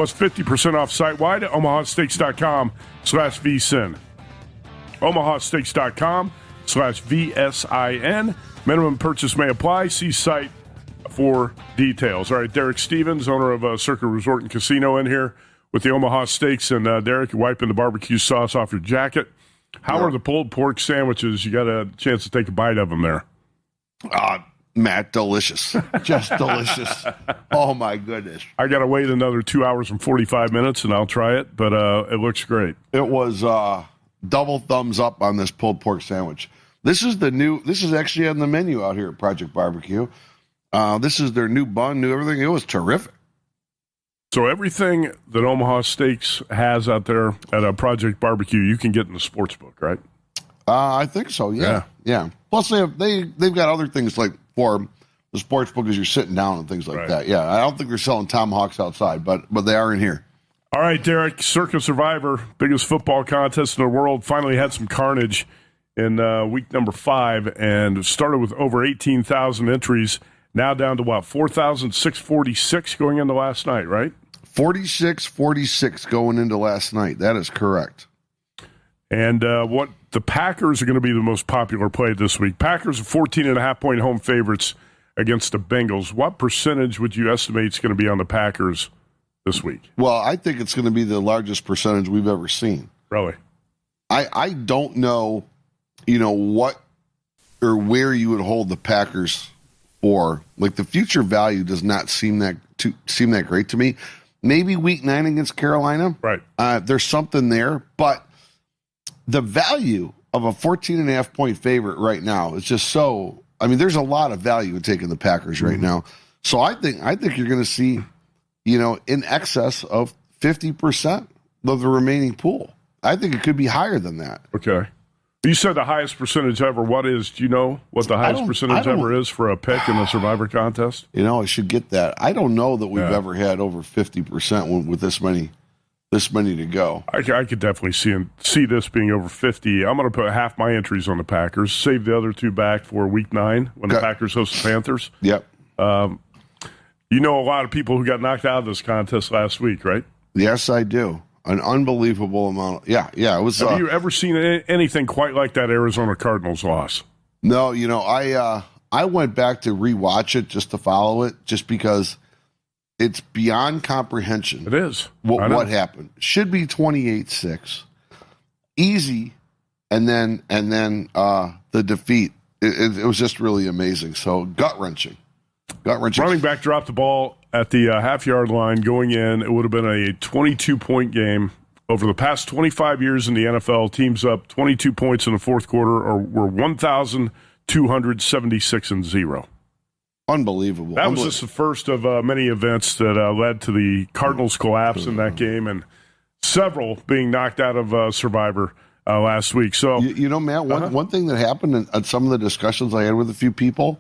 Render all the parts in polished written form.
plus 50% off site-wide at omahasteaks.com/vsin. omahasteaks.com/VSIN. Minimum purchase may apply. See site for details. All right, Derek Stevens, owner of Circa Resort and Casino, in here with the Omaha Steaks. And Derek, you're wiping the barbecue sauce off your jacket. How are the pulled pork sandwiches? You got a chance to take a bite of them there. Matt, delicious. Just delicious. Oh, my goodness. I got to wait another 2 hours and 45 minutes, and I'll try it, but it looks great. It was double thumbs up on this pulled pork sandwich. This is actually on the menu out here at Project Barbecue. This is their new bun, new everything. It was terrific. So everything that Omaha Steaks has out there at Project Barbecue, you can get in the sports book, right? I think so, yeah. Plus, they've got other things like for the sports book as you're sitting down and things like that. Yeah, I don't think they're selling tomahawks outside, but they are in here. All right, Derek, Circa Survivor, biggest football contest in the world, finally had some carnage in week number 5 and started with over 18,000 entries, now down to, 4,646 going into last night, right? 46 going into last night. That is correct. And what the Packers are going to be the most popular play this week. Packers are 14.5-point home favorites against the Bengals. What percentage would you estimate is going to be on the Packers this week? Well, I think it's going to be the largest percentage we've ever seen. Really? I don't know, what or where you would hold the Packers for. Like, the future value does not seem that great to me. Maybe week 9 against Carolina. Right. There's something there, but the value of a 14.5-point favorite right now is just so. I mean, there's a lot of value in taking the Packers right now. So I think you're going to see, in excess of 50% of the remaining pool. I think it could be higher than that. Okay. You said the highest percentage ever. What is? Do you know what the highest percentage ever is for a pick in the Survivor contest? I should get that. I don't know that we've ever had over 50% with this many to go. I could definitely see this being over 50. I'm going to put half my entries on the Packers, save the other 2 back for week 9 when the Packers host the Panthers. Yep. A lot of people who got knocked out of this contest last week, right? Yes, I do. An unbelievable amount. Yeah. It was. Have you ever seen anything quite like that Arizona Cardinals loss? No. I went back to rewatch it just to follow it, just because it's beyond comprehension. It is. What happened? Should be 28-6, easy, and then the defeat. It was just really amazing. So gut wrenching. Running back dropped the ball at the half-yard line going in. It would have been a 22-point game. Over the past 25 years in the NFL, teams up 22 points in the fourth quarter were 1,276-0. Unbelievable. That was just the first of many events that led to the Cardinals' collapse in that game and several being knocked out of Survivor last week. So, Matt, one thing that happened in some of the discussions I had with a few people,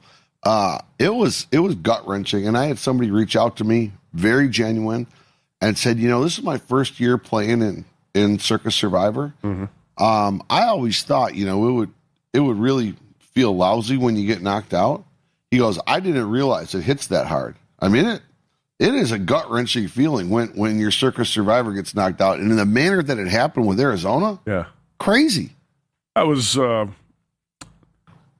it was gut-wrenching, and I had somebody reach out to me, very genuine, and said, this is my first year playing in Circus Survivor. Mm-hmm. I always thought, it would really feel lousy when you get knocked out. He goes, I didn't realize it hits that hard. I mean, it is a gut-wrenching feeling when your Circus Survivor gets knocked out, and in the manner that it happened with Arizona, crazy. That was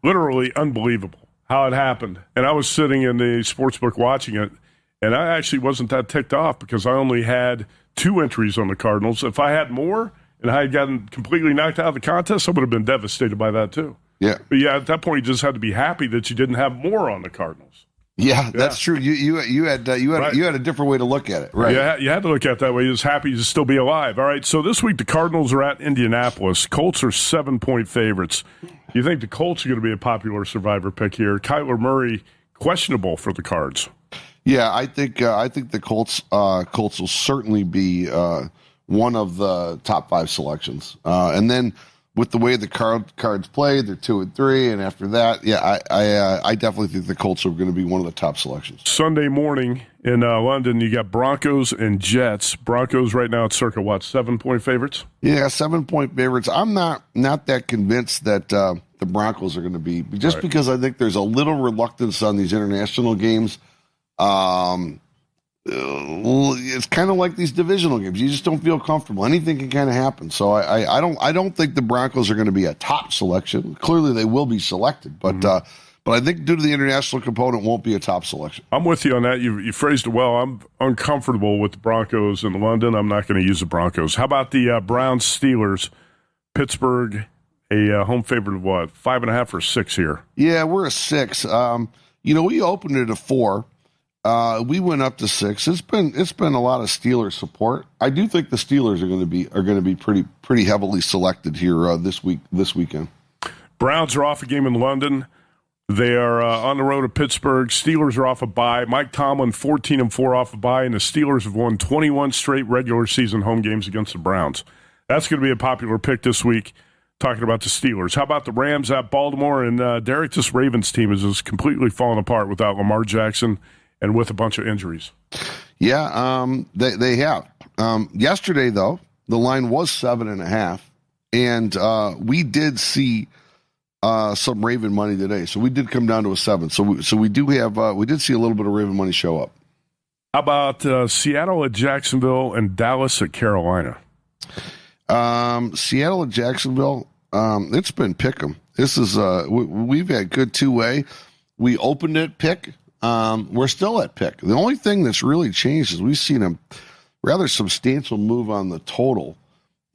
literally unbelievable how it happened. And I was sitting in the sportsbook watching it, and I actually wasn't that ticked off because I only had 2 entries on the Cardinals. If I had more and I had gotten completely knocked out of the contest, I would have been devastated by that too. Yeah. But at that point, you just had to be happy that you didn't have more on the Cardinals. Yeah, that's true. You had a different way to look at it, right? Yeah, you had to look at it that way. You was happy to still be alive. All right, so this week the Cardinals are at Indianapolis. Colts are 7-point favorites. You think the Colts are going to be a popular Survivor pick here? Kyler Murray questionable for the Cards. Yeah, I think the Colts will certainly be one of the top 5 selections, and then with the way the Cards play, they're 2-3, and after that, I definitely think the Colts are going to be one of the top selections. Sunday morning in London, you got Broncos and Jets. Broncos right now at circa 7-point favorites? Yeah, 7-point favorites. I'm not that convinced that the Broncos are going to be, because I think there's a little reluctance on these international games. it's kind of like these divisional games. You just don't feel comfortable. Anything can kind of happen. So I don't think the Broncos are going to be a top selection. Clearly, they will be selected, but I think due to the international component, won't be a top selection. I'm with you on that. You phrased it well. I'm uncomfortable with the Broncos in London. I'm not going to use the Broncos. How about the Browns Steelers? Pittsburgh, a home favorite of what, 5.5 or 6 here? Yeah, we're a 6. We opened it at 4. We went up to 6. It's been a lot of Steelers support. I do think the Steelers are going to be pretty heavily selected here this weekend. Browns are off a game in London. They are on the road to Pittsburgh. Steelers are off a bye. Mike Tomlin 14-4 off a bye, and the Steelers have won 21 straight regular season home games against the Browns. That's going to be a popular pick this week. Talking about the Steelers. How about the Rams at Baltimore? And Derek, this Ravens team is just completely falling apart without Lamar Jackson and with a bunch of injuries. Yeah, they have. Yesterday, though, the line was 7.5, and we did see some Raven money today, so we did come down to a 7. So we did see a little bit of Raven money show up. How about Seattle at Jacksonville and Dallas at Carolina? Seattle at Jacksonville. It's been pick 'em. This is we've had good two-way. We opened at pick. We're still at pick. The only thing that's really changed is we've seen a rather substantial move on the total,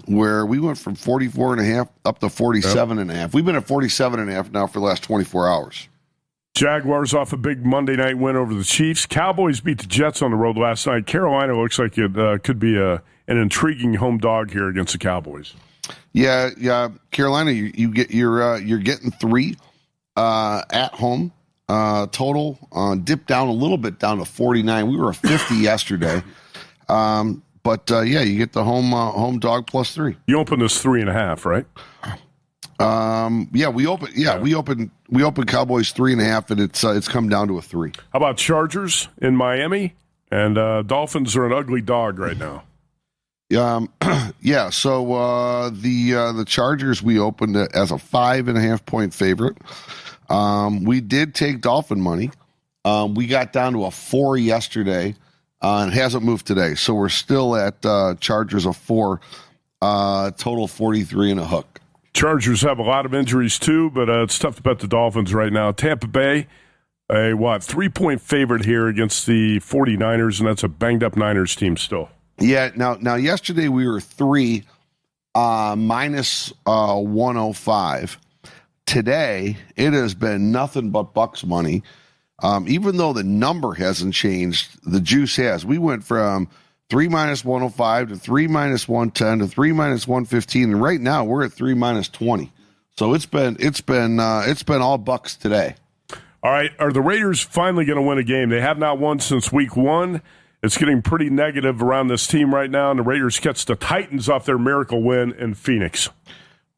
where we went from 44.5 up to 47.5. We've been at 47.5 now for the last 24 hours. Jaguars off a big Monday night win over the Chiefs. Cowboys beat the Jets on the road last night. Carolina looks like it could be an intriguing home dog here against the Cowboys. Yeah. Carolina, you're getting 3 at home. Total dipped down a little bit down to 49. We were a 50 yesterday. But you get the home dog plus 3. You opened this 3.5, right? We opened Cowboys 3.5, and it's come down to a 3. How about Chargers in Miami? And Dolphins are an ugly dog right now. Yeah. So the Chargers we opened as a 5.5 point favorite. We did take Dolphin money. We got down to a 4 yesterday. And hasn't moved today, so we're still at Chargers of 4, total 43 and a hook. Chargers have a lot of injuries too, but it's tough to bet the Dolphins right now. Tampa Bay, a 3-point favorite here against the 49ers, and that's a banged-up Niners team still. Yeah, now yesterday we were 3, minus 105. Today, it has been nothing but Bucks money. Even though the number hasn't changed, the juice has. We went from 3 minus 105 to 3 minus 110 to 3 minus 115, and right now we're at 3 minus 20. So it's been all Bucks today. All right, are the Raiders finally going to win a game? They have not won since week 1. It's getting pretty negative around this team right now, and the Raiders catch the Titans off their miracle win in Phoenix.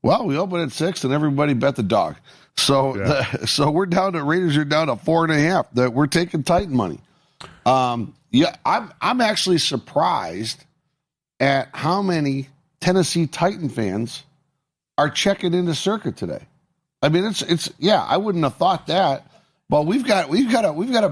Well, we opened at 6, and everybody bet the dog. So so we're down to Raiders are down to 4.5. That we're taking Titan money. I'm actually surprised at how many Tennessee Titan fans are checking into Circuit today. I mean, it's I wouldn't have thought that, but we've got a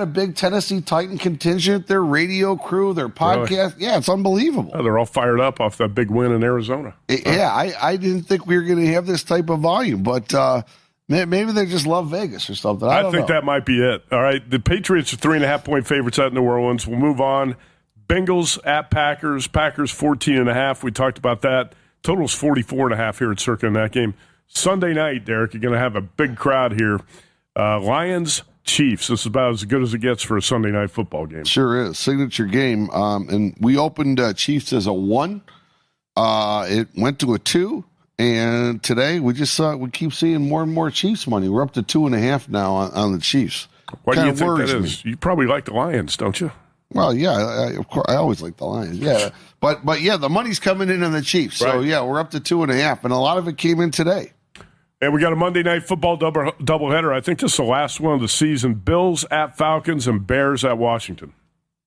big Tennessee Titan contingent. Their radio crew, their podcast. Really? Yeah, it's unbelievable. Oh, they're all fired up off that big win in Arizona. I didn't think we were going to have this type of volume, but maybe they just love Vegas or something. I think that might be it. All right, the Patriots are 3.5 point favorites at New Orleans. We'll move on. Bengals at Packers. Packers 14.5. We talked about that. Total's 44.5 here at Circa in that game. Sunday night, Derek, you're going to have a big crowd here. Lions. Chiefs. This is about as good as it gets for a Sunday night football game. Sure is. Signature game. And we opened Chiefs as a 1. It went to a 2. And today we keep seeing more and more Chiefs money. We're up to 2.5 now on the Chiefs. Why do you think that is? You probably like the Lions, don't you? Well, yeah, of course. I always like the Lions. Yeah. But the money's coming in on the Chiefs. Right. So, we're up to 2.5. And a lot of it came in today. And we got a Monday Night Football doubleheader. I think this is the last one of the season. Bills at Falcons and Bears at Washington.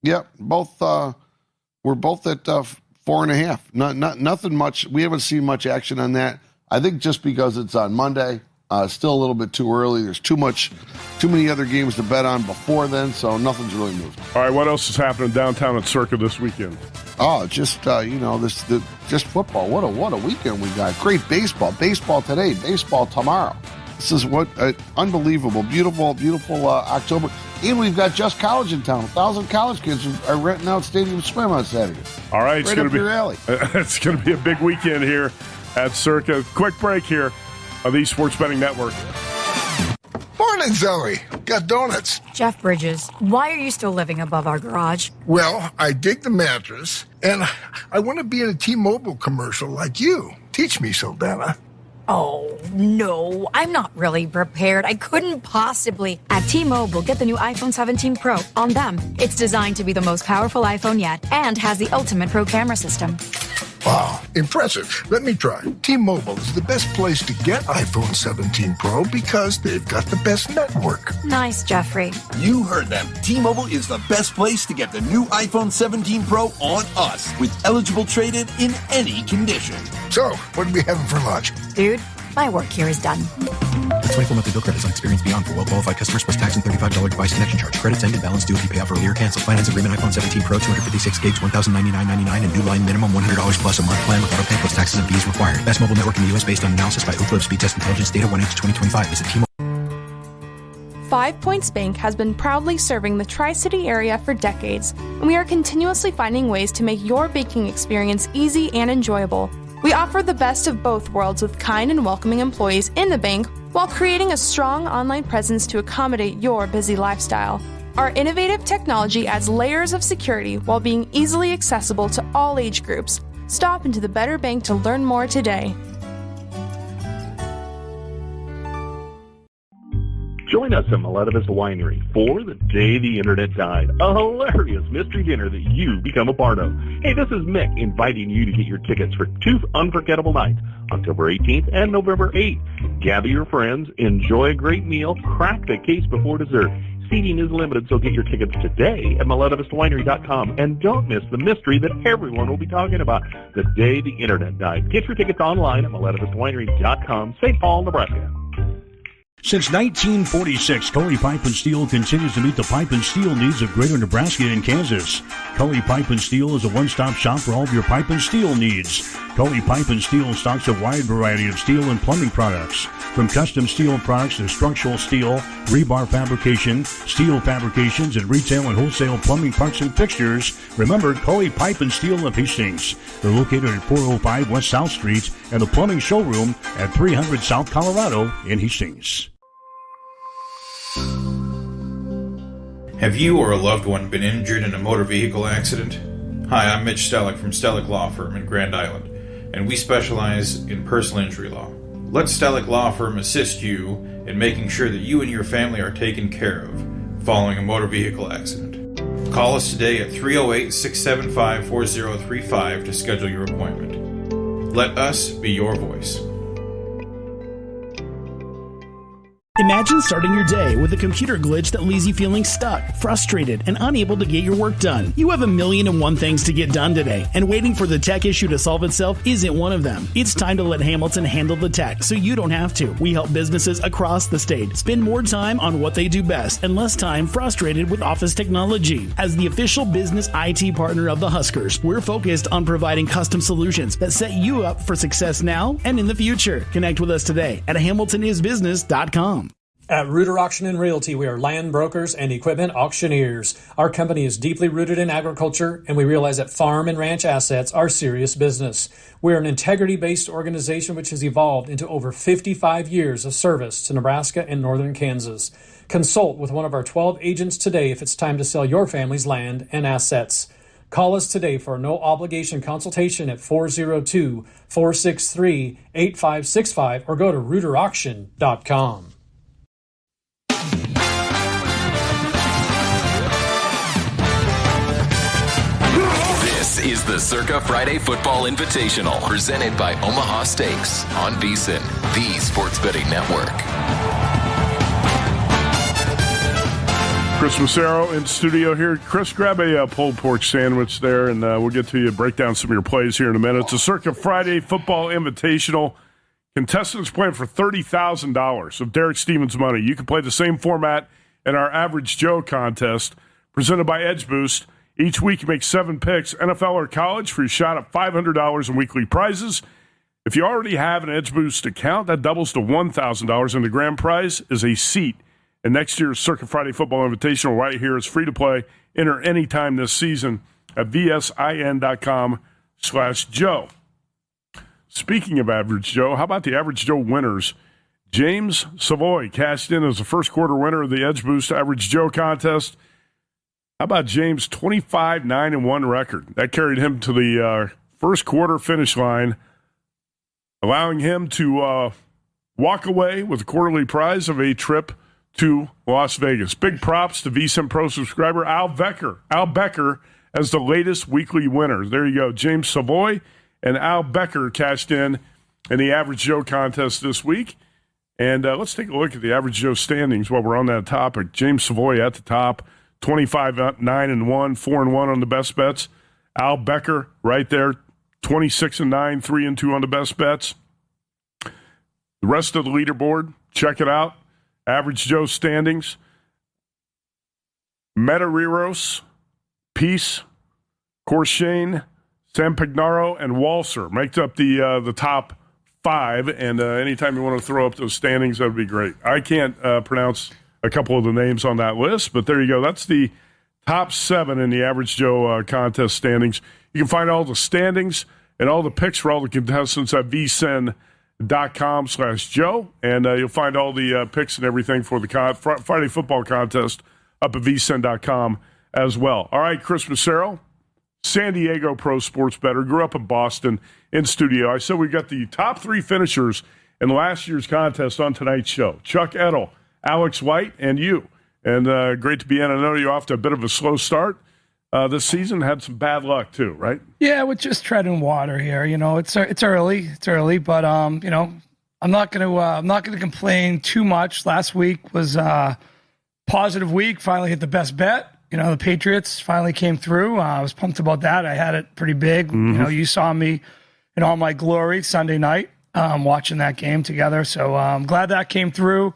Yep, we're both at 4.5. Nothing much. We haven't seen much action on that. I think just because it's on Monday, Still a little bit too early. There's too many other games to bet on before then, so nothing's really moved. All right, what else is happening downtown at Circa this weekend? Oh, just just football. What a weekend we got! Great baseball today, baseball tomorrow. This is what unbelievable, beautiful October. And we've got Just College in town. 1,000 college kids are renting out Stadium Swim on Saturday. All right, right up your alley. It's going to be a big weekend here at Circa. Quick break here on the Sports Betting Network. Morning, Zoe. Got donuts. Jeff Bridges, why are you still living above our garage? Well, I dig the mattress, and I want to be in a T-Mobile commercial like you. Teach me, Saldana. Oh, no, I'm not really prepared. I couldn't possibly. At T-Mobile, get the new iPhone 17 Pro. On them, it's designed to be the most powerful iPhone yet and has the ultimate pro camera system. Wow, impressive. Let me try. T-Mobile is the best place to get iPhone 17 Pro because they've got the best network. Nice, Jeffrey. You heard them. T-Mobile is the best place to get the new iPhone 17 Pro on us with eligible trade-in in any condition. So, what are we having for lunch? Dude, my work here is done. The 24 monthly bill credits on experience beyond for well-qualified customers plus tax and $35 device connection charge. Credits end and balance due if you pay off earlier. Cancel finance agreement iPhone 17 Pro 256 gigs $1,099.99 and new line minimum $100 plus a month plan with auto pay plus taxes and fees required. Best mobile network in the U.S. based on analysis by Ookla Speed Test Intelligence data 1H2025. Visit T-Mobile. 5 Points Bank has been proudly serving the Tri-City area for decades, and we are continuously finding ways to make your banking experience easy and enjoyable. We offer the best of both worlds with kind and welcoming employees in the bank while creating a strong online presence to accommodate your busy lifestyle. Our innovative technology adds layers of security while being easily accessible to all age groups. Stop into the Better Bank to learn more today. Join us at Miletus Winery for The Day the Internet Died, a hilarious mystery dinner that you become a part of. Hey, this is Mick inviting you to get your tickets for 2 unforgettable nights, October 18th and November 8th. Gather your friends, enjoy a great meal, crack the case before dessert. Seating is limited, so get your tickets today at MiletusWinery.com. And don't miss the mystery that everyone will be talking about, The Day the Internet Died. Get your tickets online at MiletusWinery.com, St. Paul, Nebraska. Since 1946, Cully Pipe and Steel continues to meet the pipe and steel needs of greater Nebraska and Kansas. Cully Pipe and Steel is a one-stop shop for all of your pipe and steel needs. Cully Pipe and Steel stocks a wide variety of steel and plumbing products, from custom steel products to structural steel, rebar fabrication, steel fabrications, and retail and wholesale plumbing parts and fixtures. Remember, Cully Pipe and Steel of Hastings. They're located at 405 West South Street and the plumbing showroom at 300 South Colorado in Hastings. Have you or a loved one been injured in a motor vehicle accident? Hi, I'm Mitch Stellick from Stellick Law Firm in Grand Island, and we specialize in personal injury law. Let Stellick Law Firm assist you in making sure that you and your family are taken care of following a motor vehicle accident. Call us today at 308-675-4035 to schedule your appointment. Let us be your voice. Imagine starting your day with a computer glitch that leaves you feeling stuck, frustrated, and unable to get your work done. You have 1,000,001 things to get done today, and waiting for the tech issue to solve itself isn't one of them. It's time to let Hamilton handle the tech so you don't have to. We help businesses across the state spend more time on what they do best and less time frustrated with office technology. As the official business IT partner of the Huskers, we're focused on providing custom solutions that set you up for success now and in the future. Connect with us today at HamiltonIsBusiness.com. At Reuter Auction and Realty, we are land brokers and equipment auctioneers. Our company is deeply rooted in agriculture, and we realize that farm and ranch assets are serious business. We're an integrity-based organization which has evolved into over 55 years of service to Nebraska and northern Kansas. Consult with one of our 12 agents today if it's time to sell your family's land and assets. Call us today for a no-obligation consultation at 402-463-8565 or go to reuterauction.com. This is the Circa Friday Football Invitational, presented by Omaha Steaks on VSiN, the Sports Betting Network. Chris Massaro in studio here. Chris, grab a pulled pork sandwich there, and we'll get to you, break down some of your plays here in a minute. It's a Circa Friday Football Invitational. Contestants playing for $30,000 of Derek Stevens money. You can play the same format in our Average Joe contest presented by Edge Boost. Each week you make 7 picks, NFL or college, for your shot at $500 in weekly prizes. If you already have an Edge Boost account, that doubles to $1,000, and the grand prize is a seat in next year's Circa Friday Football Invitational right here. It's free to play. Enter anytime this season at vsin.com/Joe. Speaking of Average Joe, how about the Average Joe winners? James Savoy cashed in as the first quarter winner of the Edge Boost Average Joe contest. How about James' 25-9-1 record? That carried him to the first quarter finish line, allowing him to walk away with a quarterly prize of a trip to Las Vegas. Big props to VSiN Pro subscriber Al Becker as the latest weekly winner. There you go. James Savoy and Al Becker cashed in the Average Joe contest this week. And let's take a look at the Average Joe standings while we're on that topic. James Savoy at the top, 25-9-1, 4-1 on the best bets. Al Becker right there, 26-9, 3-2 on the best bets. The rest of the leaderboard, check it out. Average Joe standings. Metareros, Peace, Corshane, Sampagnaro, and Walser makes up the top 5, and anytime you want to throw up those standings, that would be great. I can't pronounce a couple of the names on that list, but there you go. That's the top 7 in the Average Joe contest standings. You can find all the standings and all the picks for all the contestants at vsin.com/Joe, and you'll find all the picks and everything for the Friday football contest up at vsin.com as well. All right, Chris Massaro, San Diego pro sports bettor, grew up in Boston in studio. I said we got the top 3 finishers in last year's contest on tonight's show. Chuck Edel, Alex White, and you. And great to be in. I know you're off to a bit of a slow start this season. Had some bad luck too, right? Yeah, we're just treading water here. You know, it's early, but you know, I'm not gonna complain too much. Last week was a positive week. Finally hit the best bet. You know, the Patriots finally came through. I was pumped about that. I had it pretty big. Mm-hmm. You know, you saw me in all my glory Sunday night watching that game together. So I'm glad that came through.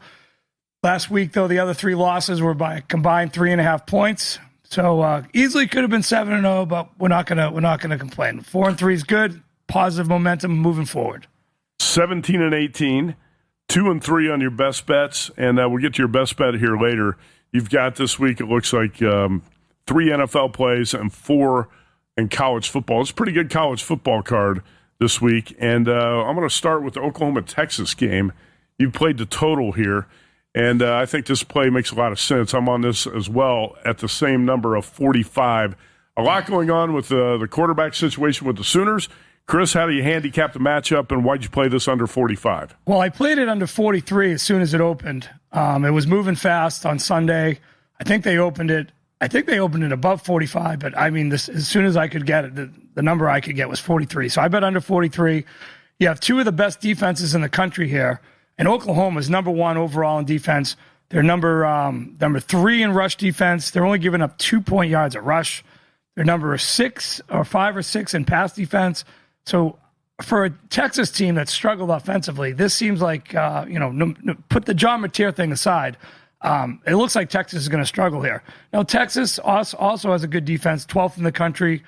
Last week, though, the other 3 losses were by a combined 3.5 points. So easily could have been 7-0, but we're not gonna complain. 4-3 is good. Positive momentum moving forward. 17-18, 2-3 on your best bets, and we'll get to your best bet here later. You've got this week, it looks like 3 NFL plays and 4 in college football. It's a pretty good college football card this week. And I'm going to start with the Oklahoma-Texas game. You played the total here, and I think this play makes a lot of sense. I'm on this as well at the same number of 45. A lot going on with the quarterback situation with the Sooners. Chris, how do you handicap the matchup, and why'd you play this under 45? Well, I played it under 43 as soon as it opened. It was moving fast on Sunday. I think they opened it above 45, but I mean, as soon as I could get it, the number I could get was 43. So I bet under 43. You have 2 of the best defenses in the country here, and Oklahoma is number 1 overall in defense. They're number 3 in rush defense. They're only giving up 2-point yards at rush. They're number 5 or 6 in pass defense. So for a Texas team that struggled offensively, this seems like, put the John Mateer thing aside, it looks like Texas is going to struggle here. Now, Texas also has a good defense, 12th in the country,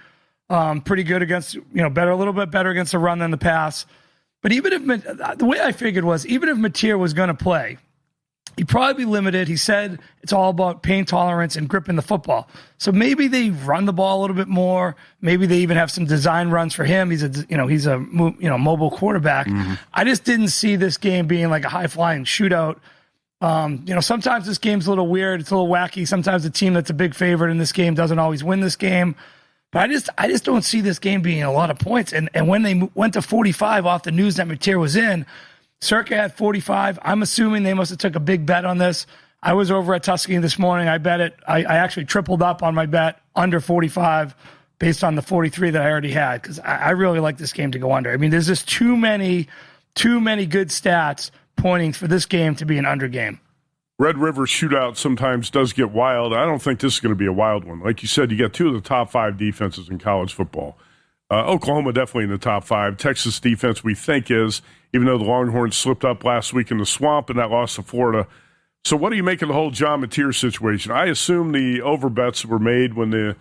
pretty good against, a little bit better against the run than the pass. But even if, the way I figured was, even if Mateer was going to play, he'd probably be limited. He said it's all about pain tolerance and gripping the football. So maybe they run the ball a little bit more. Maybe they even have some design runs for him. He's a mobile quarterback. Mm-hmm. I just didn't see this game being like a high flying shootout. Sometimes this game's a little weird. It's a little wacky. Sometimes the team that's a big favorite in this game doesn't always win this game. But I just don't see this game being a lot of points. And when they went to 45 off the news that Mateer was in, Circa had 45. I'm assuming they must have took a big bet on this. I was over at Tuskegee this morning. I bet it. I actually tripled up on my bet under 45 based on the 43 that I already had, because I really like this game to go under. I mean, there's just too many good stats pointing for this game to be an under game. Red River shootout sometimes does get wild. I don't think this is going to be a wild one. Like you said, you got 2 of the top 5 defenses in college football. Oklahoma definitely in the top 5. Texas defense, we think, is, even though the Longhorns slipped up last week in the swamp and that loss to Florida. So what do you make of the whole John Mateer situation? I assume the overbets were made when the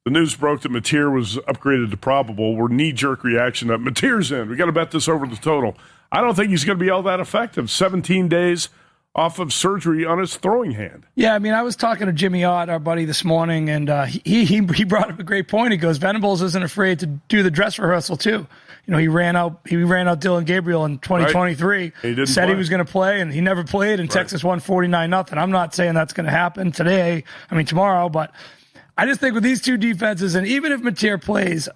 news broke that Mateer was upgraded to probable, were knee-jerk reaction that Mateer's in. We got to bet this over the total. I don't think he's going to be all that effective. 17 days off of surgery on his throwing hand. Yeah, I mean, I was talking to Jimmy Ott, our buddy, this morning, and he brought up a great point. He goes, Venables isn't afraid to do the dress rehearsal too. You know, he ran out Dylan Gabriel in 2023. Right. Said he was going to play, and he never played, and Texas won 49-0. I'm not saying that's going to happen tomorrow, but I just think with these two defenses, and even if Mateer plays,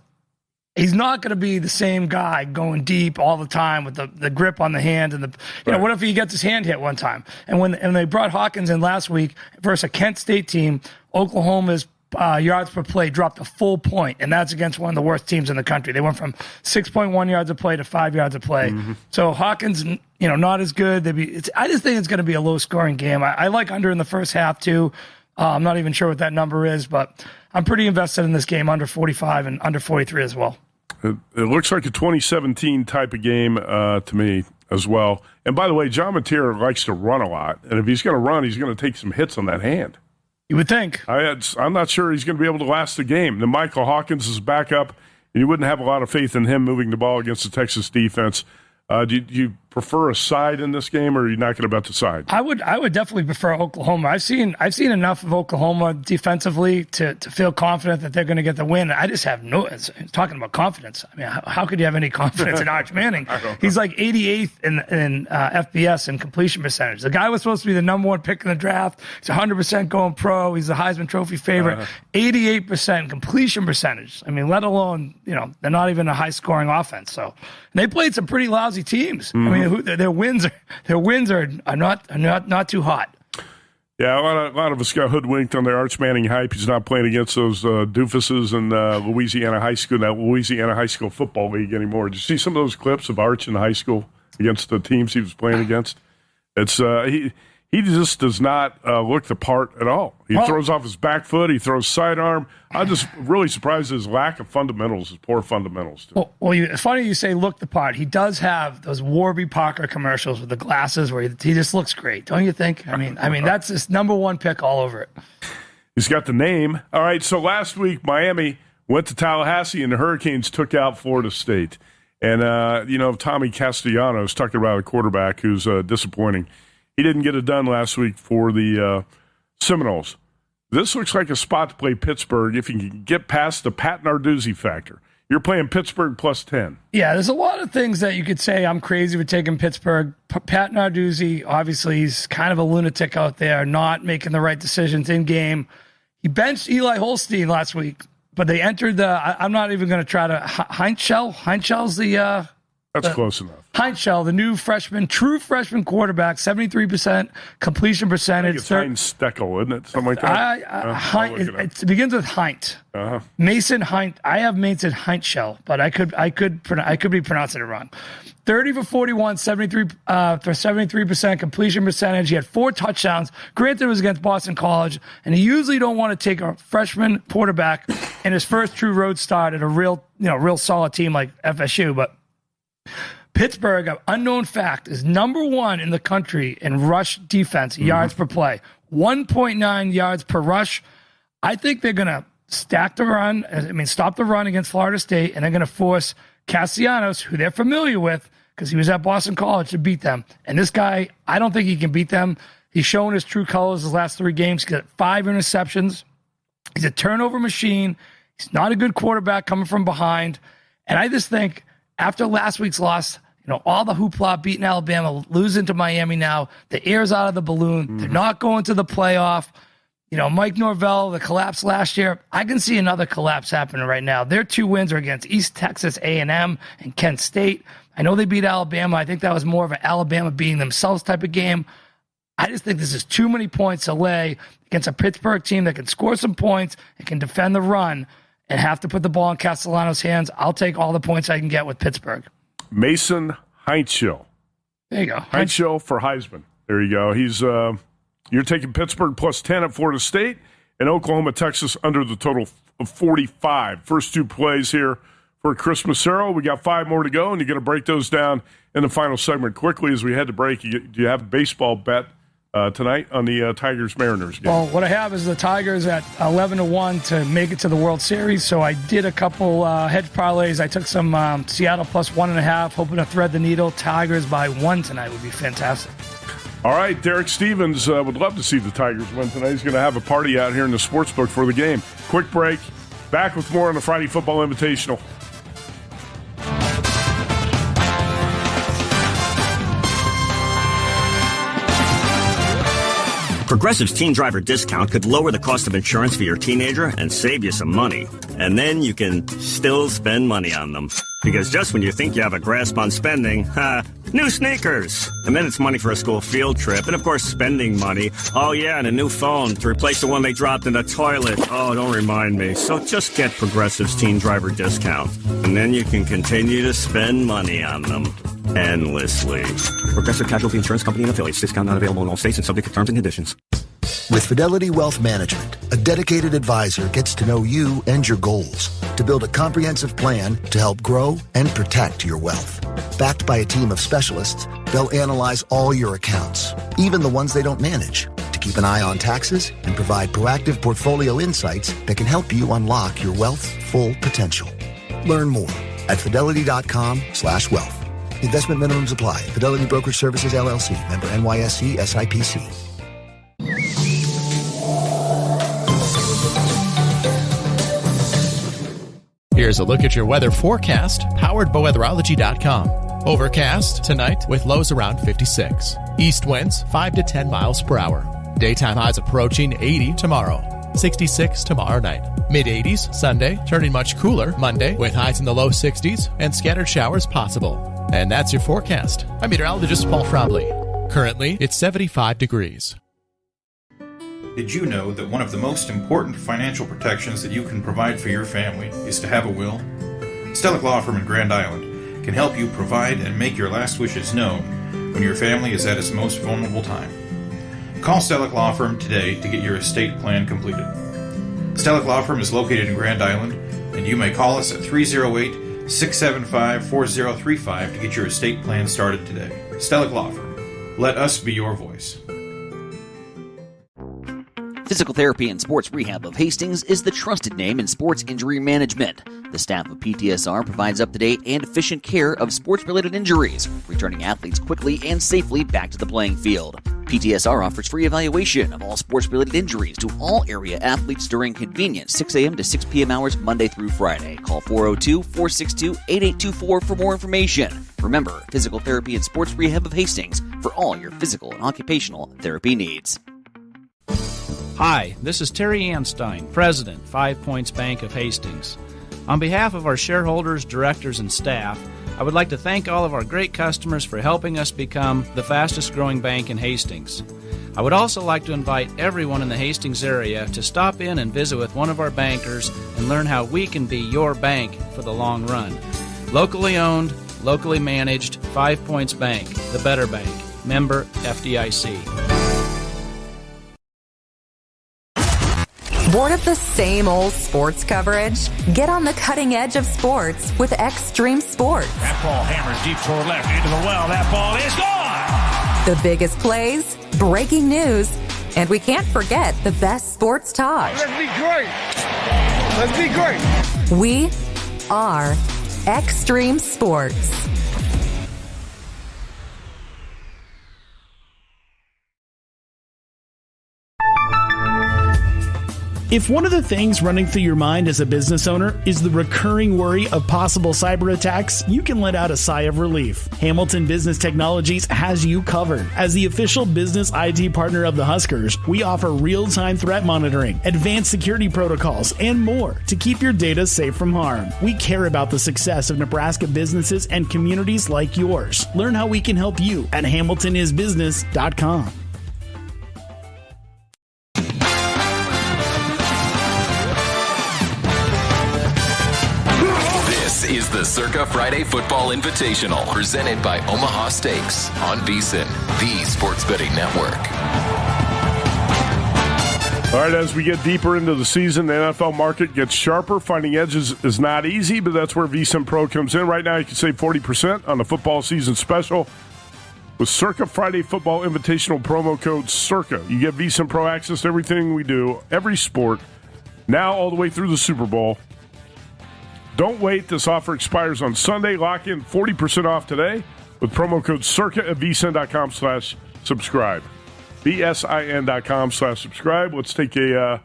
he's not going to be the same guy going deep all the time with the grip on the hand and what if he gets his hand hit one time? And when they brought Hawkins in last week versus a Kent State team, Oklahoma's yards per play dropped a full point, and that's against one of the worst teams in the country. They went from 6.1 yards a play to 5 yards a play. Mm-hmm. So Hawkins, not as good. I just think it's going to be a low-scoring game. I like under in the first half too. I'm not even sure what that number is, but I'm pretty invested in this game, under 45 and under 43 as well. It looks like a 2017 type of game to me as well. And by the way, John Mateer likes to run a lot, and if he's going to run, he's going to take some hits on that hand. You would think. I'm not sure he's going to be able to last the game. Then Michael Hawkins is back up, and you wouldn't have a lot of faith in him moving the ball against the Texas defense. Do you prefer a side in this game, or are you not going to bet the side? I would definitely prefer Oklahoma. I've seen enough of Oklahoma defensively to feel confident that they're going to get the win. I just have talking about confidence. I mean, how could you have any confidence in Arch Manning? He's like 88th in FBS and completion percentage. The guy was supposed to be the number 1 pick in the draft. He's 100% going pro. He's the Heisman Trophy favorite. 88% completion percentage. I mean, let alone they're not even a high scoring offense. So they played some pretty lousy teams. Mm-hmm. I mean, their wins are not too hot. Yeah, a lot of us got hoodwinked on their Arch Manning hype. He's not playing against those doofuses in Louisiana High School, that Louisiana High School football league anymore. Did you see some of those clips of Arch in high school against the teams he was playing against? It's he just does not look the part at all. He throws off his back foot. He throws sidearm. I'm just really surprised at his lack of fundamentals, his poor fundamentals. Too. Well, it's funny you say look the part. He does have those Warby Parker commercials with the glasses where he just looks great, don't you think? I mean, that's his number 1 pick all over it. He's got the name. All right, so last week Miami went to Tallahassee and the Hurricanes took out Florida State. And, Tommy Castellanos talking about a quarterback who's disappointing. He didn't get it done last week for the Seminoles. This looks like a spot to play Pittsburgh if you can get past the Pat Narduzzi factor. You're playing Pittsburgh plus 10. Yeah, there's a lot of things that you could say I'm crazy for taking Pittsburgh. Pat Narduzzi, obviously, he's kind of a lunatic out there, not making the right decisions in game. He benched Eli Holstein last week, but they entered I'm not even going to try to Heinzschel. Heinzschel's the that's close enough. Heinzschel, the new true freshman quarterback, 73% completion percentage. I think it's Heinz-Steckel, isn't it? Something like that? It begins with Heint. Uh-huh. Mason Heint. I have Mason Heinzschel, but I could be pronouncing it wrong. 30 for 41, 73% completion percentage. He had 4 touchdowns. Granted, it was against Boston College, and you usually don't want to take a freshman quarterback in his first true road start at a real solid team like FSU, but Pittsburgh, an unknown fact, is number 1 in the country in rush defense, yards per play. 1.9 yards per rush. I think they're going to stop the run against Florida State, and they're going to force Castellanos, who they're familiar with because he was at Boston College, to beat them. And this guy, I don't think he can beat them. He's shown his true colors his last 3 games. He's got 5 interceptions. He's a turnover machine. He's not a good quarterback coming from behind. And I just think after last week's loss, all the hoopla, beating Alabama, losing to Miami now, the air's out of the balloon. They're not going to the playoff. Mike Norvell, the collapse last year, I can see another collapse happening right now. Their 2 wins are against East Texas A&M and Kent State. I know they beat Alabama. I think that was more of an Alabama beating themselves type of game. I just think this is too many points to lay against a Pittsburgh team that can score some points and can defend the run and have to put the ball in Castellanos' hands. I'll take all the points I can get with Pittsburgh. Mason Heinzschel. There you go. Heinzschel for Heisman. There you go. He's you're taking Pittsburgh plus 10 at Florida State and Oklahoma, Texas under the total of 45. First 2 plays here for Christmas Carol. We got 5 more to go, and you're going to break those down in the final segment quickly as we head to break. Do you have a baseball bet tonight on the Tigers-Mariners game? Well, what I have is the Tigers at 11-1 to make it to the World Series. So I did a couple hedge parlays. I took some Seattle plus 1.5, hoping to thread the needle. Tigers by 1 tonight would be fantastic. All right, Derek Stevens would love to see the Tigers win tonight. He's going to have a party out here in the sportsbook for the game. Quick break. Back with more on the Friday Football Invitational. Progressive's Teen Driver discount could lower the cost of insurance for your teenager and save you some money. And then you can still spend money on them. Because just when you think you have a grasp on spending, new sneakers. And then it's money for a school field trip. And of course, spending money. Oh yeah, and a new phone to replace the one they dropped in the toilet. Oh, don't remind me. So just get Progressive's Teen Driver discount. And then you can continue to spend money on them. Endlessly. Progressive Casualty Insurance Company and affiliates. Discount not available in all states and subject to terms and conditions. With Fidelity Wealth Management, a dedicated advisor gets to know you and your goals to build a comprehensive plan to help grow and protect your wealth. Backed by a team of specialists, they'll analyze all your accounts, even the ones they don't manage, to keep an eye on taxes and provide proactive portfolio insights that can help you unlock your wealth's full potential. Learn more at fidelity.com/wealth. Investment minimums apply. Fidelity Brokerage Services, LLC. Member NYSE SIPC. Here's a look at your weather forecast, powered by weatherology.com. Overcast tonight with lows around 56. East winds 5 to 10 miles per hour. Daytime highs approaching 80 tomorrow. 66 tomorrow night. Mid-80s Sunday, turning much cooler Monday with highs in the low 60s and scattered showers possible. And that's your forecast. I'm meteorologist Paul Frobley. Currently, it's 75 degrees. Did you know that one of the most important financial protections that you can provide for your family is to have a will? Stellick Law Firm in Grand Island can help you provide and make your last wishes known when your family is at its most vulnerable time. Call Stellick Law Firm today to get your estate plan completed. Stellick Law Firm is located in Grand Island, and you may call us at 308-675-4035 to get your estate plan started today. Stellick Law Firm. Let us be your voice. Physical Therapy and Sports Rehab of Hastings is the trusted name in sports injury management. The staff of PTSR provides up-to-date and efficient care of sports-related injuries, returning athletes quickly and safely back to the playing field. PTSR offers free evaluation of all sports-related injuries to all area athletes during convenient 6 a.m. to 6 p.m. hours Monday through Friday. Call 402-462-8824 for more information. Remember, Physical Therapy and Sports Rehab of Hastings for all your physical and occupational therapy needs. Hi, this is Terry Anstein, President, 5 Points Bank of Hastings. On behalf of our shareholders, directors, and staff, I would like to thank all of our great customers for helping us become the fastest growing bank in Hastings. I would also like to invite everyone in the Hastings area to stop in and visit with one of our bankers and learn how we can be your bank for the long run. Locally owned, locally managed, 5 Points Bank, the better bank. Member FDIC. Bored of the same old sports coverage? Get on the cutting edge of sports with Extreme Sports. That ball hammers deep toward left into the well. That ball is gone! The biggest plays, breaking news, and we can't forget the best sports talk. Let's be great! Let's be great! We are Extreme Sports. If one of the things running through your mind as a business owner is the recurring worry of possible cyber attacks, you can let out a sigh of relief. Hamilton Business Technologies has you covered. As the official business IT partner of the Huskers, we offer real-time threat monitoring, advanced security protocols, and more to keep your data safe from harm. We care about the success of Nebraska businesses and communities like yours. Learn how we can help you at hamiltonisbusiness.com. This is the Circa Friday Football Invitational, presented by Omaha Steaks on VSiN, the Sports Betting Network. All right, as we get deeper into the season, the NFL market gets sharper. Finding edges is not easy, but that's where VSiN Pro comes in. Right now, you can save 40% on the football season special with Circa Friday Football Invitational promo code CIRCA. You get VSiN Pro access to everything we do, every sport, now all the way through the Super Bowl. Don't wait. This offer expires on Sunday. Lock in 40% off today with promo code CIRCA at vsin.com/subscribe. vsin.com/subscribe. Let's take a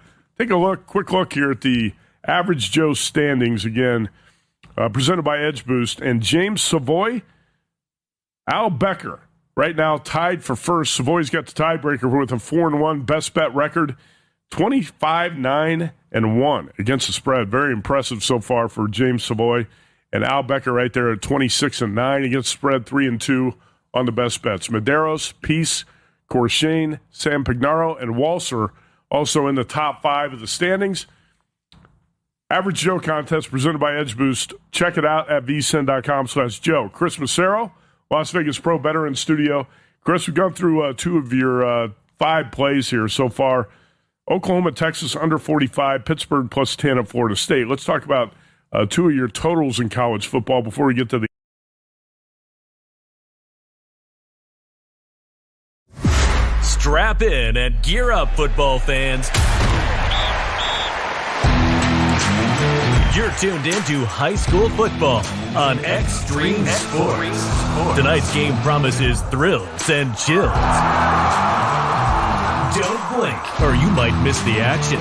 quick look here at the Average Joe standings again, presented by Edge Boost. And James Savoy, Al Becker, right now tied for first. Savoy's got the tiebreaker with a 4-1 best bet record, 25-9-1 against the spread. Very impressive so far for James Savoy. And Al Becker right there at 26-9 against the spread, 3-2 on the best bets. Medeiros, Peace, Corshane, Sam Pignaro, and Walser also in the top 5 of the standings. Average Joe contest presented by Edge Boost. Check it out at vsin.com/Joe. Chris Massero, Las Vegas Pro Bettor in studio. Chris, we've gone through 2 of your 5 plays here so far. Oklahoma, Texas under 45, Pittsburgh plus 10 at Florida State. Let's talk about 2 of your totals in college football before we get to the Strap in and gear up, football fans. You're tuned into high school football on Extreme Sports. Tonight's game promises thrills and chills. Don't blink, or you might miss the action.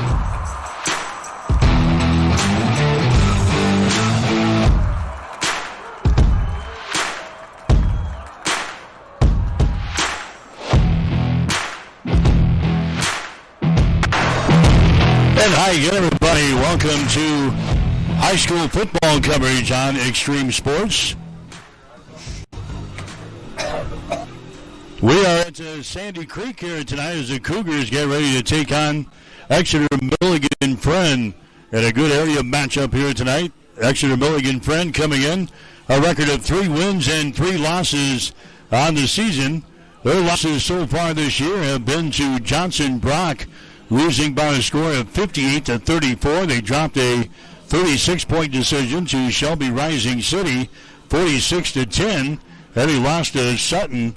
And hi again, everybody. Welcome to high school football coverage on Extreme Sports. We are at Sandy Creek here tonight as the Cougars get ready to take on Exeter Milligan Friend in a good area matchup here tonight. Exeter Milligan Friend coming in a record of 3 wins and 3 losses on the season. Their losses so far this year have been to Johnson Brock, losing by a score of 58-34. They dropped a 36-point decision to Shelby Rising City, 46-10. Then he lost to Sutton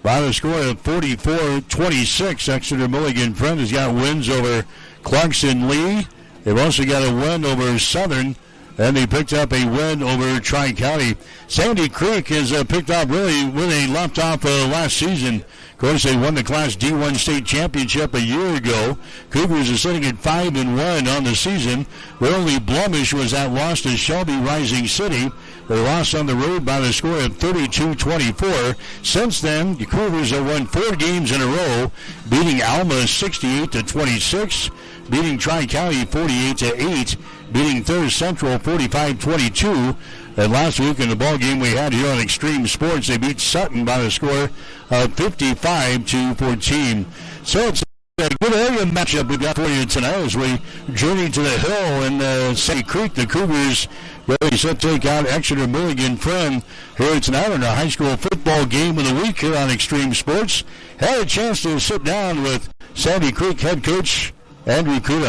by a score of 44-26. Exeter Milligan Friend has got wins over Clarkson Lee. They've also got a win over Southern, and they picked up a win over Tri-County. Sandy Creek has picked up really where they left off last season. Of course, they won the Class D1 state championship a year ago. Cougars are sitting at 5-1 on the season. Their only blemish was that loss to Shelby Rising City. They lost on the road by the score of 32-24. Since then, the Cougars have won 4 games in a row, beating Alma 68-26, beating Tri-County 48-8, beating Third Central 45-22. And last week in the ball game we had here on Extreme Sports, they beat Sutton by the score of 55-14. So it's a good area matchup we've got for you tonight as we journey to the hill in Sandy Creek. The Cougars ready to take out Exeter Milligan Friend here tonight on our high school football game of the week here on Extreme Sports. Had a chance to sit down with Sandy Creek head coach Andrew Kuda.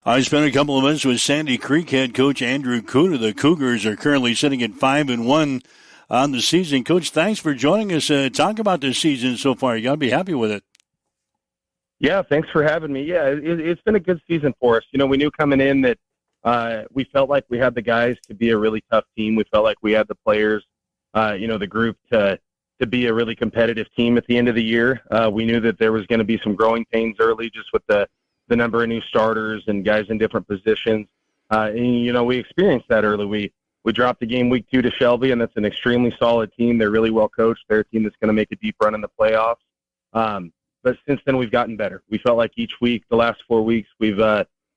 I spent a couple of minutes with Sandy Creek head coach Andrew Kuda. The Cougars are currently sitting at 5-1 on the season. Coach, thanks for joining us. Talk about this season so far. You got to be happy with it. Yeah, thanks for having me. Yeah, it's been a good season for us. You know, we knew coming in that we felt like we had the guys to be a really tough team. We felt like we had the players, the group to be a really competitive team at the end of the year. We knew that there was going to be some growing pains early just with the number of new starters and guys in different positions. And we experienced that early. We dropped the game week 2 to Shelby, and that's an extremely solid team. They're really well coached. They're a team that's going to make a deep run in the playoffs. But since then, we've gotten better. We felt like each week, the last 4 weeks, we've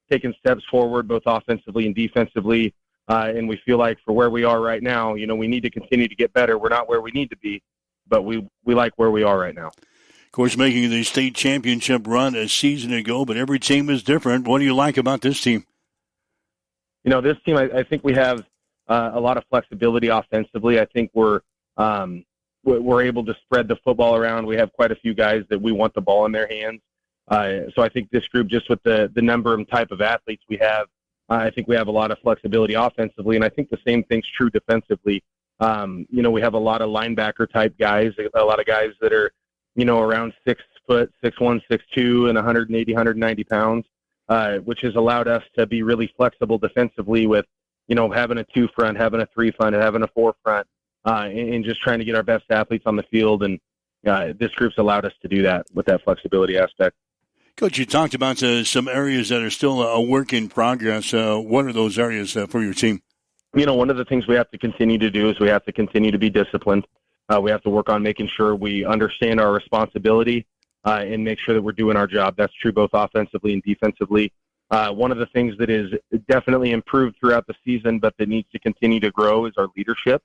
taken steps forward, both offensively and defensively. And we feel like for where we are right now, we need to continue to get better. We're not where we need to be, but we like where we are right now. Of course, making the state championship run a season ago, but every team is different. What do you like about this team? This team, I think we have a lot of flexibility offensively. I think we're able to spread the football around. We have quite a few guys that we want the ball in their hands. So I think this group, just with the number and type of athletes we have, I think we have a lot of flexibility offensively, and I think the same thing's true defensively. We have a lot of linebacker type guys, a lot of guys that are, around 6 foot, 6'1", 6'2", and 180, 190 pounds, which has allowed us to be really flexible defensively with, having a 2 front, having a 3 front, and having a 4 front, and just trying to get our best athletes on the field. And this group's allowed us to do that with that flexibility aspect. Coach, you talked about some areas that are still a work in progress. What are those areas for your team? One of the things we have to continue to do is we have to continue to be disciplined. We have to work on making sure we understand our responsibility and make sure that we're doing our job. That's true both offensively and defensively. One of the things that is definitely improved throughout the season, but that needs to continue to grow, is our leadership.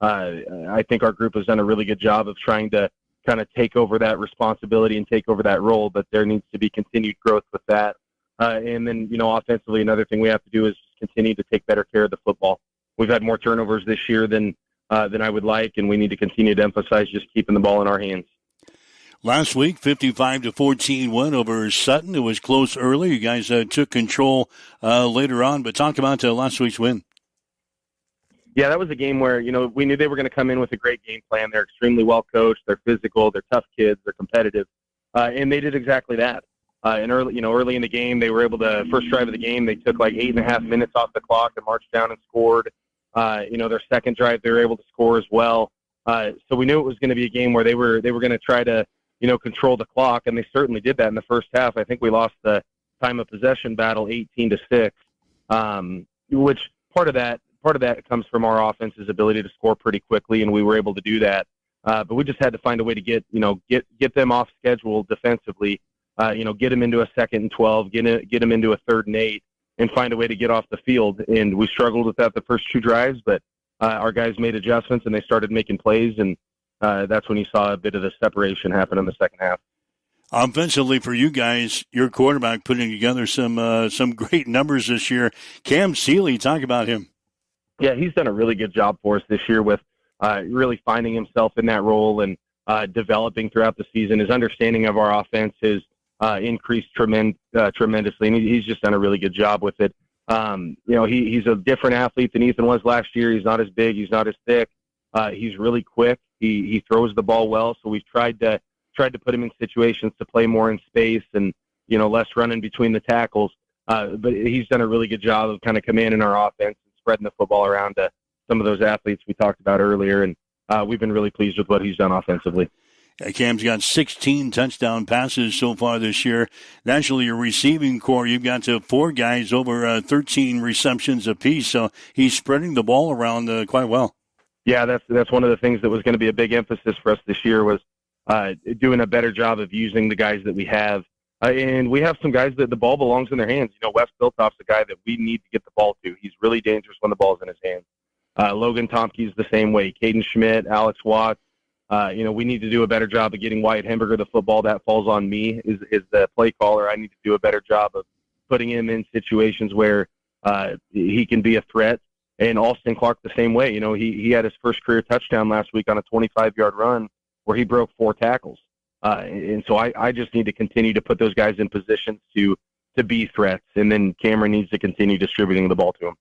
I think our group has done a really good job of trying to kind of take over that responsibility and take over that role, but there needs to be continued growth with that. And then, offensively, another thing we have to do is just continue to take better care of the football. We've had more turnovers this year than I would like, and we need to continue to emphasize just keeping the ball in our hands. Last week, 55-14 win over Sutton. It was close early. You guys took control later on, but talk about last week's win. Yeah, that was a game where, we knew they were going to come in with a great game plan. They're extremely well coached. They're physical. They're tough kids. They're competitive. And they did exactly that. And early in the game, they were able to, first drive of the game, they took like 8.5 minutes off the clock and marched down and scored. Their second drive, they were able to score as well. So we knew it was going to be a game where they were going to try to, control the clock, and they certainly did that in the first half. I think we lost the time of possession battle 18-6, which part of that comes from our offense's ability to score pretty quickly, and we were able to do that. But we just had to find a way to get them off schedule defensively, get them into a 2nd and 12, get them into a 3rd and 8, and find a way to get off the field. And we struggled with that the first 2 drives, but our guys made adjustments and they started making plays, and that's when you saw a bit of the separation happen in the second half. Offensively for you guys, your quarterback putting together some great numbers this year. Cam Seeley, talk about him. Yeah, he's done a really good job for us this year with really finding himself in that role and developing throughout the season. His understanding of our offense has increased tremendously, and he's just done a really good job with it. He's a different athlete than Ethan was last year. He's not as big. He's not as thick. He's really quick. He throws the ball well, so we've tried to put him in situations to play more in space and, less running between the tackles. But he's done a really good job of kind of commanding our offense and spreading the football around to some of those athletes we talked about earlier, and we've been really pleased with what he's done offensively. Cam's got 16 touchdown passes so far this year. Naturally, your receiving core, you've got 4 guys over 13 receptions apiece, so he's spreading the ball around quite well. Yeah, that's one of the things that was going to be a big emphasis for us this year was doing a better job of using the guys that we have. And we have some guys that the ball belongs in their hands. Wes Biltoff's a guy that we need to get the ball to. He's really dangerous when the ball's in his hands. Logan Tomke's the same way. Caden Schmidt, Alex Watts. We need to do a better job of getting Wyatt Hemberger the football. That falls on me is the play caller. I need to do a better job of putting him in situations where he can be a threat. And Alston Clark the same way. He had his first career touchdown last week on a 25-yard run where he broke 4 tackles. And so I just need to continue to put those guys in positions to be threats. And then Cameron needs to continue distributing the ball to him.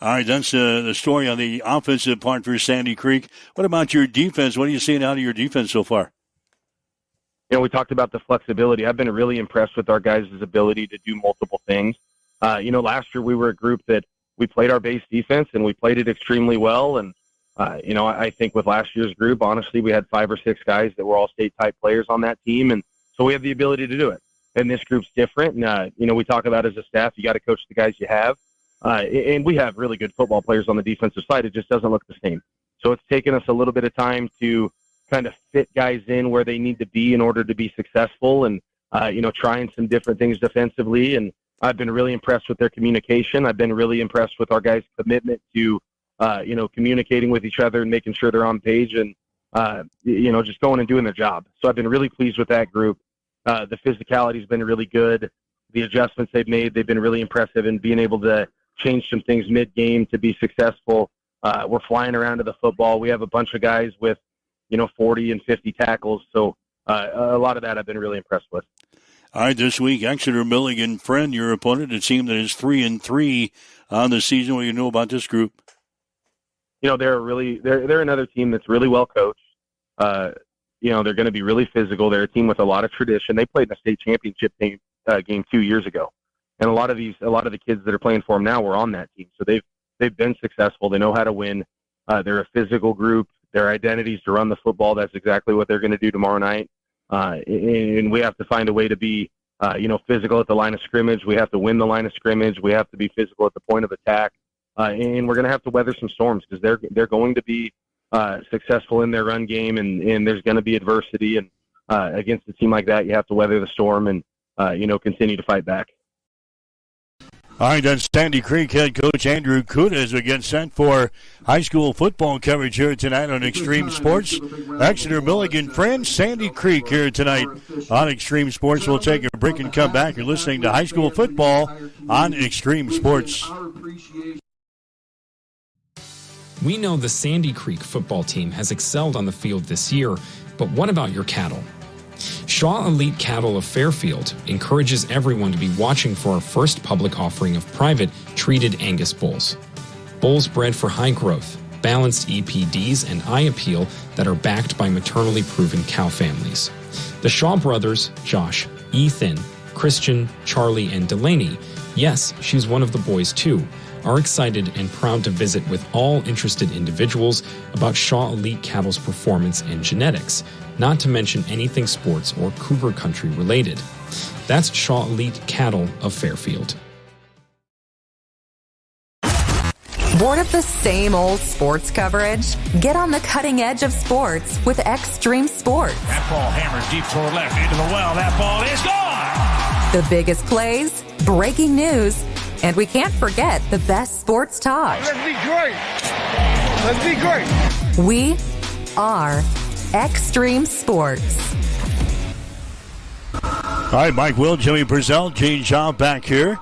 All right, that's the story on the offensive part for Sandy Creek. What about your defense? What are you seeing out of your defense so far? We talked about the flexibility. I've been really impressed with our guys' ability to do multiple things. Last year we were a group that we played our base defense, and we played it extremely well. And, I think with last year's group, honestly, we had 5 or 6 guys that were all state-type players on that team, and so we have the ability to do it. And this group's different. And, we talk about as a staff, you got to coach the guys you have. And we have really good football players on the defensive side. It just doesn't look the same. So it's taken us a little bit of time to kind of fit guys in where they need to be in order to be successful and, trying some different things defensively. And I've been really impressed with their communication. I've been really impressed with our guys' commitment to, communicating with each other and making sure they're on page and, just going and doing their job. So I've been really pleased with that group. The physicality has been really good. The adjustments they've made, they've been really impressive in being able to change some things mid-game to be successful. We're flying around to the football. We have a bunch of guys with, 40 and 50 tackles. So a lot of that I've been really impressed with. All right, this week, Exeter Milligan Friend, your opponent, a team that is 3-3 on the season. What do you know about this group? They're another team that's really well coached. They're going to be really physical. They're a team with a lot of tradition. They played in a state championship game 2 years ago, and a lot of the kids that are playing for them now were on that team. So they've been successful. They know how to win. They're a physical group. Their identity is to run the football. That's exactly what they're going to do tomorrow night. And we have to find a way to be, physical at the line of scrimmage. We have to win the line of scrimmage. We have to be physical at the point of attack. And we're going to have to weather some storms because they're going to be successful in their run game, and there's going to be adversity. And against a team like that, you have to weather the storm and, continue to fight back. All right, then Sandy Creek head coach Andrew Kuda as we get set for high school football coverage here tonight on Extreme Sports. Exeter Milligan Friends, Sandy Creek here tonight on Extreme Sports. We'll take a break and come back. You're listening to high school football on Extreme Sports. We know the Sandy Creek football team has excelled on the field this year, but what about your cattle? Shaw Elite Cattle of Fairfield encourages everyone to be watching for our first public offering of private treated Angus bulls. Bulls bred for high growth, balanced EPDs, and eye appeal that are backed by maternally proven cow families. The Shaw brothers, Josh, Ethan, Christian, Charlie, and Delaney, yes, she's one of the boys too, are excited and proud to visit with all interested individuals about Shaw Elite Cattle's performance and genetics, not to mention anything sports or cougar country related. That's Shaw Elite Cattle of Fairfield. Bored of the same old sports coverage? Get on the cutting edge of sports with Extreme Sports. That ball hammered deep toward left into the well. That ball is gone! The biggest plays, breaking news, and we can't forget the best sports talk. Let's be great. Let's be great. We are Extreme Sports. All right, Mike Will, Jimmy Purcell, Gene Shaw back here.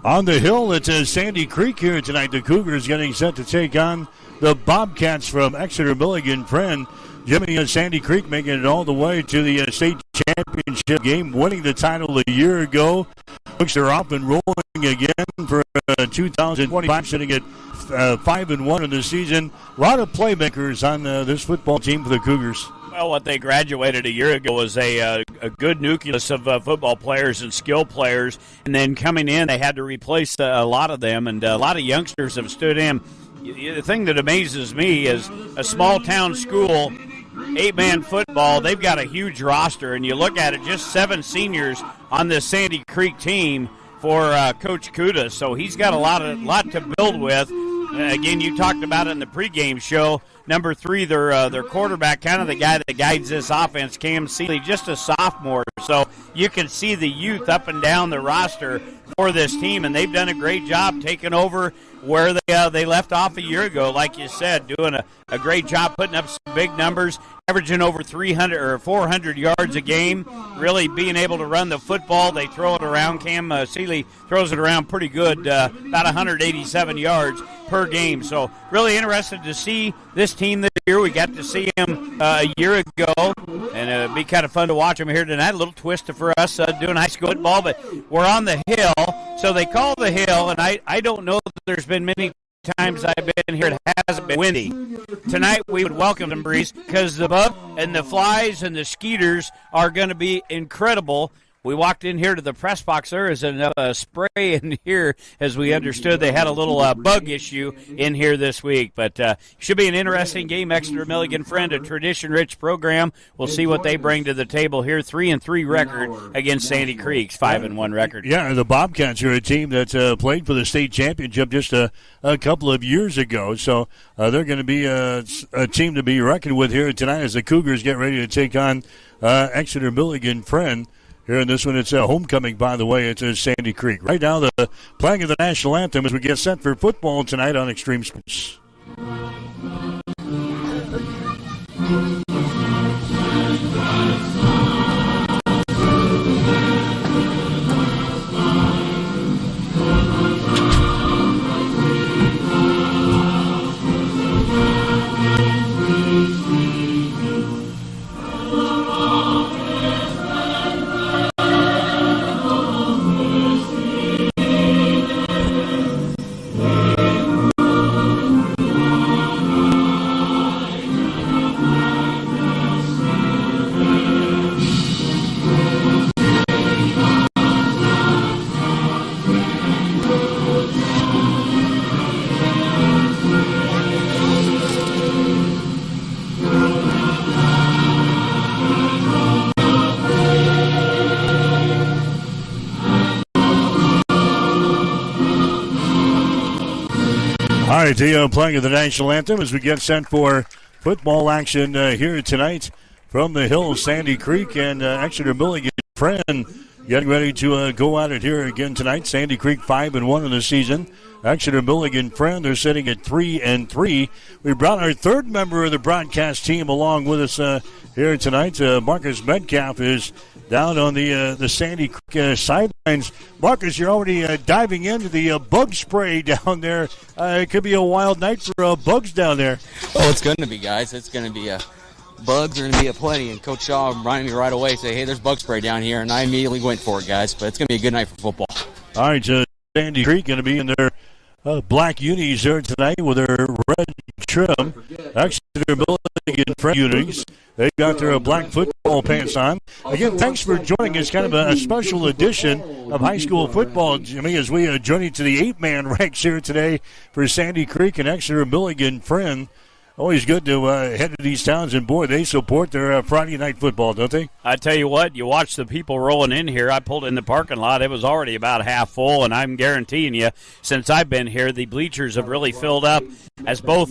On the hill, it's Sandy Creek here tonight. The Cougars getting set to take on the Bobcats from Exeter Milligan Friend. Jimmy and Sandy Creek making it all the way to the state championship game, winning the title a year ago. Books are off and rolling again for 2025, sitting at 5-1 in the season. A lot of playmakers on this football team for the Cougars. Well, what they graduated a year ago was a good nucleus of football players and skill players, and then coming in, they had to replace a lot of them, and a lot of youngsters have stood in. The thing that amazes me is a small-town school, 8-man football, they've got a huge roster, and you look at it, just 7 seniors on this Sandy Creek team for Coach Kuda, so he's got a lot to build with. Again, you talked about it in the pregame show. Number 3, their quarterback, kind of the guy that guides this offense, Cam Seeley, just a sophomore. So you can see the youth up and down the roster for this team, and they've done a great job taking over where they left off a year ago. Like you said, doing a great job putting up some big numbers, averaging over 300 or 400 yards a game, really being able to run the football. They throw it around. Cam Seeley throws it around pretty good, about 187 yards per game. So really interested to see this team this year. We got to see him a year ago, and it'd be kind of fun to watch him here tonight. A little twist for us doing high school football, but we're on the hill, so they call the hill, and I don't know that there's been many times I've been here it hasn't been windy. Tonight we would welcome them, breeze, because the bug and the flies and the skeeters are going to be incredible. We walked in here to the press box. There is a spray in here. As we understood, they had a little bug issue in here this week. But should be an interesting game. Exeter Milligan Friend, a tradition-rich program. We'll see what they bring to the table here. 3-3 record against Sandy Creek's 5-1 record. Yeah, the Bobcats are a team that played for the state championship just a couple of years ago. So they're going to be a team to be reckoned with here tonight as the Cougars get ready to take on Exeter Milligan Friend. Here in this one, it's a homecoming, by the way. It's Sandy Creek. Right now, the playing of the national anthem as we get set for football tonight on Extreme Sports. All right, the playing of the national anthem as we get set for football action here tonight from the hills, Sandy Creek and Exeter Milligan Friend getting ready to go at it here again tonight. Sandy Creek 5-1 in the season. Exeter Milligan Friend, they're sitting at 3-3. We brought our third member of the broadcast team along with us here tonight. Marcus Metcalf is down on the Sandy Creek sidelines. Marcus, you're already diving into the bug spray down there. It could be a wild night for bugs down there. Oh, it's going to be, guys. It's going to be bugs are going to be aplenty. And Coach Shaw reminded me right away, say, hey, there's bug spray down here. And I immediately went for it, guys. But it's going to be a good night for football. All right, Sandy Creek going to be in their black unis there tonight with their red trim. Exeter Milligan Friend unis. They've got their black football pants on. Again, thanks for joining us. Kind of a special edition of high school football, Jimmy, as we journey to the 8-man ranks here today for Sandy Creek and Exeter Milligan Friend. Always good to head to these towns, and boy, they support their Friday night football, don't they? I tell you what, you watch the people rolling in here. I pulled in the parking lot. It was already about half full, and I'm guaranteeing you, since I've been here, the bleachers have really filled up as both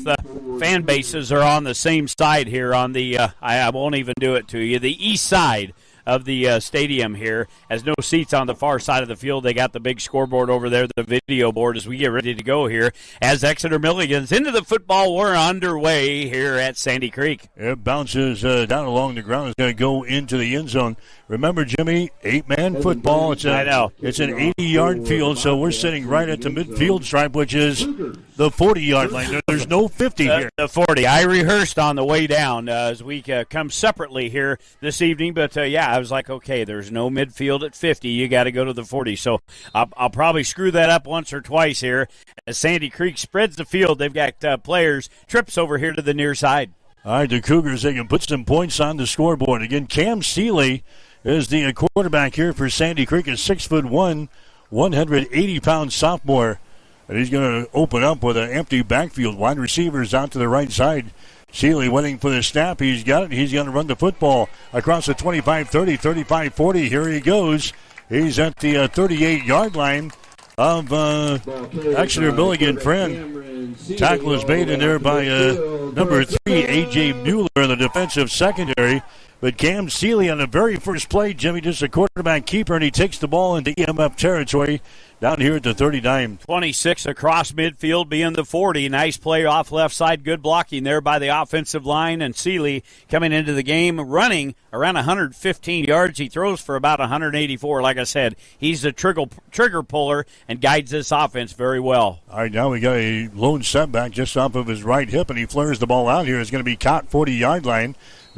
fan bases are on the same side here on the, I won't even do it to you, the east side of the stadium here. As no seats on the far side of the field, they got the big scoreboard over there, the video board, as we get ready to go here. As Exeter Milligan's into the football, we're underway here at Sandy Creek. It bounces down along the ground. It's going to go into the end zone. Remember, Jimmy, 8-man football. I know. It's an 80-yard field, so we're sitting right at the midfield stripe, which is the 40-yard line. There's no 50 here. The 40. I rehearsed on the way down as we come separately here this evening, but yeah, I was like, okay, there's no midfield at 50. You got to go to the 40. So I'll probably screw that up once or twice here. As Sandy Creek spreads the field, they've got players trips over here to the near side. All right, the Cougars, they can put some points on the scoreboard. Again, Cam Seeley is the quarterback here for Sandy Creek, a 6'1", 180-pound sophomore. And he's going to open up with an empty backfield. Wide receivers out to the right side. Seeley waiting for the snap. He's got it. He's going to run the football across the 25-30, 35-40. Here he goes. He's at the 38-yard line of Exeter Milligan Friend. Tackle is made in there by number 3, A.J. Mueller in the defensive secondary. But Cam Seeley on the very first play, Jimmy, just a quarterback keeper, and he takes the ball into EMF territory down here at the 39. 26 across midfield, being the 40. Nice play off left side. Good blocking there by the offensive line. And Seeley coming into the game, running around 115 yards. He throws for about 184. Like I said, he's the trigger puller and guides this offense very well. All right, now we got a lone setback just off of his right hip, and he flares the ball out here. It's going to be caught 40-yard line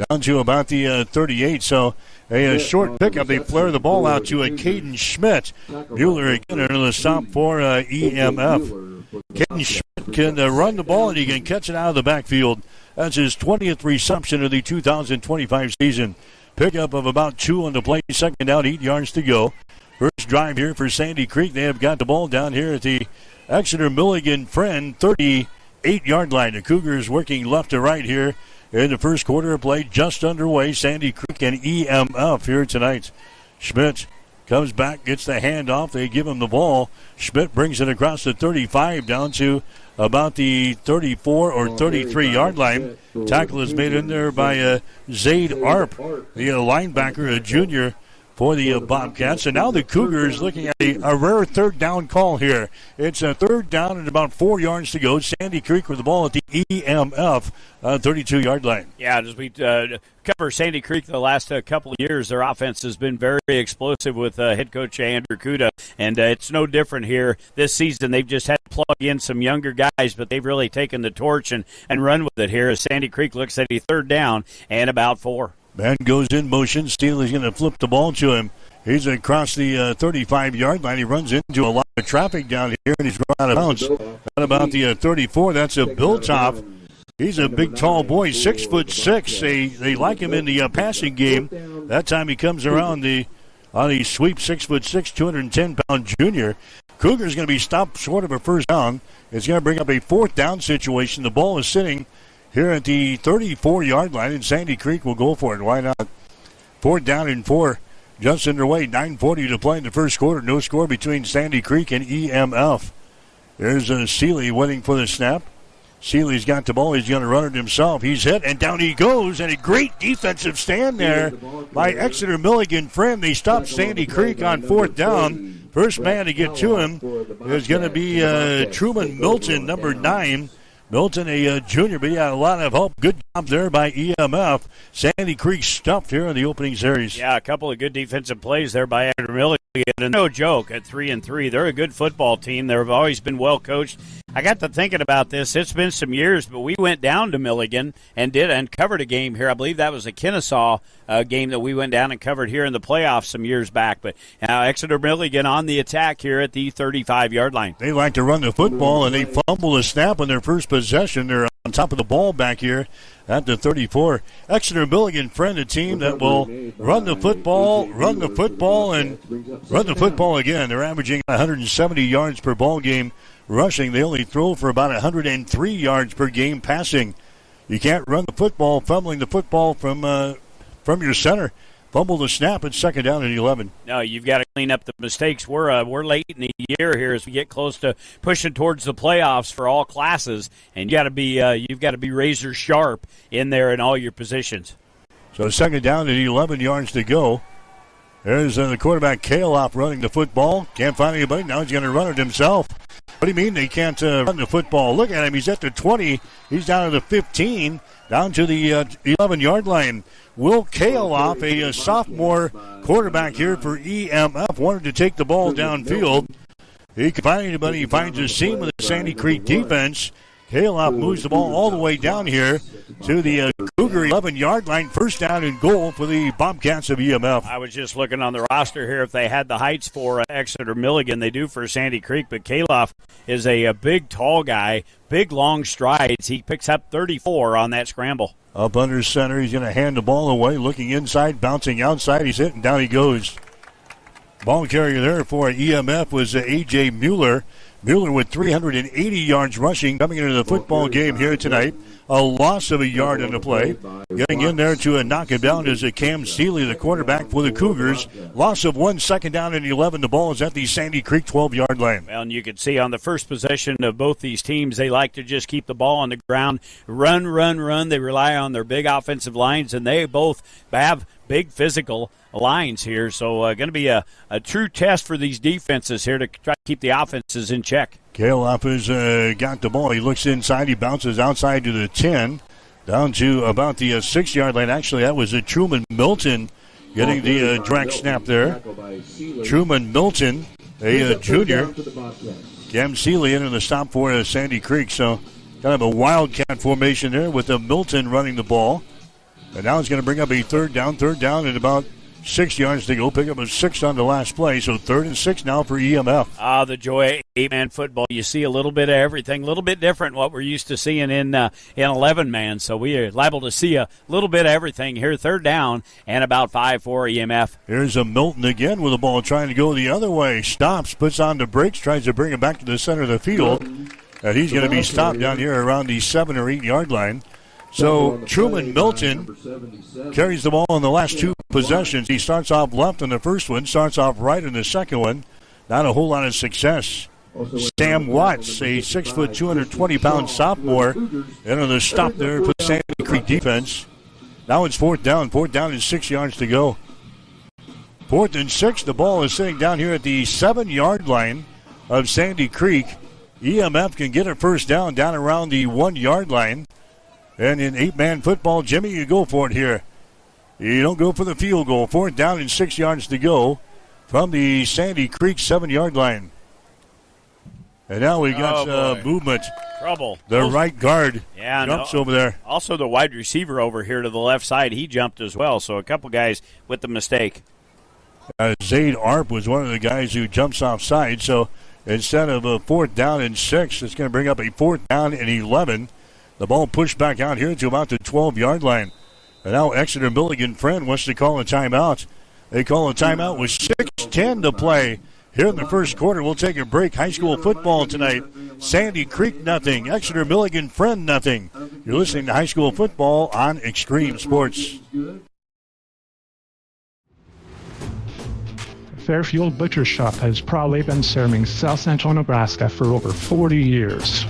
down to about the 38. So a short pickup. They flare the ball out to a Caden Schmidt. Mueller again under the stop for EMF. Caden Schmidt can run the ball, and he can catch it out of the backfield. That's his 20th reception of the 2025 season. Pickup of about 2 on the play. Second down, 8 yards to go. First drive here for Sandy Creek. They have got the ball down here at the Exeter Milligan Friend 38-yard line. The Cougars working left to right here in the first quarter of play, just underway. Sandy Creek and EMF here tonight. Schmidt comes back, gets the handoff. They give him the ball. Schmidt brings it across the 35 down to about the 34 or 33-yard line. Tackle is made in there by Zaid Arp, the linebacker, a junior for the Bobcats. And now the Cougars looking at a rare third down call here. It's a third down and about 4 yards to go. Sandy Creek with the ball at the EMF 32-yard line. Yeah, as we cover Sandy Creek the last couple of years, their offense has been very explosive with head coach Andrew Kuda, and it's no different here this season. They've just had to plug in some younger guys, but they've really taken the torch and run with it here as Sandy Creek looks at a third down and about 4. Man goes in motion. Steele is going to flip the ball to him. He's across the 35-yard line. He runs into a lot of traffic down here, and he's run out of bounds. At about the 34, that's a Biltoff. He's a big, tall boy, 6'6". They like him in the passing game. That time he comes around on the sweep, 6'6", 210-pound junior. Cougar's going to be stopped short of a first down. It's going to bring up a fourth down situation. The ball is sitting here at the 34-yard line, and Sandy Creek will go for it. Why not? 4th down and 4. Just underway. 9:40 to play in the first quarter. No score between Sandy Creek and EMF. There's Seeley waiting for the snap. Seeley's got the ball. He's going to run it himself. He's hit, and down he goes. And a great defensive stand there by Exeter Milligan Friend. They stopped Sandy Creek on 4th down. First man to get to him is going to be Truman Milton, number 9. Milton, a junior, but he had a lot of help. Good job there by EMF. Sandy Creek stuffed here in the opening series. Yeah, a couple of good defensive plays there by Exeter Milligan. And no joke at 3-3. They're a good football team. They've always been well coached. I got to thinking about this. It's been some years, but we went down to Milligan and covered a game here. I believe that was a Kennesaw game that we went down and covered here in the playoffs some years back. But Exeter Milligan on the attack here at the 35-yard line. They like to run the football, and they fumble the snap on their first possession. They're on top of the ball back here at the 34. Exeter Milligan Friend, a team that will run the football, and run the football again. They're averaging 170 yards per ball game rushing. They only throw for about 103 yards per game passing. You can't run the football, fumbling the football from your center. Fumble the snap and 2nd down and 11. No, you've got to clean up the mistakes. We're late in the year here as we get close to pushing towards the playoffs for all classes, and you've got to be razor sharp in there in all your positions. So 2nd down and 11 yards to go. There's the quarterback Kaloff running the football. Can't find anybody. Now he's going to run it himself. What do you mean they can't run the football? Look at him. He's at the 20. He's down to the 15, down to the 11-yard line. Will Kaloff, a sophomore quarterback here for EMF, wanted to take the ball downfield. He can find anybody. He finds a seam with the Sandy Creek defense. Kaloff moves the ball all the way down here to the Cougar 11-yard line. 1st down and goal for the Bobcats of EMF. I was just looking on the roster here if they had the heights for Exeter Milligan. They do for Sandy Creek, but Kaloff is a big, tall guy, big, long strides. He picks up 34 on that scramble. Up under center, he's going to hand the ball away, looking inside, bouncing outside. He's hit, and down he goes. Ball carrier there for EMF was A.J. Mueller. Mueller with 380 yards rushing coming into the football game here tonight. A loss of a yard in the play. Getting in there to knock it down is Cam Seeley, the quarterback for the Cougars. Loss of 1, 2nd down and 11. The ball is at the Sandy Creek 12-yard line. Well, and you can see on the first possession of both these teams, they like to just keep the ball on the ground. Run. They rely on their big offensive lines, and they both have big physical lines here. So going to be a true test for these defenses here to try to keep the offenses in check. Kaloff has got the ball. He looks inside. He bounces outside to the 10, down to about the 6-yard line. Actually, that was Truman Milton getting the direct snap there. Truman Milton, a junior. Cam Seeley into the stop for Sandy Creek. So kind of a wildcat formation there with Milton running the ball. And now it's going to bring up a third down and about 6 yards to go. Pick up a 6 on the last play. So 3rd and 6 now for EMF. The joy of 8-man football. You see a little bit of everything, a little bit different what we're used to seeing in 11-man. So we are liable to see a little bit of everything here. 3rd down and about 5 for EMF. Here's a Milton again with the ball trying to go the other way. Stops, puts on the brakes, tries to bring it back to the center of the field. And he's going to be stopped down here around the 7 or 8 yard line. So Truman Milton carries the ball in the last 2 possessions. He starts off left in the first one, starts off right in the second one. Not a whole lot of success. Sam Watts, a 6 foot, 220-pound sophomore, into the stop there for the Sandy Creek defense. Now it's 4th down. 4th down and 6 yards to go. 4th and 6. The ball is sitting down here at the 7-yard line of Sandy Creek. EMF can get a 1st down around the 1-yard line. And in 8-man football, Jimmy, you go for it here. You don't go for the field goal. 4th down and 6 yards to go from the Sandy Creek 7-yard line. And now we got movement. Trouble. The right guard jumps over there. Also the wide receiver over here to the left side, he jumped as well. So a couple guys with the mistake. Zaid Arp was one of the guys who jumps offside. So instead of a 4th down and 6, it's going to bring up a 4th down and 11. The ball pushed back out here to about the 12-yard line. And now Exeter Milligan Friend wants to call a timeout. They call a timeout with 6:10 to play here in the first quarter. We'll take a break. High school football tonight. Sandy Creek nothing. Exeter Milligan Friend nothing. You're listening to high school football on Extreme Sports. Fairfield Butcher Shop has proudly been serving South Central Nebraska for over 40 years.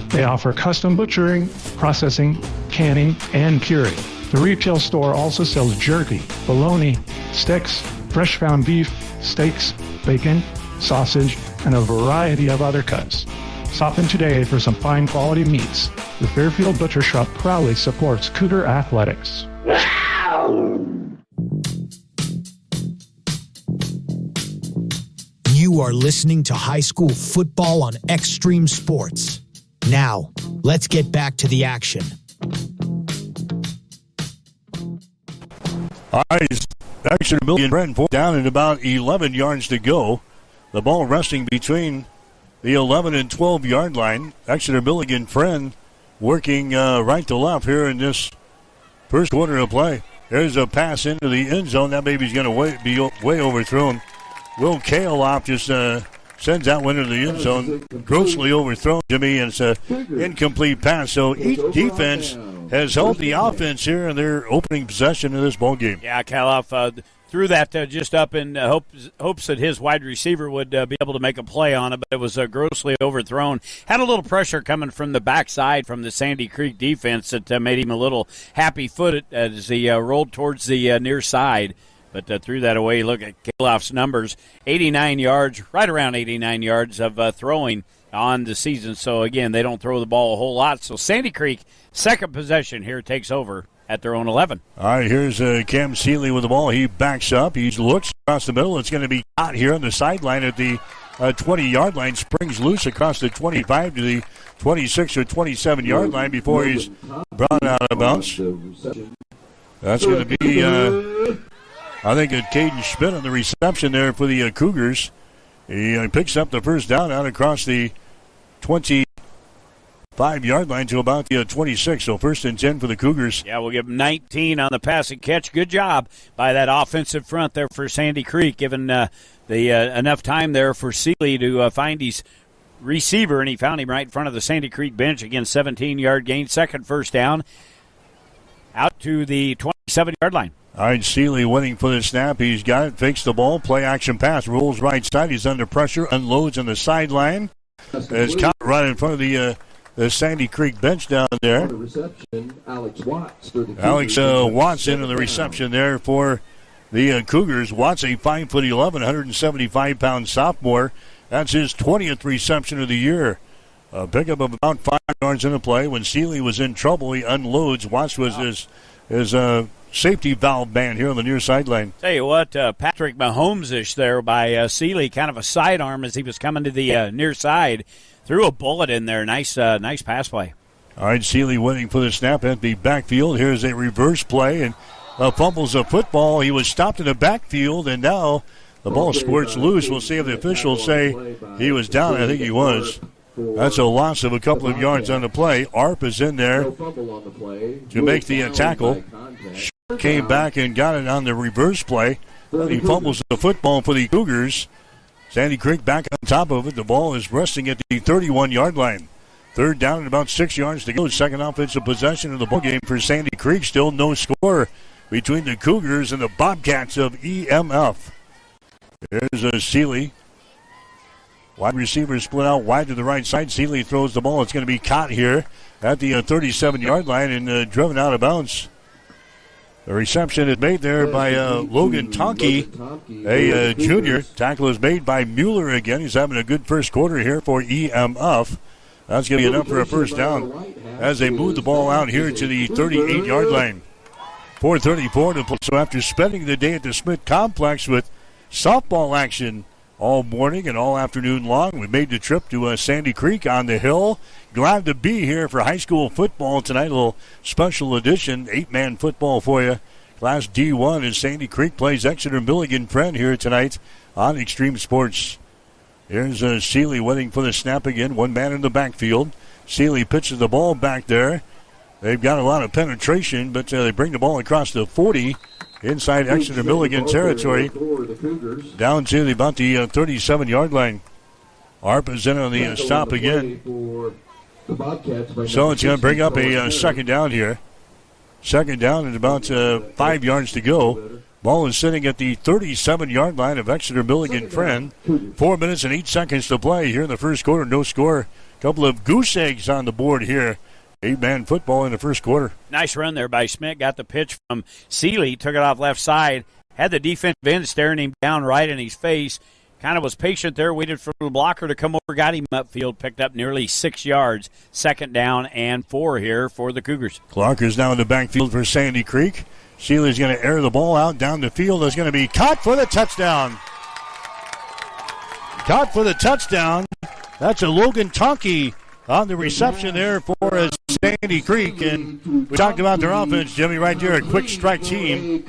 They offer custom butchering, processing, canning, and curing. The retail store also sells jerky, bologna, sticks, fresh ground beef, steaks, bacon, sausage, and a variety of other cuts. Stop in today for some fine quality meats. The Fairfield Butcher Shop proudly supports Cougar Athletics. You are listening to high school football on Extreme Sports. Now, let's get back to the action. All right, Exeter Milligan Brent down at about 11 yards to go. The ball resting between the 11 and 12 yard line. Exeter Milligan Friend working right to left here in this first quarter of play. There's a pass into the end zone. That baby's going to be way overthrown. Will Kaleoff just sends that one into the end zone. Grossly overthrown, Jimmy, and it's an incomplete pass. So each defense has held the offense here in their opening possession of this ball game. Yeah, Kaleoff threw that just up in hopes that his wide receiver would be able to make a play on it, but it was grossly overthrown. Had a little pressure coming from the backside from the Sandy Creek defense that made him a little happy-footed as he rolled towards the near side. But threw that away. Look at Kaleoff's numbers. 89 yards, right around 89 yards of throwing on the season. So, again, they don't throw the ball a whole lot. So, Sandy Creek, second possession here, takes over at their own 11. All right, here's Cam Seeley with the ball. He backs up. He looks across the middle. It's going to be caught here on the sideline at the 20-yard line. Springs loose across the 25 to the 26 or 27-yard line before he's brought out of bounds. That's going to be... I think Caden Schmidt on the reception there for the Cougars. He picks up the first down out across the 25-yard line to about the 26. So first and 10 for the Cougars. Yeah, we'll give them 19 on the pass and catch. Good job by that offensive front there for Sandy Creek, giving enough time there for Seeley to find his receiver, and he found him right in front of the Sandy Creek bench. Again, 17-yard gain, second first down, out to the 27-yard line. All right, Seeley waiting for the snap. He's got it, fakes the ball, play action pass, rolls right side. He's under pressure, unloads on the sideline. It's caught right in front of the Sandy Creek bench down there. Alex Watts into the reception there for the Cougars. Watts, a 5'11", 175-pound sophomore. That's his 20th reception of the year. A pickup of about 5 yards in the play. When Seeley was in trouble, he unloads. Watts was his safety valve man here on the near sideline. Tell you what, Patrick Mahomes-ish there by Seeley, kind of a sidearm as he was coming to the near side. Threw a bullet in there. Nice pass play. All right, Seeley waiting for the snap at the backfield. Here's a reverse play and fumbles a football. He was stopped in the backfield, and now the ball squirts loose. We'll see if the officials say he was down. I think he was. That's a loss of a couple of yards on the play. Arp is in there to make the tackle. Came back and got it on the reverse play. He fumbles the football for the Cougars. Sandy Creek back on top of it. The ball is resting at the 31-yard line. Third down and about 6 yards to go. Second offensive possession of the ball game for Sandy Creek. Still no score between the Cougars and the Bobcats of EMF. There's Seeley. Wide receiver split out wide to the right side. Seeley throws the ball. It's going to be caught here at the 37-yard line and driven out of bounds. The reception is made there by Logan Tonke, a junior. Tackle is made by Mueller again. He's having a good first quarter here for EMF. That's going to be enough for a first down as they move the ball out here to the 38-yard line. 4:34 to play. So after spending the day at the Smith Complex with softball action all morning and all afternoon long, we made the trip to Sandy Creek on the hill. Glad to be here for high school football tonight. A little special edition, 8-man football for you. Class D1 as Sandy Creek plays Exeter Milligan Friend here tonight on Extreme Sports. Here's Seeley waiting for the snap again. One man in the backfield. Seeley pitches the ball back there. They've got a lot of penetration, but they bring the ball across the 40 inside Exeter Milligan territory down to about the 37-yard line. Arp is in on the stop again. So it's going to bring up a second down here. Second down and about 5 yards to go. Ball is sitting at the 37-yard line of Exeter Milligan Friend. 4 minutes and 8 seconds to play here in the first quarter. No score. Couple of goose eggs on the board here. 8-man football in the first quarter. Nice run there by Schmidt. Got the pitch from Seeley. Took it off left side. Had the defensive end staring him down right in his face. Kind of was patient there. Waited for the blocker to come over. Got him upfield. Picked up nearly 6 yards. Second down and 4 here for the Cougars. Clark is now in the backfield for Sandy Creek. Seeley's going to air the ball out down the field. It's going to be caught for the touchdown. Caught for the touchdown. That's a Logan Tonke on the reception there for Sandy Creek. And we talked about their offense, Jimmy, right there. A quick strike team.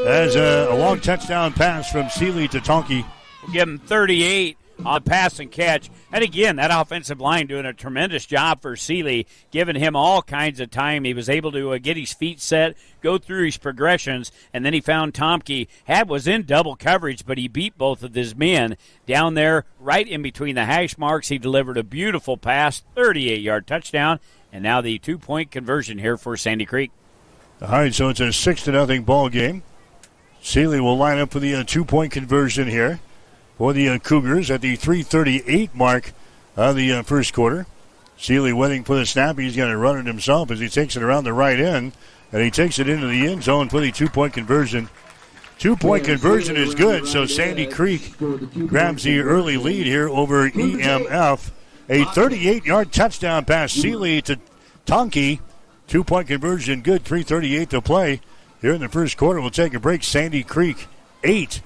As a long touchdown pass from Seeley to Tonke. We'll give him 38 on the pass and catch. And again, that offensive line doing a tremendous job for Seeley, giving him all kinds of time. He was able to get his feet set, go through his progressions, and then he found Tomke. Was in double coverage, but he beat both of his men down there right in between the hash marks. He delivered a beautiful pass, 38-yard touchdown, and now the 2-point conversion here for Sandy Creek. All right, so it's a 6-0 ball game. Seeley will line up for the 2-point conversion here for the Cougars at the 3:38 mark of the first quarter. Seeley waiting for the snap. He's going to run it himself as he takes it around the right end, and he takes it into the end zone for the 2-point conversion. 2-point conversion is good, so Sandy Creek grabs the early lead here over EMF. A 38-yard touchdown pass, Seeley to Tonke. 2-point conversion good, 3:38 to play here in the first quarter. We'll take a break. Sandy Creek 8.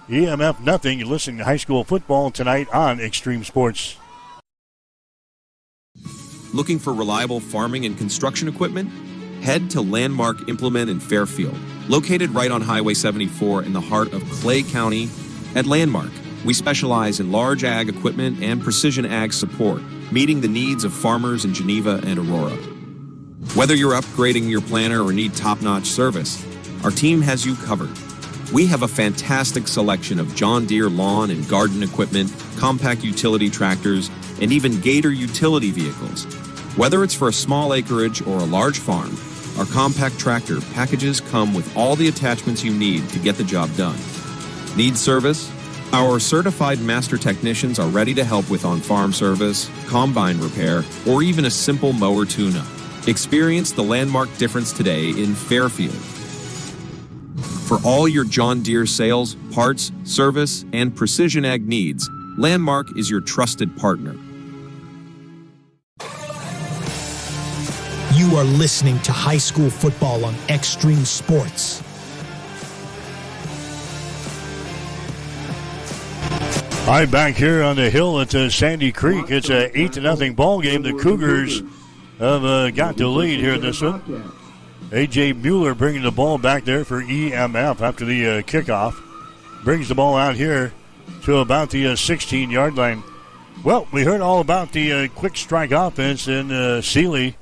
EMF nothing. You're listening to high school football tonight on Extreme Sports. Looking for reliable farming and construction equipment? Head to Landmark Implement in Fairfield. Located right on Highway 74 in the heart of Clay County, at Landmark, we specialize in large ag equipment and precision ag support, meeting the needs of farmers in Geneva and Aurora. Whether you're upgrading your planter or need top-notch service, our team has you covered. We have a fantastic selection of John Deere lawn and garden equipment, compact utility tractors, and even Gator utility vehicles. Whether it's for a small acreage or a large farm, our compact tractor packages come with all the attachments you need to get the job done. Need service? Our certified master technicians are ready to help with on-farm service, combine repair, or even a simple mower tune-up. Experience the Landmark difference today in Fairfield. For all your John Deere sales, parts, service, and precision ag needs, Landmark is your trusted partner. You are listening to high school football on Extreme Sports. All right, back here on the hill at Sandy Creek. It's a 8-0 ball game. The Cougars have got the lead here in this one. A.J. Mueller bringing the ball back there for EMF after the kickoff. Brings the ball out here to about the 16-yard line. Well, we heard all about the quick strike offense, and Seeley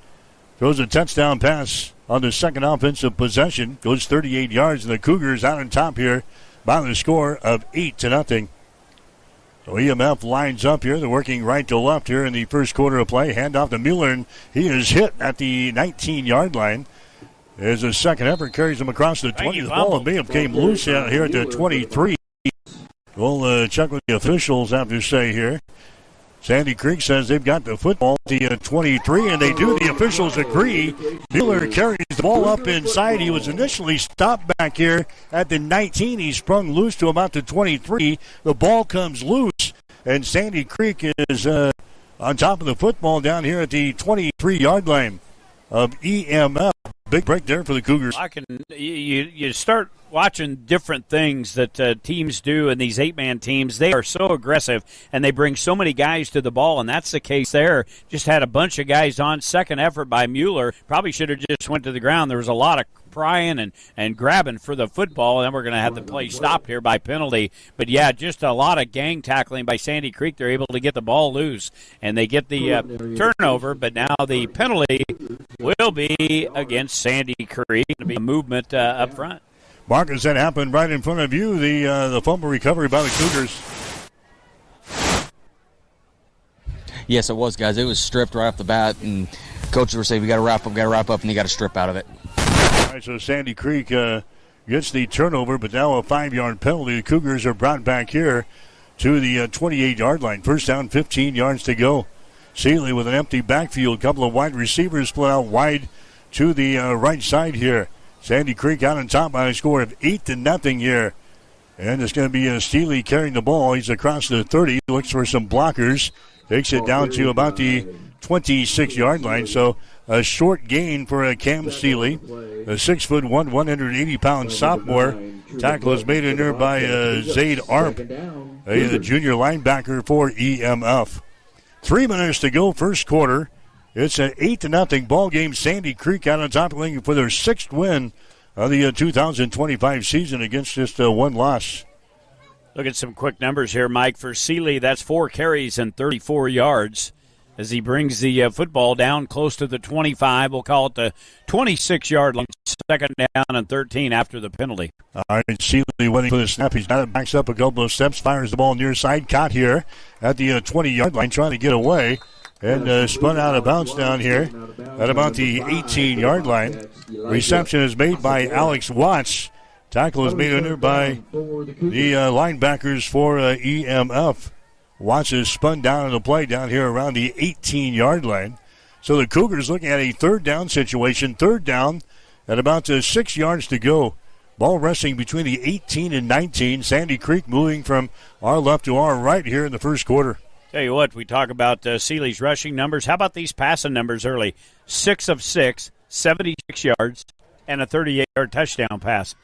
throws a touchdown pass on the second offensive possession. Goes 38 yards, and the Cougars out on top here by the score of 8-0. So EMF lines up here. They're working right to left here in the first quarter of play. Hand off to Mueller, and he is hit at the 19-yard line. As a second effort carries him across the 20. The ball may have came loose out here at the 23. We'll check with the officials have to say here. Sandy Creek says they've got the football at the 23, and they do. The officials agree. Mueller carries the ball up inside. He was initially stopped back here at the 19. He sprung loose to about the 23. The ball comes loose, and Sandy Creek is on top of the football down here at the 23-yard line of EMF. Big break there for the Cougars. You start watching different things that teams do, and these 8-man teams, they are so aggressive, and they bring so many guys to the ball, and that's the case there. Just had a bunch of guys on. Second effort by Mueller. Probably should have just went to the ground. There was a lot of prying and grabbing for the football, and then we're going to have the play stopped here by penalty. But, yeah, just a lot of gang tackling by Sandy Creek. They're able to get the ball loose, and they get the turnover, but now the penalty will be against Sandy Creek. It'll be a movement up front. Marcus, that happened right in front of you, the fumble recovery by the Cougars. Yes, it was, guys. It was stripped right off the bat, and coaches were saying, we got to wrap up, and you got to strip out of it. All right, so Sandy Creek gets the turnover, but now a 5-yard penalty. The Cougars are brought back here to the 28-yard line. First down, 15 yards to go. Seeley with an empty backfield. Couple of wide receivers split out wide to the right side here. Sandy Creek out on top by a score of 8-0 here. And it's going to be Seeley carrying the ball. He's across the 30. Looks for some blockers. Takes it down to about the 26-yard line. So a short gain for Cam Seeley. A 6'1", 180-pound sophomore. Tackle is made in there by Zaid Arp, a junior linebacker for EMF. 3 minutes to go, first quarter. It's an 8-0 ball game. Sandy Creek out on top, looking for their 6th win of the 2025 season against just one loss. Look at some quick numbers here, Mike. For Seeley, that's 4 carries and 34 yards as he brings the football down close to the 25. We'll call it the 26-yard line. Second down and 13 after the penalty. All right, Seeley waiting for the snap. He's got it, backs up a couple of steps, fires the ball near side. Caught here at the 20-yard line, trying to get away. And spun out of bounds down here at about the 18-yard line. Reception is made by Alex Watts. Tackle is made under by the linebackers for EMF. Watts is spun down in the play down here around the 18-yard line. So the Cougars looking at a third down situation. Third down at about 6 yards to go. Ball resting between the 18 and 19. Sandy Creek moving from our left to our right here in the first quarter. Tell you what, we talk about Seeley's rushing numbers. How about these passing numbers early? 6 of 6, 76 yards, and a 38-yard touchdown pass.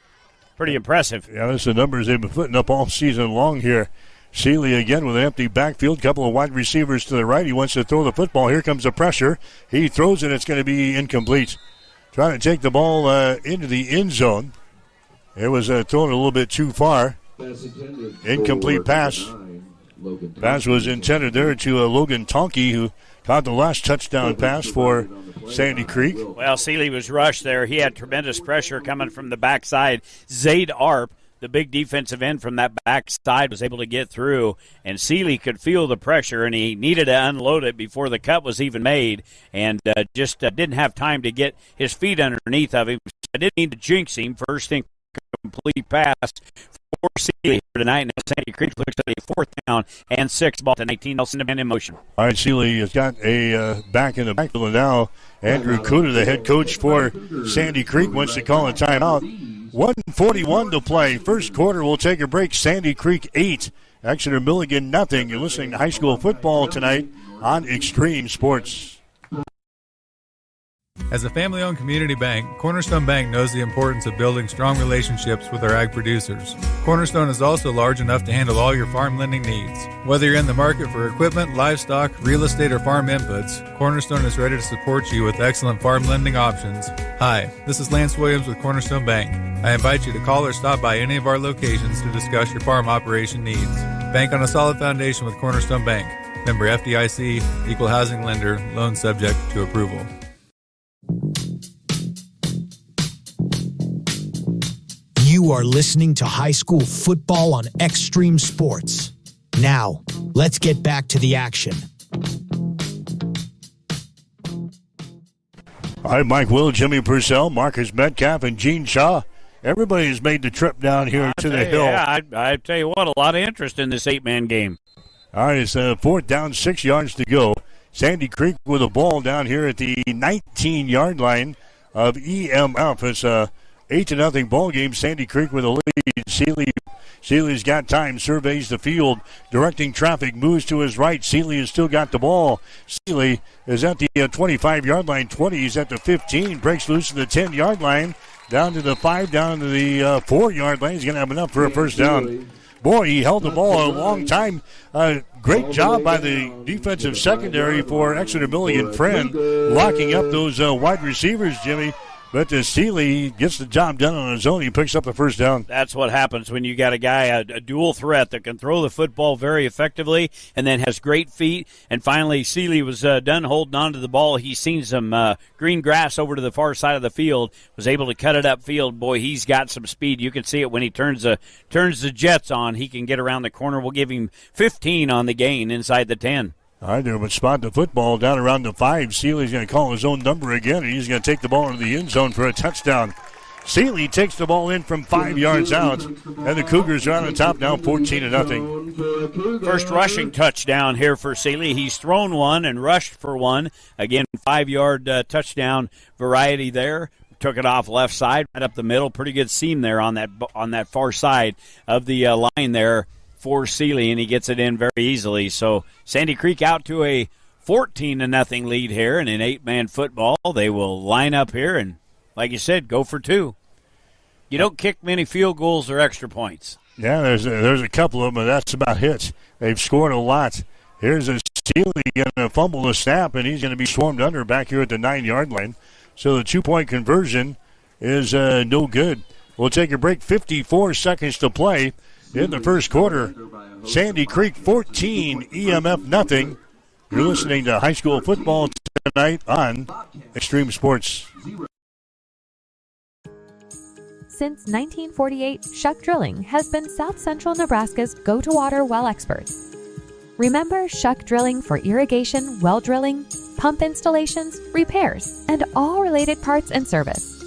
Pretty impressive. Yeah, that's the numbers they've been putting up all season long here. Seeley again with an empty backfield, couple of wide receivers to the right. He wants to throw the football. Here comes the pressure. He throws it. It's going to be incomplete. Trying to take the ball into the end zone. It was thrown a little bit too far. Incomplete pass. Pass was intended there to Logan Tonke, who caught the last touchdown pass for Sandy Creek. Well, Seeley was rushed there. He had tremendous pressure coming from the backside. Zaid Arp, the big defensive end from that backside, was able to get through, and Seeley could feel the pressure, and he needed to unload it before the cut was even made, and just didn't have time to get his feet underneath of him. I didn't need to jinx him. First incomplete pass for Seeley here tonight. Now Sandy Creek looks at a 4th down and 6 ball to 19. Nelson man in motion. All right, Seeley has got a back in the backfield, and now Andrew Cooter, the head coach for Sandy Creek, wants to call a timeout. 1:41 to play. First quarter, we'll take a break. Sandy Creek 8, Exeter Milligan nothing. You're listening to high school football tonight on Extreme Sports. As a family-owned community bank, Cornerstone Bank knows the importance of building strong relationships with our ag producers. Cornerstone is also large enough to handle all your farm lending needs. Whether you're in the market for equipment, livestock, real estate, or farm inputs, Cornerstone is ready to support you with excellent farm lending options. Hi, this is Lance Williams with Cornerstone Bank. I invite you to call or stop by any of our locations to discuss your farm operation needs. Bank on a solid foundation with Cornerstone Bank. Member FDIC, equal housing lender, loan subject to approval. You are listening to high school football on Extreme Sports. Now, let's get back to the action. All right, Mike Will, Jimmy Purcell, Marcus Metcalf, and Gene Shaw. Everybody has made the trip down here to the hill. Yeah, I tell you what, a lot of interest in this 8-man game. All right, it's 4th down, 6 yards to go. Sandy Creek with a ball down here at the 19-yard line of EMF. It's a 8-0 ball game. Sandy Creek with a lead. Seeley's got time, surveys the field, directing traffic, moves to his right. Seeley has still got the ball. Seeley is at the 25-yard line, 20. He's at the 15, breaks loose to the 10-yard line, down to the 5, down to the 4-yard line. He's going to have enough for a first down. Boy, he held the ball a long time. Great job by the defensive secondary for Exeter Milligan Friend, locking up those wide receivers, Jimmy. But Seeley gets the job done on his own. He picks up the first down. That's what happens when you got a guy, a dual threat that can throw the football very effectively and then has great feet. And finally, Seeley was done holding on to the ball. He's seen some green grass over to the far side of the field, was able to cut it upfield. Boy, he's got some speed. You can see it when he turns the jets on. He can get around the corner. We'll give him 15 on the gain inside the 10. All right, there would spot the football down around the 5. Seeley's going to call his own number again, and he's going to take the ball into the end zone for a touchdown. Seeley takes the ball in from 5 yards out, and the Cougars are on the top now, 14-0. First rushing touchdown here for Seeley. He's thrown one and rushed for one. Again, 5-yard touchdown variety there. Took it off left side, right up the middle. Pretty good seam there on that far side of the line there for Seeley, and he gets it in very easily. So Sandy Creek out to a 14-0 lead here in an 8-man football. They will line up here and, like you said, go for two. You don't kick many field goals or extra points. Yeah, there's a couple of them, but that's about it. They've scored a lot. Here's a Seeley going to fumble the snap, and he's going to be swarmed under back here at the 9-yard line. So the 2-point conversion is no good. We'll take a break. 54 seconds to play in the first quarter. Sandy Creek 14, EMF nothing. You're listening to high school football tonight on Extreme Sports. Since 1948, Shuck Drilling has been South Central Nebraska's go-to-water well experts. Remember Shuck Drilling for irrigation, well drilling, pump installations, repairs, and all related parts and service.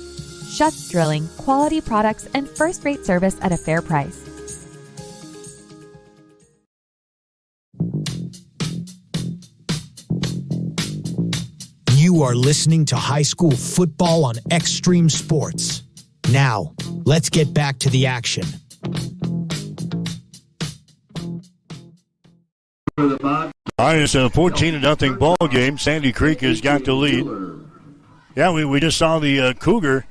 Shuck Drilling, quality products and first-rate service at a fair price. You are listening to high school football on Extreme Sports. Now, let's get back to the action. It's a 14-0 ball game. Sandy Creek has got the lead. Yeah, we just saw the Cougar.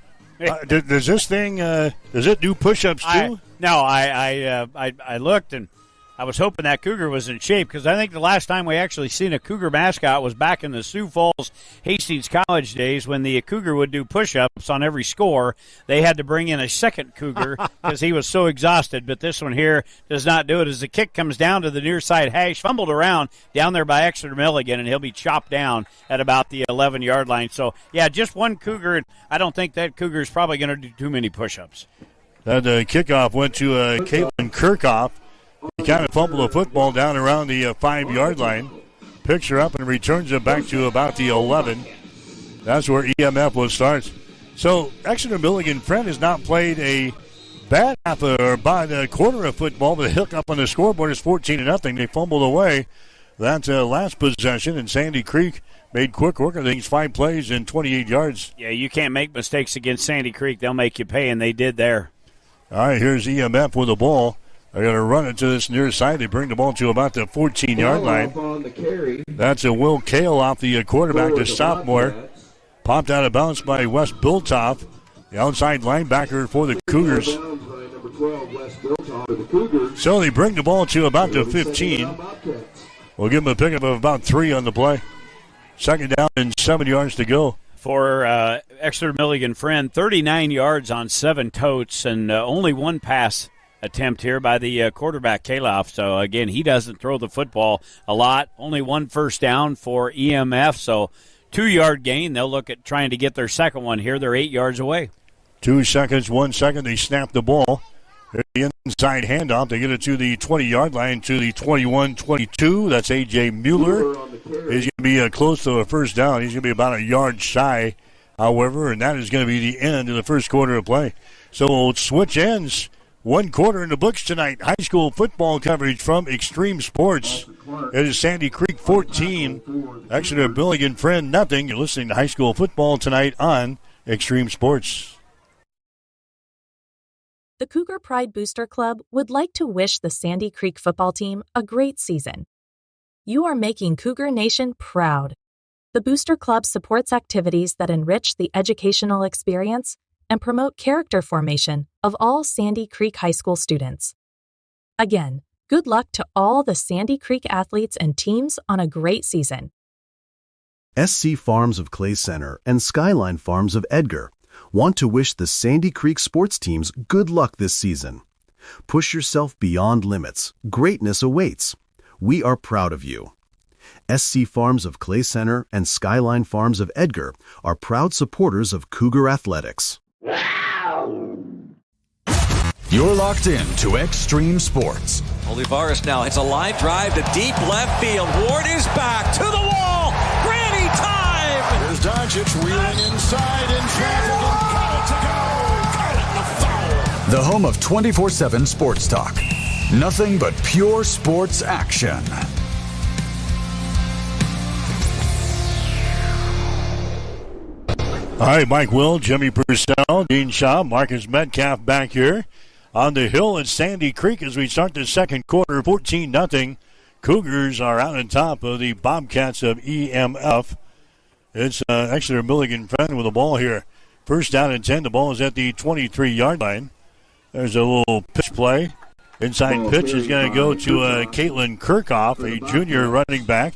Does this thing, does it do push-ups too? I looked and I was hoping that Cougar was in shape because I think the last time we actually seen a Cougar mascot was back in the Sioux Falls Hastings College days when the Cougar would do push-ups on every score. They had to bring in a second Cougar because he was so exhausted, but this one here does not do it. As the kick comes down to the near side hash, fumbled around down there by Exeter Milligan, and he'll be chopped down at about the 11-yard line. So, yeah, just one Cougar, and I don't think that Cougar is probably going to do too many push-ups. That kickoff went to Caitlin Kirchhoff. He kind of fumbled the football down around the 5-yard line. Picks her up and returns it back to about the 11. That's where EMF will start. So Exeter Milligan Friend has not played a bad half or about a quarter of football, but the hook up on the scoreboard is 14-0. They fumbled away that last possession, and Sandy Creek made quick work of things, 5 plays and 28 yards. Yeah, you can't make mistakes against Sandy Creek. They'll make you pay, and they did there. All right, here's EMF with the ball. They're going to run it to this near side. They bring the ball to about the 14-yard line. That's a Will Kale off the quarterback, the sophomore. Popped out of bounds by Wes Biltoff, the outside linebacker for the Cougars. So they bring the ball to about the 15. We'll give them a pickup of about 3 on the play. Second down and 7 yards to go. For Exeter Milligan Friend, 39 yards on 7 totes and only 1 pass attempt here by the quarterback, Kaloff. So, again, he doesn't throw the football a lot. Only 1 first down for EMF. So, 2-yard gain. They'll look at trying to get their second one here. They're 8 yards away. 2 seconds, 1 second. They snap the ball. The inside handoff. They get it to the 20-yard line to the 21-22. That's A.J. Mueller. He's going to be close to a first down. He's going to be about a yard shy, however, and that is going to be the end of the first quarter of play. So we'll switch ends. 1 quarter in the books tonight. High school football coverage from Extreme Sports. It is Sandy Creek 14, Exeter Milligan Friend nothing. You're listening to high school football tonight on Extreme Sports. The Cougar Pride Booster Club would like to wish the Sandy Creek football team a great season. You are making Cougar Nation proud. The Booster Club supports activities that enrich the educational experience and promote character formation of all Sandy Creek High School students. Again, good luck to all the Sandy Creek athletes and teams on a great season. SC Farms of Clay Center and Skyline Farms of Edgar want to wish the Sandy Creek sports teams good luck this season. Push yourself beyond limits. Greatness awaits. We are proud of you. SC Farms of Clay Center and Skyline Farms of Edgar are proud supporters of Cougar Athletics. You're locked in to Extreme Sports. Olivares now hits a line drive to deep left field. Ward is back to the wall. Granny time! Here's Doncic wheeling inside in traffic and got it to go. the home of 24/7 sports talk. Nothing but pure sports action. All right, Mike Will, Jimmy Purcell, Dean Shaw, Marcus Metcalf back here on the hill at Sandy Creek as we start the second quarter, 14-0. Cougars are out on top of the Bobcats of EMF. It's Exeter Milligan Friend with the ball here. First down and 10. The ball is at the 23-yard line. There's a little pitch play. Inside pitch is going to go to Caitlin Kirchhoff, a junior running back.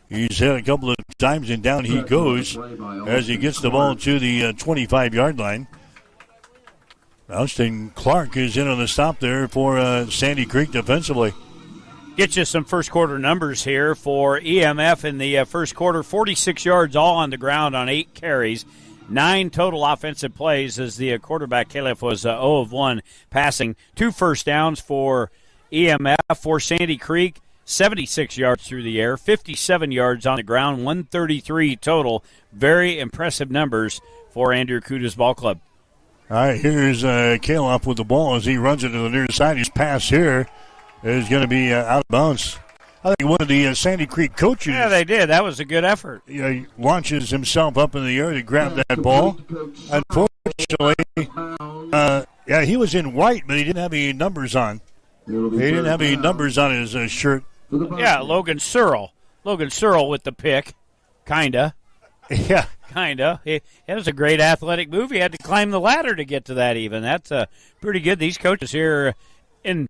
He's hit a couple of times, and down he goes as he gets the ball to the 25-yard line. Austin Clark is in on the stop there for Sandy Creek defensively. Get you some first quarter numbers here for EMF in the first quarter. 46 yards all on the ground on 8 carries. 9 total offensive plays as the quarterback, Caleb, was 0 of 1 passing. 2 first downs for EMF. For Sandy Creek, 76 yards through the air, 57 yards on the ground, 133 total. Very impressive numbers for Andrew Kuda's ball club. All right, here's Kaloff with the ball as he runs it to the near side. His pass here is going to be out of bounds. I think one of the Sandy Creek coaches. Yeah, they did. That was a good effort. Launches himself up in the air to grab that ball. Unfortunately, he was in white, but he didn't have any numbers on. He didn't have any numbers on his shirt. Yeah, Logan Searle. Logan Searle with the pick. Kinda. Yeah. Kinda. It was a great athletic move. He had to climb the ladder to get to that even. That's pretty good. These coaches here in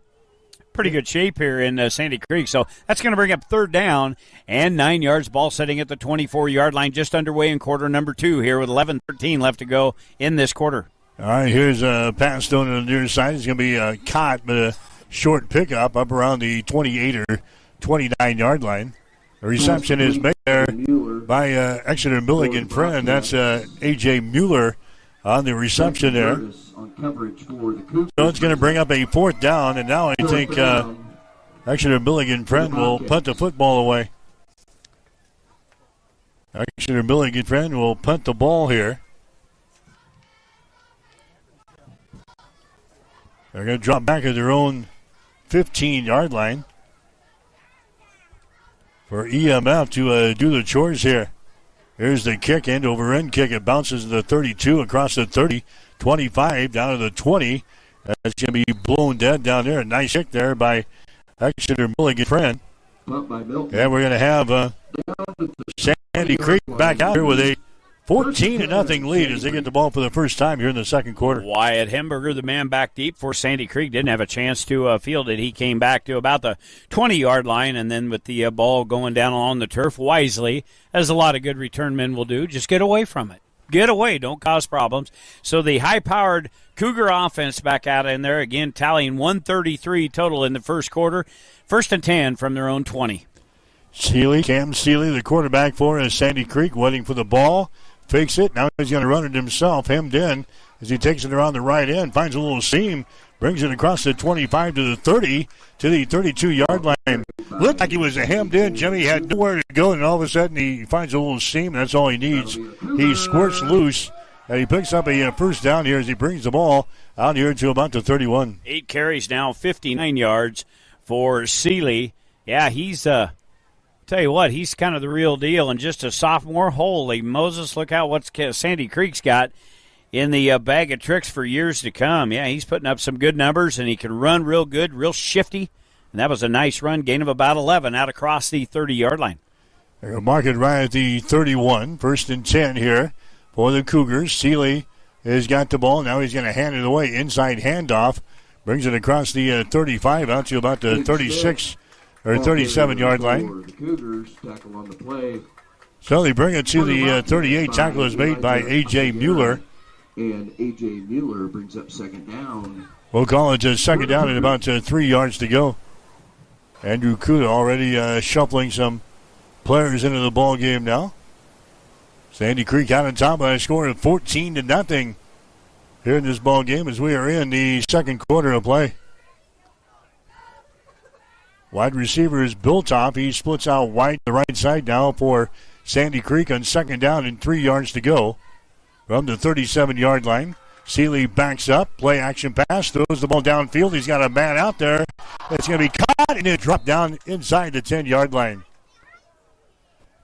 pretty good shape here in Sandy Creek. So that's going to bring up third down and 9 yards. Ball setting at the 24-yard line, just underway in quarter number 2 here with 11:13 left to go in this quarter. All right, here's a pass down to the near side. It's going to be caught, but a short pickup up around the 28 or 29-yard line. The reception is made there by Exeter Milligan Friend. That's A.J. Mueller on the reception there. So it's going to bring up a fourth down, and now I think Exeter Milligan Friend will punt the football away. Exeter Milligan Friend will punt the ball here. They're going to drop back at their own 15-yard line for EMF to do the chores here. Here's the kick, end over end kick. It bounces to the 32, across the 30, 25, down to the 20. That's going to be blown dead down there. A nice kick there by Exeter Milligan Friend. And we're going to have Sandy Creek back out here with a 14-0 lead as they get the ball for the first time here in the second quarter. Wyatt Hemberger, the man back deep for Sandy Creek, didn't have a chance to field it. He came back to about the 20-yard line, and then with the ball going down along the turf wisely, as a lot of good return men will do, just get away from it. Get away. Don't cause problems. So the high-powered Cougar offense back out in there, again tallying 133 total in the first quarter. First and 10 from their own 20. Cam Seeley, the quarterback for Sandy Creek, waiting for the ball. Fakes it. Now he's going to run it himself. Hemmed in as he takes it around the right end. Finds a little seam. Brings it across the 25 to the 30 to the 32-yard line. Looked like he was hemmed in. Jimmy had nowhere to go, and all of a sudden he finds a little seam. That's all he needs. He squirts loose, and he picks up a first down here as he brings the ball out here to about the 31. 8 carries now, 59 yards for Seeley. Yeah, he's tell you what, he's kind of the real deal, and just a sophomore. Holy Moses, look how what Sandy Creek's got in the bag of tricks for years to come. Yeah, he's putting up some good numbers, and he can run real good, real shifty. And that was a nice run, gain of about 11 out across the 30-yard line. They're going to mark it right at the 31. First and 10 here for the Cougars. Seeley has got the ball. Now he's going to hand it away. Inside handoff. Brings it across the 35 out to about the 36 or 37-yard line. So they bring it to the 38. Tackle is made by A.J. Mueller. And A.J. Mueller brings up second down. We'll call it second down and about 3 yards to go. Andrew Kuda already shuffling some players into the ball game now. Sandy Creek out on top by a score of 14-0 here in this ball game as we are in the second quarter of play. Wide receiver is Biltoff. He splits out wide to the right side now for Sandy Creek on second down and 3 yards to go from the 37-yard line. Seeley backs up, play action pass, throws the ball downfield. He's got a man out there. It's going to be caught, and it dropped down inside the 10-yard line.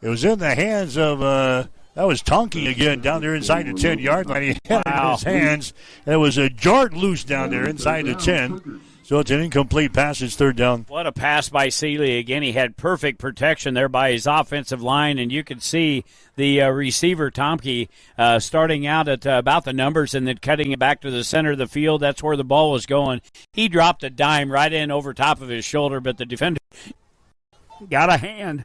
It was in the hands of, that was Tonky again down there inside the 10-yard line. He had it in his hands, and it was a jarred loose down there inside the 10. So it's an incomplete pass. It's third down. What a pass by Seeley. Again, he had perfect protection there by his offensive line, and you could see the receiver, Tomke, starting out at about the numbers and then cutting it back to the center of the field. That's where the ball was going. He dropped a dime right in over top of his shoulder, but the defender got a hand.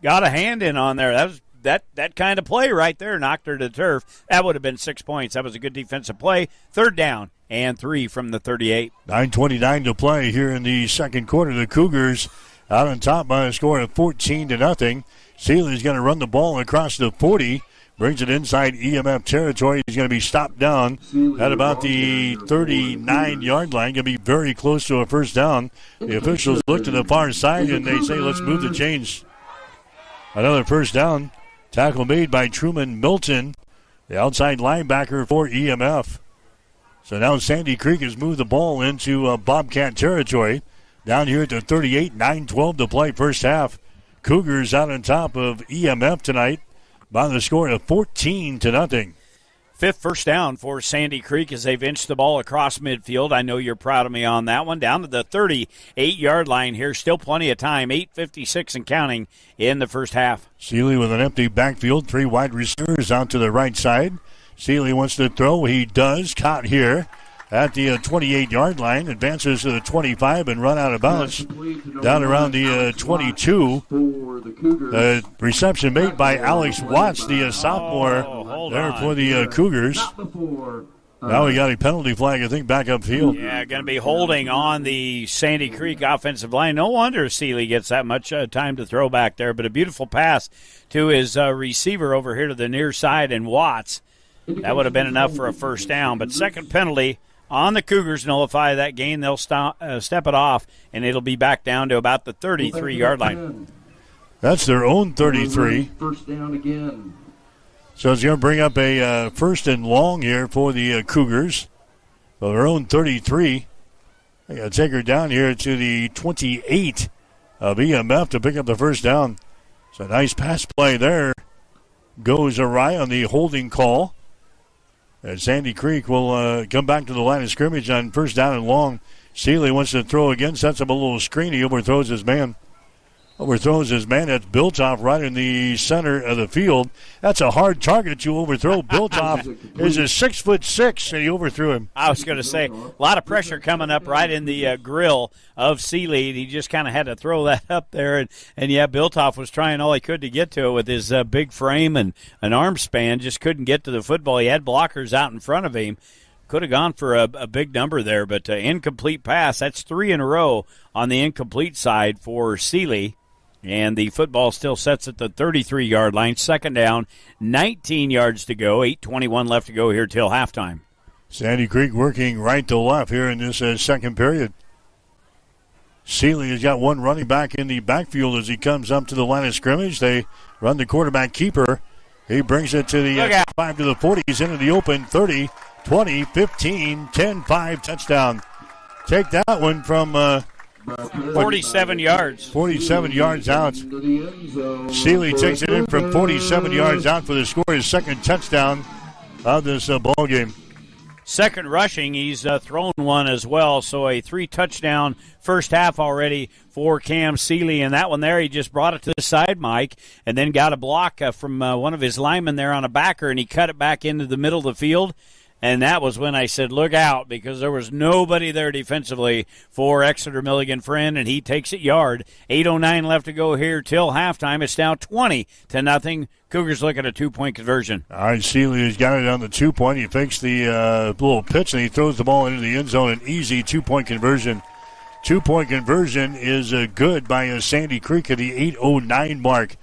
Got a hand in on there. That was that kind of play right there, knocked her to turf. That would have been 6 points. That was a good defensive play. Third down and 3 from the 38. 9:29 to play here in the second quarter. The Cougars out on top by a score of 14-0. Seeley's going to run the ball across the 40. Brings it inside EMF territory. He's going to be stopped down at about the 39-yard line. Going to be very close to a first down. The officials look to the far side and they say, let's move the chains. Another first down. Tackle made by Truman Milton, the outside linebacker for EMF. So now Sandy Creek has moved the ball into Bobcat territory. Down here at the 38, 9:12 to play first half. Cougars out on top of EMF tonight by the score of 14-0. Fifth first down for Sandy Creek as they've inched the ball across midfield. I know you're proud of me on that one. Down to the 38-yard line here. Still plenty of time. 8:56 and counting in the first half. Seeley with an empty backfield. 3 wide receivers out to the right side. Seeley wants to throw. He does. Caught here at the 28-yard line. Advances to the 25 and run out of bounds. Down around the 22. Reception made by Alex Watts, the sophomore there for the Cougars. Now we got a penalty flag, I think, back upfield. Yeah, going to be holding on the Sandy Creek offensive line. No wonder Seeley gets that much time to throw back there, but a beautiful pass to his receiver over here to the near side, and Watts. That would have been enough for a first down, but second penalty on the Cougars nullify that gain. They'll step it off, and it'll be back down to about the 33-yard line. That's their own 33. First down again. So it's going to bring up a first and long here for the Cougars. So their own 33. They got to take her down here to the 28 of EMF to pick up the first down. So nice pass play there. Goes awry on the holding call. And Sandy Creek will come back to the line of scrimmage on first down and long. Seeley wants to throw again, sets up a little screen. He overthrows his man. That's Biltoff right in the center of the field. That's a hard target to overthrow. Biltoff is a 6'6", and he overthrew him. I was going to say, a lot of pressure coming up right in the grill of Seeley. He just kind of had to throw that up there. And yeah, Biltoff was trying all he could to get to it with his big frame and an arm span. Just couldn't get to the football. He had blockers out in front of him. Could have gone for a big number there, but incomplete pass. That's 3 in a row on the incomplete side for Seeley. And the football still sets at the 33-yard line. Second down, 19 yards to go. 8:21 left to go here till halftime. Sandy Creek working right to left here in this second period. Seeley has got one running back in the backfield as he comes up to the line of scrimmage. They run the quarterback keeper. He brings it to the 5 to the 40. He's into the open 30, 20, 15, 10, 5, touchdown. Take that one from 47 yards. 47 yards out. Seeley takes it in from 47 yards out for the score, his second touchdown of this ball game. Second rushing, he's thrown one as well, so a 3-touchdown first half already for Cam Seeley. And that one there, he just brought it to the side, Mike, and then got a block from one of his linemen there on a backer, and he cut it back into the middle of the field. And that was when I said, look out, because there was nobody there defensively for Exeter Milligan Friend, and he takes it yard. 8:09 left to go here till halftime. It's now 20-0. Cougars look at a 2-point conversion. All right, Seeley has got it on the 2-point. He fakes the little pitch, and he throws the ball into the end zone. An easy 2-point conversion. 2-point conversion is good by Sandy Creek at the 8:09 mark.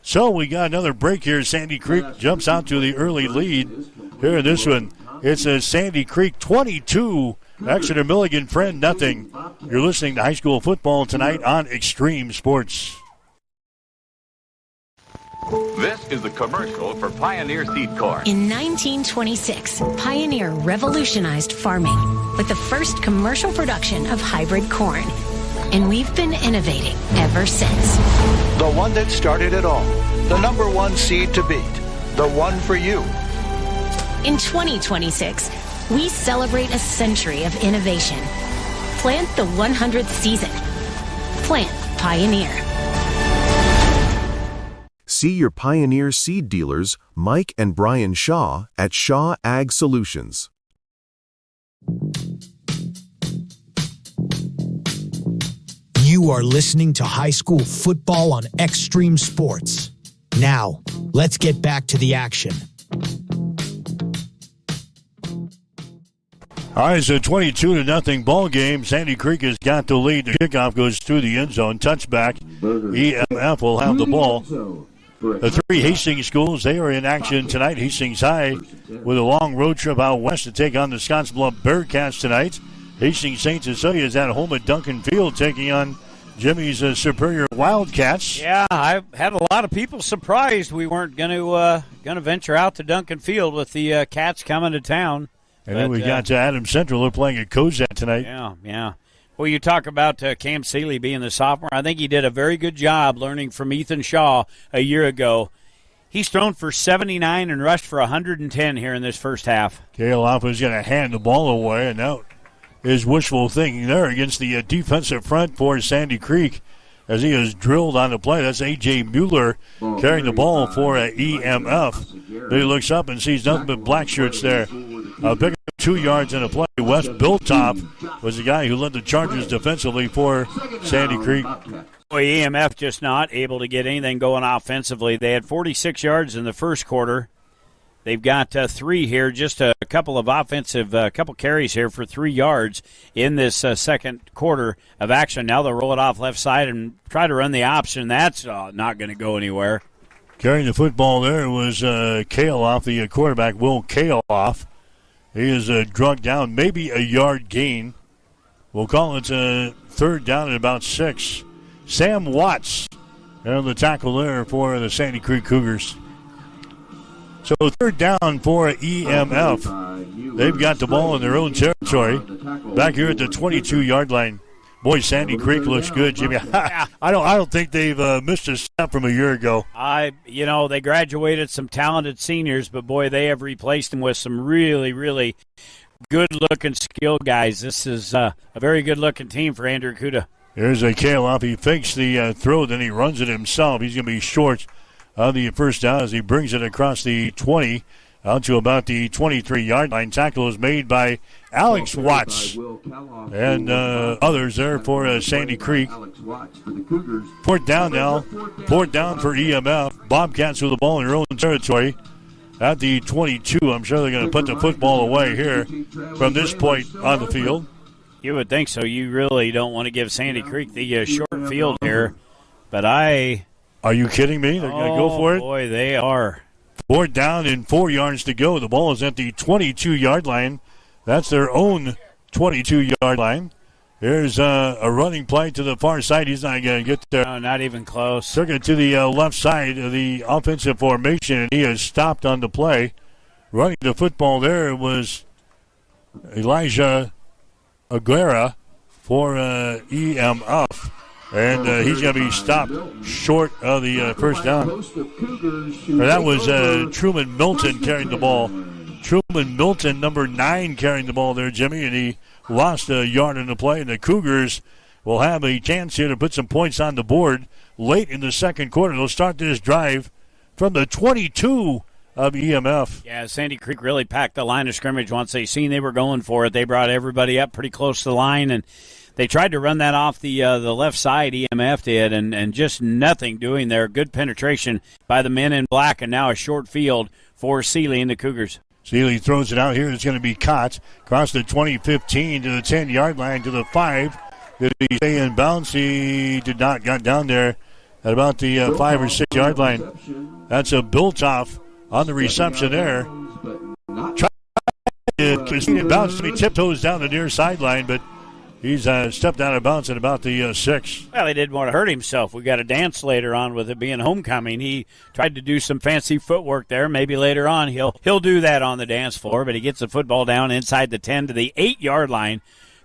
So we got another break here. Sandy Creek jumps out to the early lead here in this one. It's a Sandy Creek 22, Exeter Milligan Friend nothing. You're listening to high school football tonight on Extreme Sports. This is the commercial for Pioneer Seed Corn. In 1926, Pioneer revolutionized farming with the first commercial production of hybrid corn. And we've been innovating ever since. The one that started it all. The number one seed to beat. The one for you. In 2026, we celebrate a century of innovation. Plant the 100th season. Plant Pioneer. See your Pioneer seed dealers, Mike and Brian Shaw, at Shaw Ag Solutions. You are listening to high school football on Extreme Sports. Now, let's get back to the action. All right, it's a 22-0 ball game. Sandy Creek has got the lead. The kickoff goes through the end zone. Touchback. EMF will have the ball. The three Hastings schools, they are in action tonight. Hastings High with a long road trip out west to take on the Scottsbluff Bearcats tonight. Hastings St. Cecilia is at home at Duncan Field taking on Jimmy's Superior Wildcats. Yeah, I had a lot of people surprised we weren't going to venture out to Duncan Field with the Cats coming to town. And then we got to Adams Central. They're playing at Cozad tonight. Yeah. Well, you talk about Cam Seeley being the sophomore. I think he did a very good job learning from Ethan Shaw a year ago. He's thrown for 79 and rushed for 110 here in this first half. Kale Alpha is going to hand the ball away, and that is wishful thinking there against the defensive front for Sandy Creek as he is drilled on the play. That's A.J. Mueller carrying the ball for EMF. He looks up and sees nothing but black shirts there. Picking up 2 yards in a play. Wes Biltop was the guy who led the Chargers defensively for Sandy Creek. Boy, EMF just not able to get anything going offensively. They had 46 yards in the first quarter. They've got 3 here, just a couple of offensive, couple carries here for 3 yards in this second quarter of action. Now they'll roll it off left side and try to run the option. That's not going to go anywhere. Carrying the football there was Kaloff, the quarterback, Will Kaloff. He is drugged down, maybe a yard gain. We'll call it third down at about 6. Sam Watts on the tackle there for the Sandy Creek Cougars. So third down for EMF. They've got the ball in their own territory. Back here at the 22-yard line. Boy, Sandy Creek looks good, Jimmy. I don't think they've missed a step from a year ago. They graduated some talented seniors, but boy, they have replaced them with some really, really good-looking skill guys. This is a very good-looking team for Andrew Kuda. Here's a Kaloff. He fakes the throw, then he runs it himself. He's going to be short on the first down as he brings it across the 20 out to about the 23-yard line. Tackle is made by Alex Watts and others there for Sandy Creek. Fourth down now. Fourth down for EMF. Bobcats with the ball in their own territory at the 22. I'm sure they're going to put the football away here from this point on the field. You would think so. You really don't want to give Sandy Creek the short field here. But Are you kidding me? They're going to go for it? Boy, they are. Fourth down and 4 yards to go. The ball is at the 22-yard line. That's their own 22-yard line. Here's a running play to the far side. He's not going to get there. No, not even close. Took it to the left side of the offensive formation, and he has stopped on the play. Running the football there was Elijah Aguera for EMF. And he's going to be stopped short of the first down. That was Truman Milton carrying the ball. Truman Milton, number 9, carrying the ball there, Jimmy, and he lost a yard in the play. And the Cougars will have a chance here to put some points on the board late in the second quarter. They'll start this drive from the 22 of EMF. Yeah, Sandy Creek really packed the line of scrimmage once they seen they were going for it. They brought everybody up pretty close to the line, and they tried to run that off the left side, EMF did, and just nothing doing there. Good penetration by the men in black, and now a short field for Seeley and the Cougars. Seeley throws it out here. It's going to be caught across the 20-15 to the 10-yard line to the 5. Did he stay in bounds? He did not. Got down there at about the 5 or 6 yard line. That's a Biltoff on the reception there. Trying to bounce to be tiptoes down the near sideline, but He's stepped out of bounds at about the 6. Well, he didn't want to hurt himself. We got a dance later on with it being homecoming. He tried to do some fancy footwork there. Maybe later on he'll do that on the dance floor, but he gets the football down inside the 10 to the 8-yard line.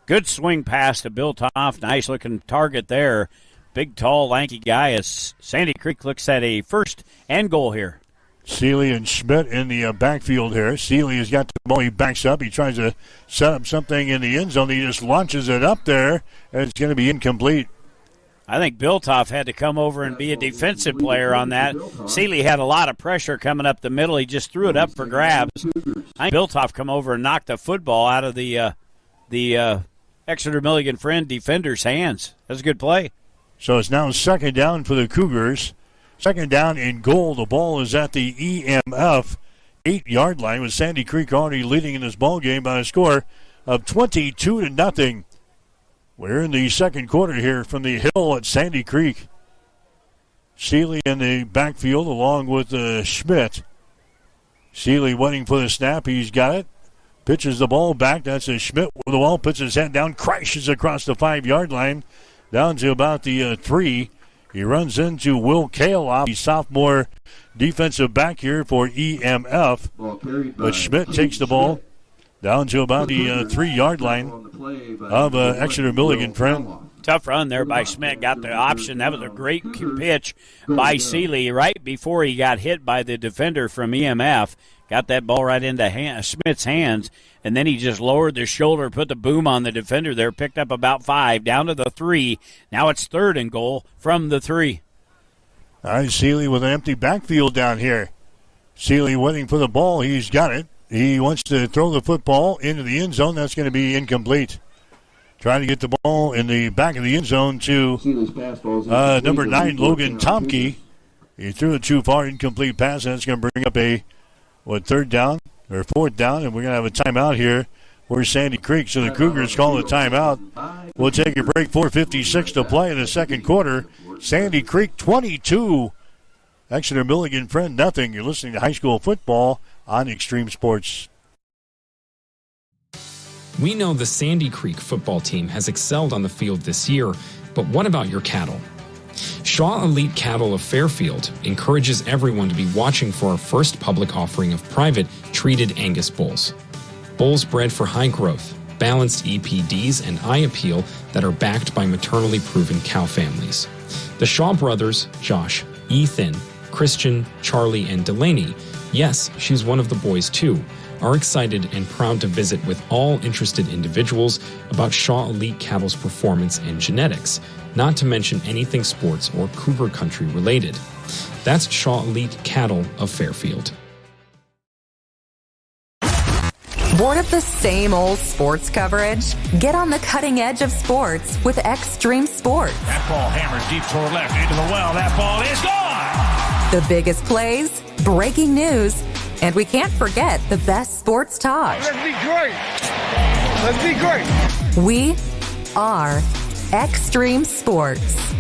Good swing pass to Bill Toff. Nice-looking target there. Big, tall, lanky guy as Sandy Creek looks at a 1st and goal here. Seeley and Schmidt in the backfield here. Seeley has got the ball. He backs up. He tries to set up something in the end zone. He just launches it up there, and it's going to be incomplete. I think Biltoff had to come over and be a defensive player on that. Seeley had a lot of pressure coming up the middle. He just threw it up for grabs. I think Biltoff come over and knocked the football out of the Exeter Milligan Friend defender's hands. That's a good play. So it's now 2nd down for the Cougars. 2nd down and goal. The ball is at the EMF 8-yard line with Sandy Creek already leading in this ball game by a score of 22-0. We're in the second quarter here from the hill at Sandy Creek. Seeley in the backfield along with Schmidt. Seeley waiting for the snap. He's got it. Pitches the ball back. That's a Schmidt with the ball. Puts his head down. Crashes across the 5-yard line. Down to about the 3. He runs into Will Kaloff, the sophomore defensive back here for EMF. But Schmidt takes the ball down to about the 3-yard line of Exeter Milligan Friend. Tough run there by Schmidt. Got the option. That was a great pitch by Seeley right before he got hit by the defender from EMF. Got that ball right into Schmidt's hands, and then he just lowered the shoulder, put the boom on the defender there, picked up about 5, down to the 3. Now it's 3rd and goal from the 3. All right, Seeley with an empty backfield down here. Seeley waiting for the ball. He's got it. He wants to throw the football into the end zone. That's going to be incomplete. Trying to get the ball in the back of the end zone to number 9, Logan Tomke. He threw it too far, incomplete pass, and that's going to bring up a 3rd down or 4th down, and we're going to have a timeout here. We're Sandy Creek, so the Cougars call a timeout. We'll take a break. 4:56 to play in the second quarter. Sandy Creek 22, Exeter Milligan Friend nothing. You're listening to high school football on Extreme Sports. We know the Sandy Creek football team has excelled on the field this year, but what about your cattle? Shaw Elite Cattle of Fairfield encourages everyone to be watching for our first public offering of private treated Angus bulls. Bulls bred for high growth, balanced EPDs, and eye appeal that are backed by maternally proven cow families. The Shaw brothers, Josh, Ethan, Christian, Charlie, and Delaney, yes, she's one of the boys too, are excited and proud to visit with all interested individuals about Shaw Elite Cattle's performance and genetics, not to mention anything sports or Cougar country related. That's Shaw Elite Cattle of Fairfield. Bored of the same old sports coverage? Get on the cutting edge of sports with Extreme Sports. That ball hammered deep toward left into the well. That ball is gone! The biggest plays, breaking news, and we can't forget the best sports talk. Let's be great! Let's be great! We are Extreme Sports.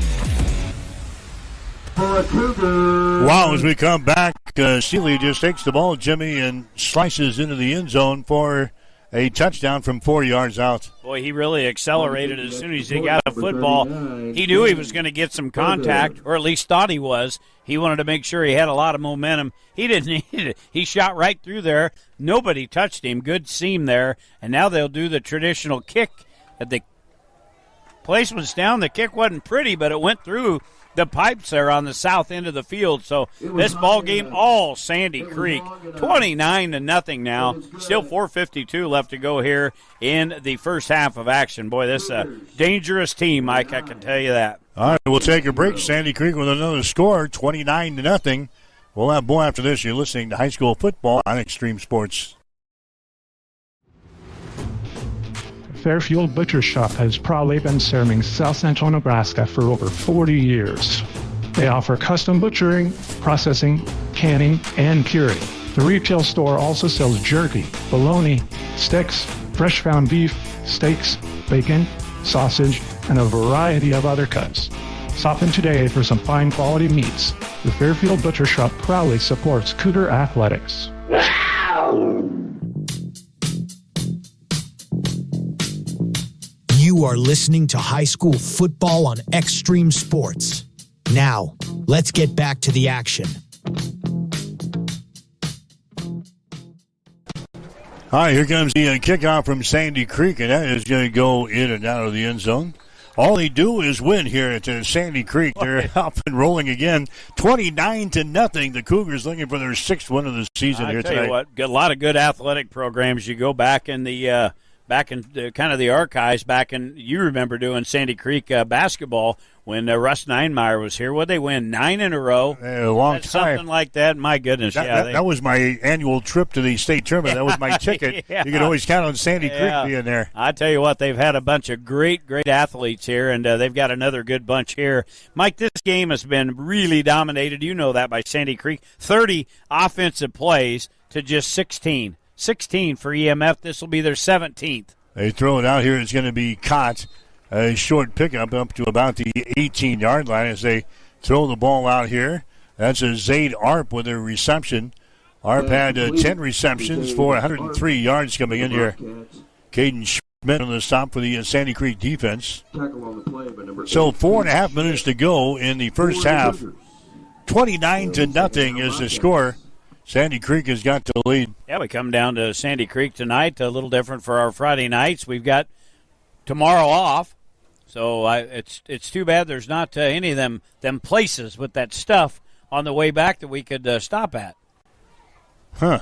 Wow, as we come back, Seeley just takes the ball, Jimmy, and slices into the end zone for a touchdown from 4 yards out. Boy, he really accelerated as soon as he got a football. He knew he was going to get some contact, or at least thought he was. He wanted to make sure he had a lot of momentum. He didn't need it. He shot right through there. Nobody touched him. Good seam there. And now they'll do the traditional kick. The place was down. The kick wasn't pretty, but it went through the pipes there on the south end of the field. So this ball game, all Sandy Creek, 29-0 now. Still 4:52 left to go here in the first half of action. Boy, this is a dangerous team, Mike, I can tell you that. All right, we'll take a break. Sandy Creek with another score, 29-0. We'll have more after this. You're listening to high school football on Extreme Sports. Fairfield Butcher Shop has proudly been serving South Central Nebraska for over 40 years. They offer custom butchering, processing, canning, and curing. The retail store also sells jerky, bologna, sticks, fresh ground beef, steaks, bacon, sausage, and a variety of other cuts. Stop in today for some fine quality meats. The Fairfield Butcher Shop proudly supports Cougar Athletics. You You are listening to high school football on Extreme Sports. Now, let's get back to the action. All right, here comes the kickoff from Sandy Creek, and that is going to go in and out of the end zone. All they do is win here at Sandy Creek. They're up and rolling again, 29-0. The Cougars looking for their 6th win of the season here tonight. I tell you what, got a lot of good athletic programs. You go back in the kind of the archives you remember doing Sandy Creek basketball when Russ Ninemeyer was here. What'd they win, 9 in a row? A long time. Something like that. My goodness. That was my annual trip to the state tournament. That was my ticket. Yeah. You could always count on Sandy Creek being there. I tell you what, they've had a bunch of great athletes here, and they've got another good bunch here. Mike, this game has been really dominated. You know that by Sandy Creek. 30 offensive plays to just 16. 16 for EMF. This will be their 17th. They throw it out here. It's going to be caught. A short pickup up to about the 18-yard line as they throw the ball out here. That's a Zayd Arp with a reception. Arp had 10 receptions for 103 yards coming in here. Caden Schmidt on the stop for the Sandy Creek defense. So 4.5 minutes to go in the first half. 29-0 is the score. Sandy Creek has got the lead. Yeah, we come down to Sandy Creek tonight. A little different for our Friday nights. We've got tomorrow off. So it's too bad there's not any of them places with that stuff on the way back that we could stop at. Huh.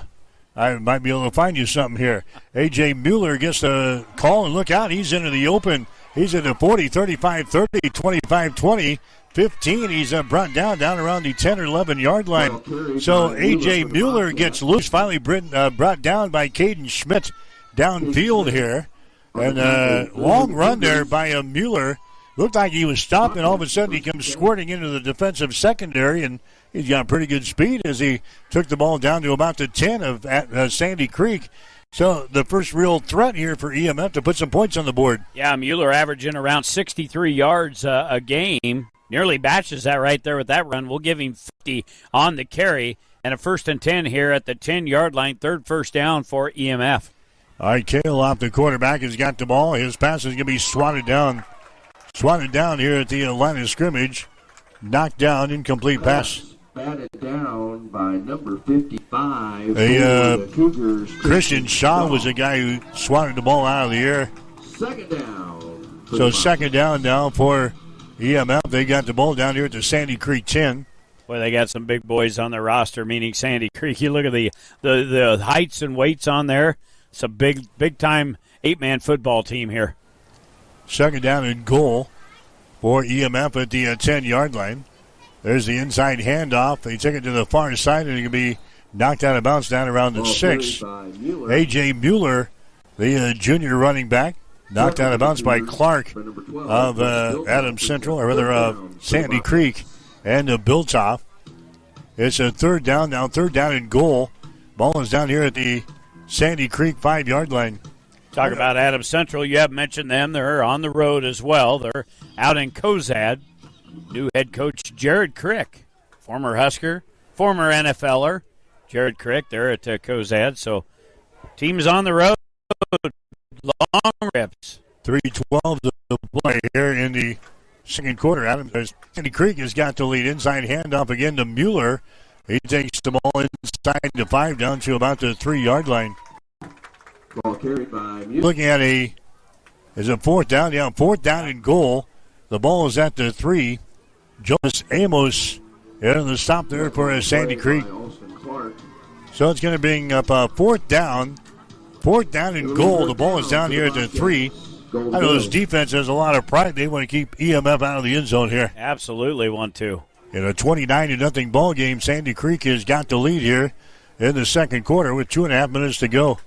I might be able to find you something here. A.J. Mueller gets the call, and look out. He's into the open. He's at the 40, 35, 30, 25, 20, 15. He's brought down around the 10 or 11-yard line. So A.J. Mueller gets loose, finally brought down by Caden Schmidt downfield here. And long run there by Mueller. Looked like he was stopped, and all of a sudden he comes squirting into the defensive secondary, and he's got pretty good speed as he took the ball down to about the 10 of Sandy Creek. So the first real threat here for EMF to put some points on the board. Yeah, Mueller averaging around 63 yards a game. Nearly matches that right there with that run. We'll give him 50 on the carry, and a 1st and 10 here at the 10-yard line. 3rd first down for EMF. All right, Cale off the quarterback has got the ball. His pass is going to be swatted down. Swatted down here at the line of scrimmage. Knocked down, incomplete pass. Batted down by number 55. Christian Shaw was the guy who swatted the ball out of the air. 2nd down. So 2nd down now for EMF. They got the ball down here at the Sandy Creek 10. Boy, they got some big boys on their roster, meaning Sandy Creek. You look at the heights and weights on there. It's a big-time 8-man football team here. 2nd down and goal for EMF at the 10-yard line. There's the inside handoff. They take it to the far side, and it can be knocked out of bounds down around the 6. A.J. Mueller, the junior running back, knocked out of bounds by Clark of Adams Central, or rather of Sandy Creek, and Biltoff. It's a 3rd down now, 3rd down and goal. Ball is down here at the Sandy Creek 5-yard line. Talk about Adams Central. You have mentioned them. They're on the road as well. They're out in Cozad. New head coach Jared Crick, former Husker, former NFLer. Jared Crick, they're at Cozad. So team's on the road. Long rips. 3:12 to play here in the second quarter. Sandy Creek has got the lead. Inside handoff again to Mueller. He takes the ball inside the 5 down to about the 3-yard line. Ball carried by Mueller. Looking at is a 4th down. Yeah, 4th down and goal. The ball is at the 3. Jonas Amos in the stop there for Sandy Creek. So it's going to bring up a 4th down. 4th down and goal. The ball is down here at the 3. I know this defense has a lot of pride. They want to keep EMF out of the end zone here. Absolutely want to. In a 29-0 ball game, Sandy Creek has got the lead here in the second quarter with 2.5 minutes to go.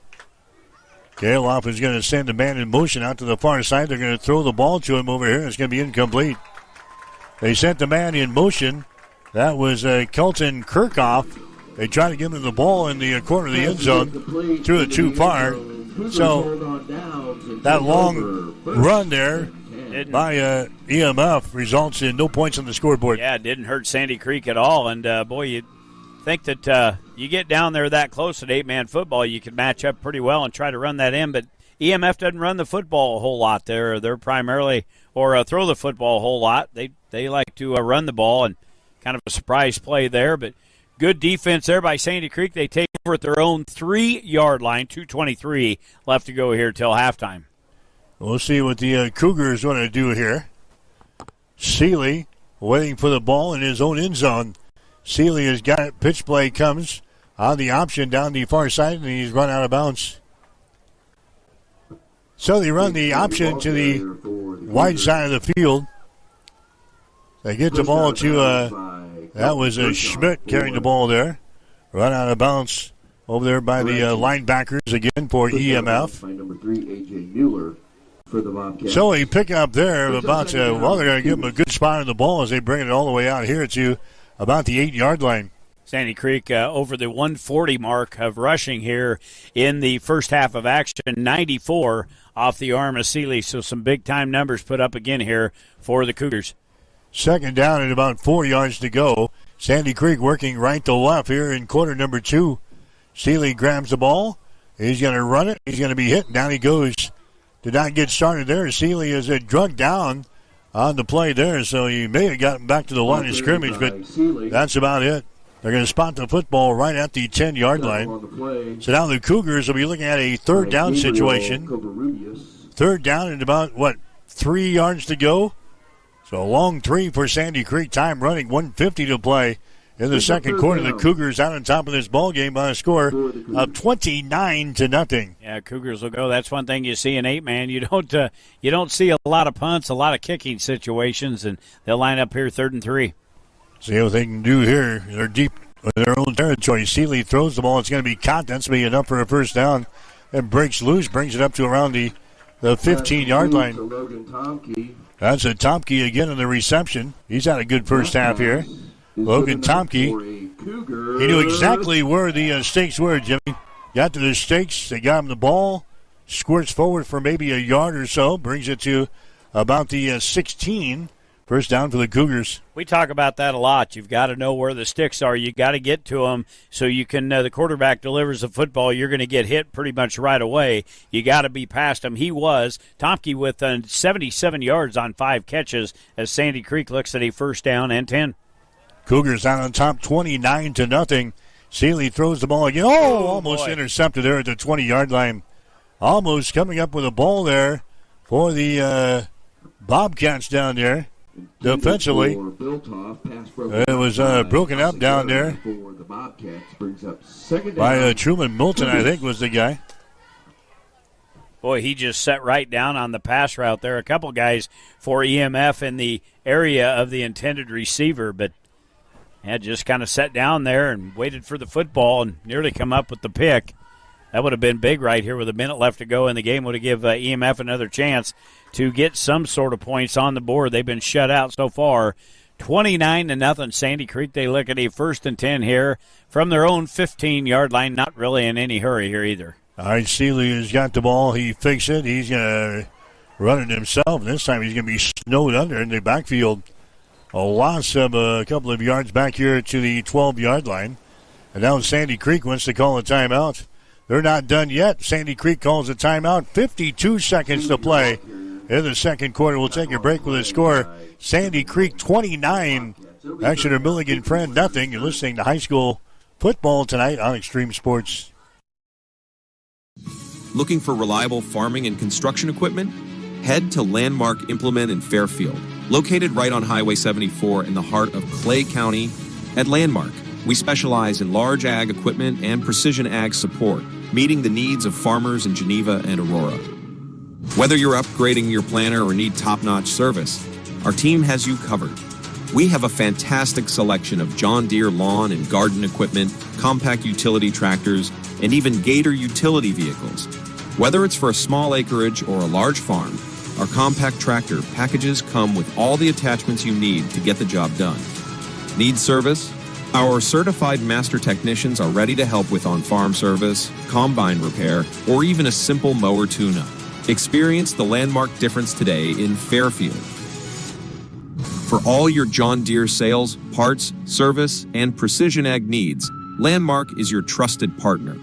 Galoff is going to send a man in motion out to the far side. They're going to throw the ball to him over here. It's going to be incomplete. They sent the man in motion. That was Kelton Kirchhoff. They tried to give him the ball in the corner of the end zone. Threw it too far. So that long run there by EMF results in no points on the scoreboard. Yeah, it didn't hurt Sandy Creek at all. And, boy, you'd think that you get down there that close at 8-man football, you could match up pretty well and try to run that in. But EMF doesn't run the football a whole lot. They're primarily, or throw the football a whole lot. They like to run the ball, and kind of a surprise play there. But good defense there by Sandy Creek. They take over at their own 3-yard line, 2:23 left to go here till halftime. We'll see what the Cougars want to do here. Seeley waiting for the ball in his own end zone. Seeley has got it. Pitch play comes on the option down the far side, and he's run out of bounds. So they run the option to the wide side of the field. They get the ball to, that was Schmidt carrying the ball there. Run out of bounds over there by the linebackers again for EMF. Number 3, A.J. Mueller for the Bobcats. So a pickup there of about, they're going to give them a good spot on the ball as they bring it all the way out here to about the 8-yard line. Sandy Creek over the 140 mark of rushing here in the first half of action, 94 off the arm of Seeley. So some big-time numbers put up again here for the Cougars. Second down and about 4 yards to go. Sandy Creek working right to left here in quarter number 2. Seeley grabs the ball. He's going to run it. He's going to be hit. Down he goes. Did not get started there. Seeley is drugged down on the play there, so he may have gotten back to the line of scrimmage, but that's about it. They're going to spot the football right at the 10-yard line. So now the Cougars will be looking at a third down situation. Third down and about, 3 yards to go? So a long 3 for Sandy Creek. Time running, 1:50 to play in the second quarter. The Cougars out on top of this ball game by a score of 29-0. Yeah, Cougars will go. That's one thing you see in 8-man. You don't see a lot of punts, a lot of kicking situations, and they'll line up here 3rd and 3. See what they can do here. They're deep in their own territory. Seeley throws the ball. It's going to be caught. That's going to be enough for a first down. And breaks loose, brings it up to around the 15-yard line. That's a Tomke again in the reception. He's had a good first half here. Logan Tomke. He knew exactly where the stakes were, Jimmy. Got to the stakes. They got him the ball. Squirts forward for maybe a yard or so. Brings it to about the 16. First down for the Cougars. We talk about that a lot. You've got to know where the sticks are. You got to get to them so you can. The quarterback delivers the football. You're going to get hit pretty much right away. You got to be past him. He was. Tomke with 77 yards on 5 catches as Sandy Creek looks at a first down and 10. Cougars out on top, 29-0. Seeley throws the ball again. Almost intercepted there at the 20-yard line. Almost coming up with a ball there for the Bobcats down there. Defensively, it was broken up down there by Truman Milton, I think, was the guy. Boy, he just set right down on the pass route there. A couple guys for EMF in the area of the intended receiver, but had just kind of sat down there and waited for the football and nearly come up with the pick. That would have been big right here with a minute left to go in the game. Would have given EMF another chance to get some sort of points on the board. They've been shut out so far. 29-0 Sandy Creek. They look at a 1st and 10 here from their own 15-yard line. Not really in any hurry here either. All right, Seeley has got the ball. He fakes it. He's going to run it himself. This time he's going to be snowed under in the backfield. A loss of a couple of yards back here to the 12-yard line. And now Sandy Creek wants to call a timeout. They're not done yet. Sandy Creek calls a timeout. 52 seconds to play in the second quarter. We'll take a break with a score. Sandy Creek 29, Exeter Milligan Friend nothing. You're listening to high school football tonight on Extreme Sports. Looking for reliable farming and construction equipment? Head to Landmark Implement in Fairfield. Located right on Highway 74 in the heart of Clay County. At Landmark, we specialize in large ag equipment and precision ag support, meeting the needs of farmers in Geneva and Aurora. Whether you're upgrading your planter or need top-notch service, our team has you covered. We have a fantastic selection of John Deere lawn and garden equipment, compact utility tractors, and even Gator utility vehicles. Whether it's for a small acreage or a large farm, our compact tractor packages come with all the attachments you need to get the job done. Need service? Our certified master technicians are ready to help with on-farm service, combine repair, or even a simple mower tune-up. Experience the Landmark difference today in Fairfield. For all your John Deere sales, parts, service, and precision ag needs, Landmark is your trusted partner.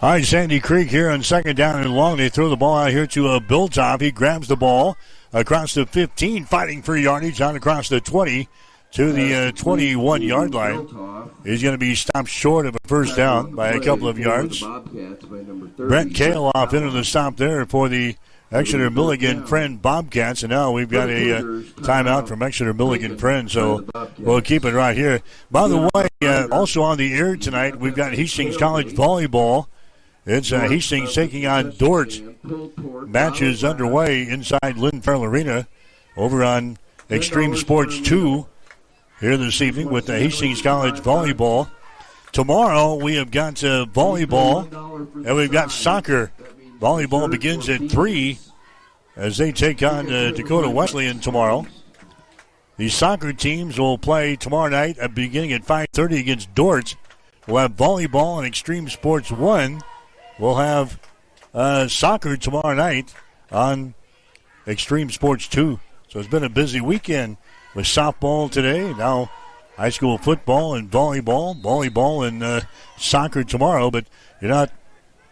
All right, Sandy Creek here on second down and long. They throw the ball out here to Biltoff. He grabs the ball across the 15, fighting for yardage on across the 20 to the 21-yard line. He's going to be stopped short of a first down by a couple of yards. Brent Kaloff into the stop there for the Exeter Milligan Friend Bobcats, and now we've got a timeout from Exeter Milligan Friend, so we'll keep it right here. By the way, also on the air tonight, we've got Hastings College Volleyball. It's Hastings taking on Dort. Matches underway inside Lynn Farrell Arena over on Extreme Sports 2 here this evening with the Hastings College Volleyball. Tomorrow we have got volleyball and we've got soccer. Volleyball begins at 3 as they take on Dakota Wesleyan tomorrow. The soccer teams will play tomorrow night beginning at 5:30 against Dort. We'll have volleyball and Extreme Sports 1. We'll have soccer tomorrow night on Extreme Sports 2. So it's been a busy weekend with softball today, now high school football and volleyball and soccer tomorrow. But you're not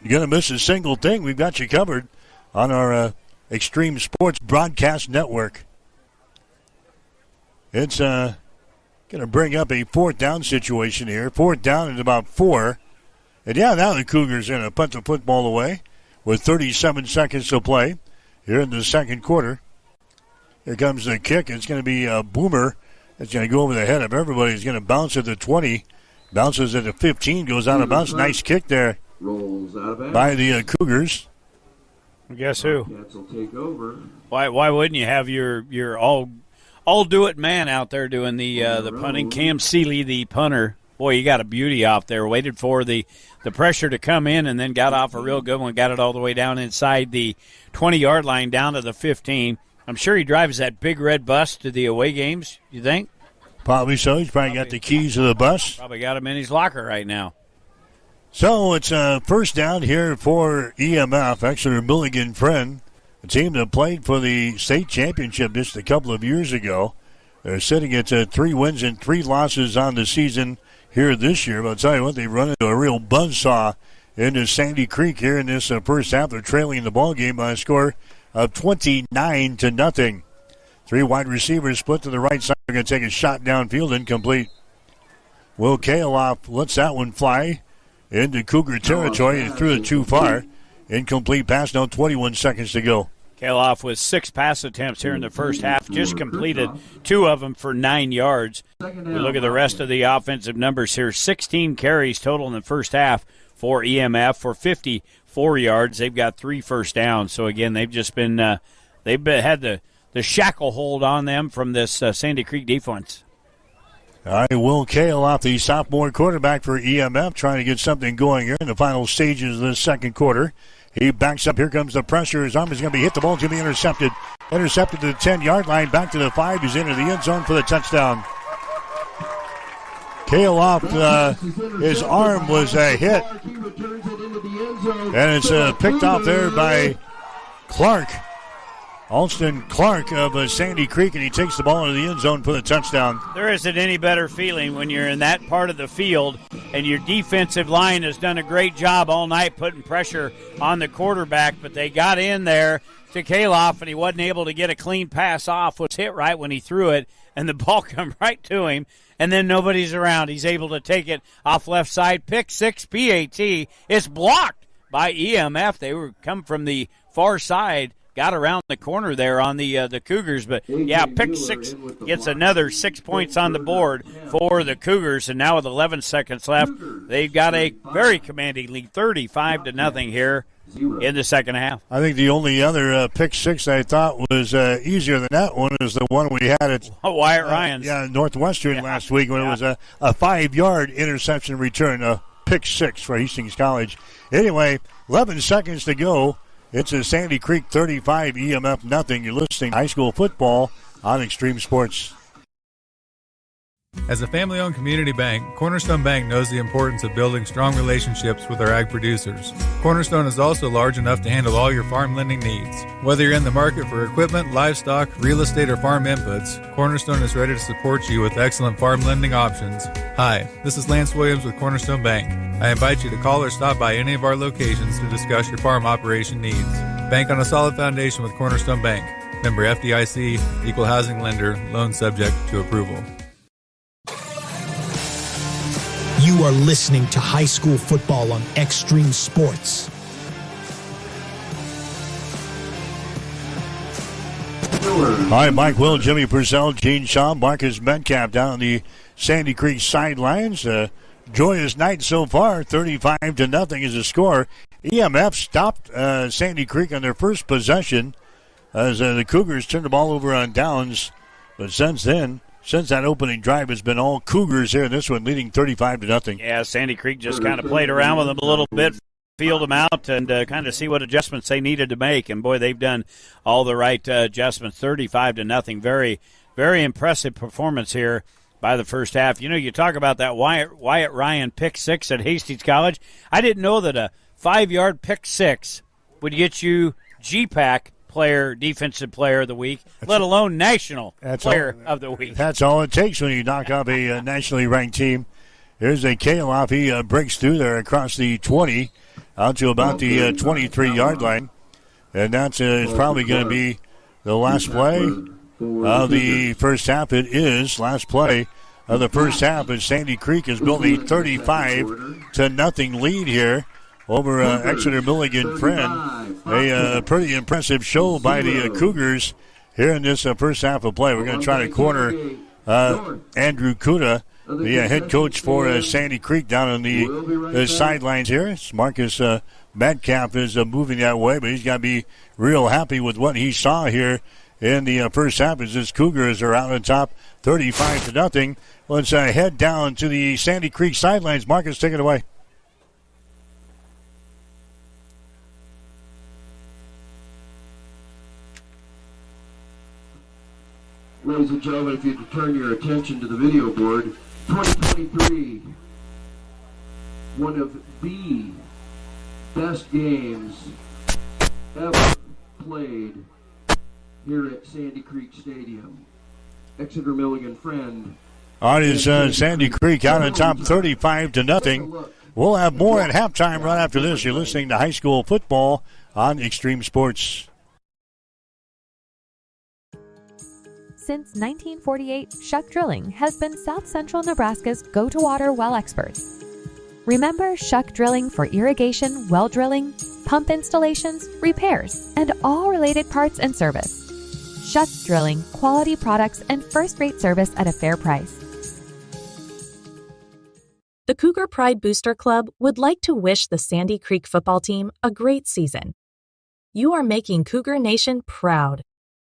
going to miss a single thing. We've got you covered on our Extreme Sports Broadcast Network. It's going to bring up a fourth down situation here. Fourth down is about 4. And yeah, now the Cougars are going to punt the football away with 37 seconds to play here in the second quarter. Here comes the kick. It's going to be a boomer. It's going to go over the head of everybody. It's going to bounce at the 20. Bounces at the 15. Goes out of bounds. Nice kick there by the Cougars. Guess who? Will take over. Why wouldn't you have your all do it man out there doing the punting? Cam Seeley, the punter. Boy, you got a beauty out there. Waited for the pressure to come in and then got off a real good one. Got it all the way down inside the 20-yard line down to the 15. I'm sure he drives that big red bus to the away games, you think? Probably so. He's probably got the keys to the bus. Probably got him in his locker right now. So it's a first down here for EMF, Exeter Milligan Friend, a team that played for the state championship just a couple of years ago. They're sitting at 3 wins and 3 losses on the season here this year. But I'll tell you what, they've run into a real buzzsaw into Sandy Creek here in this first half. They're trailing the ball game by a score of 29-0. 3 wide receivers split to the right side. They're going to take a shot downfield, incomplete. Will Kaloff lets that one fly into Cougar territory and threw it too far. Incomplete pass, now 21 seconds to go. Kaloff with 6 pass attempts here in the first half. Just completed 2 of them for 9 yards. We look at the rest of the offensive numbers here. 16 carries total in the first half for EMF for 54 yards. They've got 3 first downs. So, again, they've just been had the shackle hold on them from this Sandy Creek defense. All right, Will Kaloff, the sophomore quarterback for EMF, trying to get something going here in the final stages of the second quarter. He backs up. Here comes the pressure. His arm is going to be hit. The ball's going to be intercepted. Intercepted to the 10-yard line. Back to the 5. He's into the end zone for the touchdown. Kaloff, his arm was hit. And it's picked off there by Clark. Alston Clark of Sandy Creek, and he takes the ball into the end zone for the touchdown. There isn't any better feeling when you're in that part of the field and your defensive line has done a great job all night putting pressure on the quarterback, but they got in there to Kaloff, and he wasn't able to get a clean pass off. Was hit right when he threw it, and the ball come right to him, and then nobody's around. He's able to take it off left side. Pick 6 PAT. It's blocked by EMF. They were come from the far side. Got around the corner there on the Cougars. But, yeah, pick 6 gets another 6 points on the board for the Cougars. And now with 11 seconds left, they've got a very commanding lead, 35-0 here in the second half. I think the only other pick 6 I thought was easier than that one is the one we had at Wyatt Ryan's. Northwestern last week when it was a 5-yard interception return, a pick 6 for Hastings College. Anyway, 11 seconds to go. It's a Sandy Creek 35, EMF nothing. You're listening to high school football on Extreme Sports. As a family-owned community bank, Cornerstone Bank knows the importance of building strong relationships with our ag producers. Cornerstone is also large enough to handle all your farm lending needs. Whether you're in the market for equipment, livestock, real estate, or farm inputs, Cornerstone is ready to support you with excellent farm lending options. Hi, this is Lance Williams with Cornerstone Bank. I invite you to call or stop by any of our locations to discuss your farm operation needs. Bank on a solid foundation with Cornerstone Bank. Member FDIC, Equal Housing Lender, loan subject to approval. You are listening to high school football on Extreme Sports. Hi, Mike Will, Jimmy Purcell, Gene Shaw, Marcus Metcalf down on the Sandy Creek sidelines. Joyous night so far, 35-0 is the score. EMF stopped Sandy Creek on their first possession as the Cougars turned the ball over on downs. But since that opening drive, has been all Cougars here in this one, leading 35-0. Yeah, Sandy Creek just kind of played around with them a little bit, field them out, and kind of see what adjustments they needed to make. And, boy, they've done all the right adjustments, 35-0. Very, very impressive performance here by the first half. You know, you talk about that Wyatt Ryan pick six at Hastings College. I didn't know that a 5-yard pick six would get you GPAC defensive player of the week, let alone national player of the week. That's all it takes when you knock off a nationally ranked team. Here's a Kaloff. He breaks through there across the 20 out to about the 23-yard line. And that's probably going to be the last play of the first half. It is last play of the first half as Sandy Creek is building a 35-0 lead here over Exeter Milligan Friend. A pretty impressive show by the Cougars here in this first half of play. We're going to try to corner Andrew Kuda, the head coach for Sandy Creek, down on the sidelines here. Marcus Metcalf is moving that way, but he's got to be real happy with what he saw here in the first half as his Cougars are out on top 35-0. Let's head down to the Sandy Creek sidelines. Marcus, take it away. Ladies and gentlemen, if you could turn your attention to the video board, 2023, one of the best games ever played here at Sandy Creek Stadium. Exeter Milligan Friend. All right, is Sandy Creek out on top 35-0. We'll have more at halftime right after this. You're listening to high school football on Extreme Sports. Since 1948, Shuck Drilling has been South Central Nebraska's go-to-water well experts. Remember Shuck Drilling for irrigation, well drilling, pump installations, repairs, and all related parts and service. Shuck Drilling, quality products and first-rate service at a fair price. The Cougar Pride Booster Club would like to wish the Sandy Creek football team a great season. You are making Cougar Nation proud.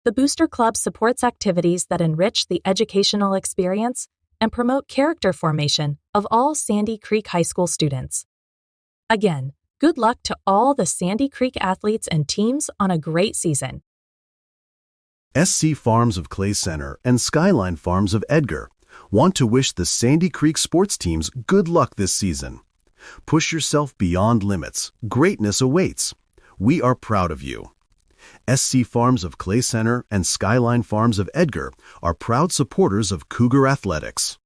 The Booster Club supports activities that enrich the educational experience and promote character formation of all Sandy Creek High School students. Again, good luck to all the Sandy Creek athletes and teams on a great season. SC Farms of Clay Center and Skyline Farms of Edgar want to wish the Sandy Creek sports teams good luck this season. Push yourself beyond limits. Greatness awaits. We are proud of you. SC Farms of Clay Center and Skyline Farms of Edgar are proud supporters of Cougar Athletics.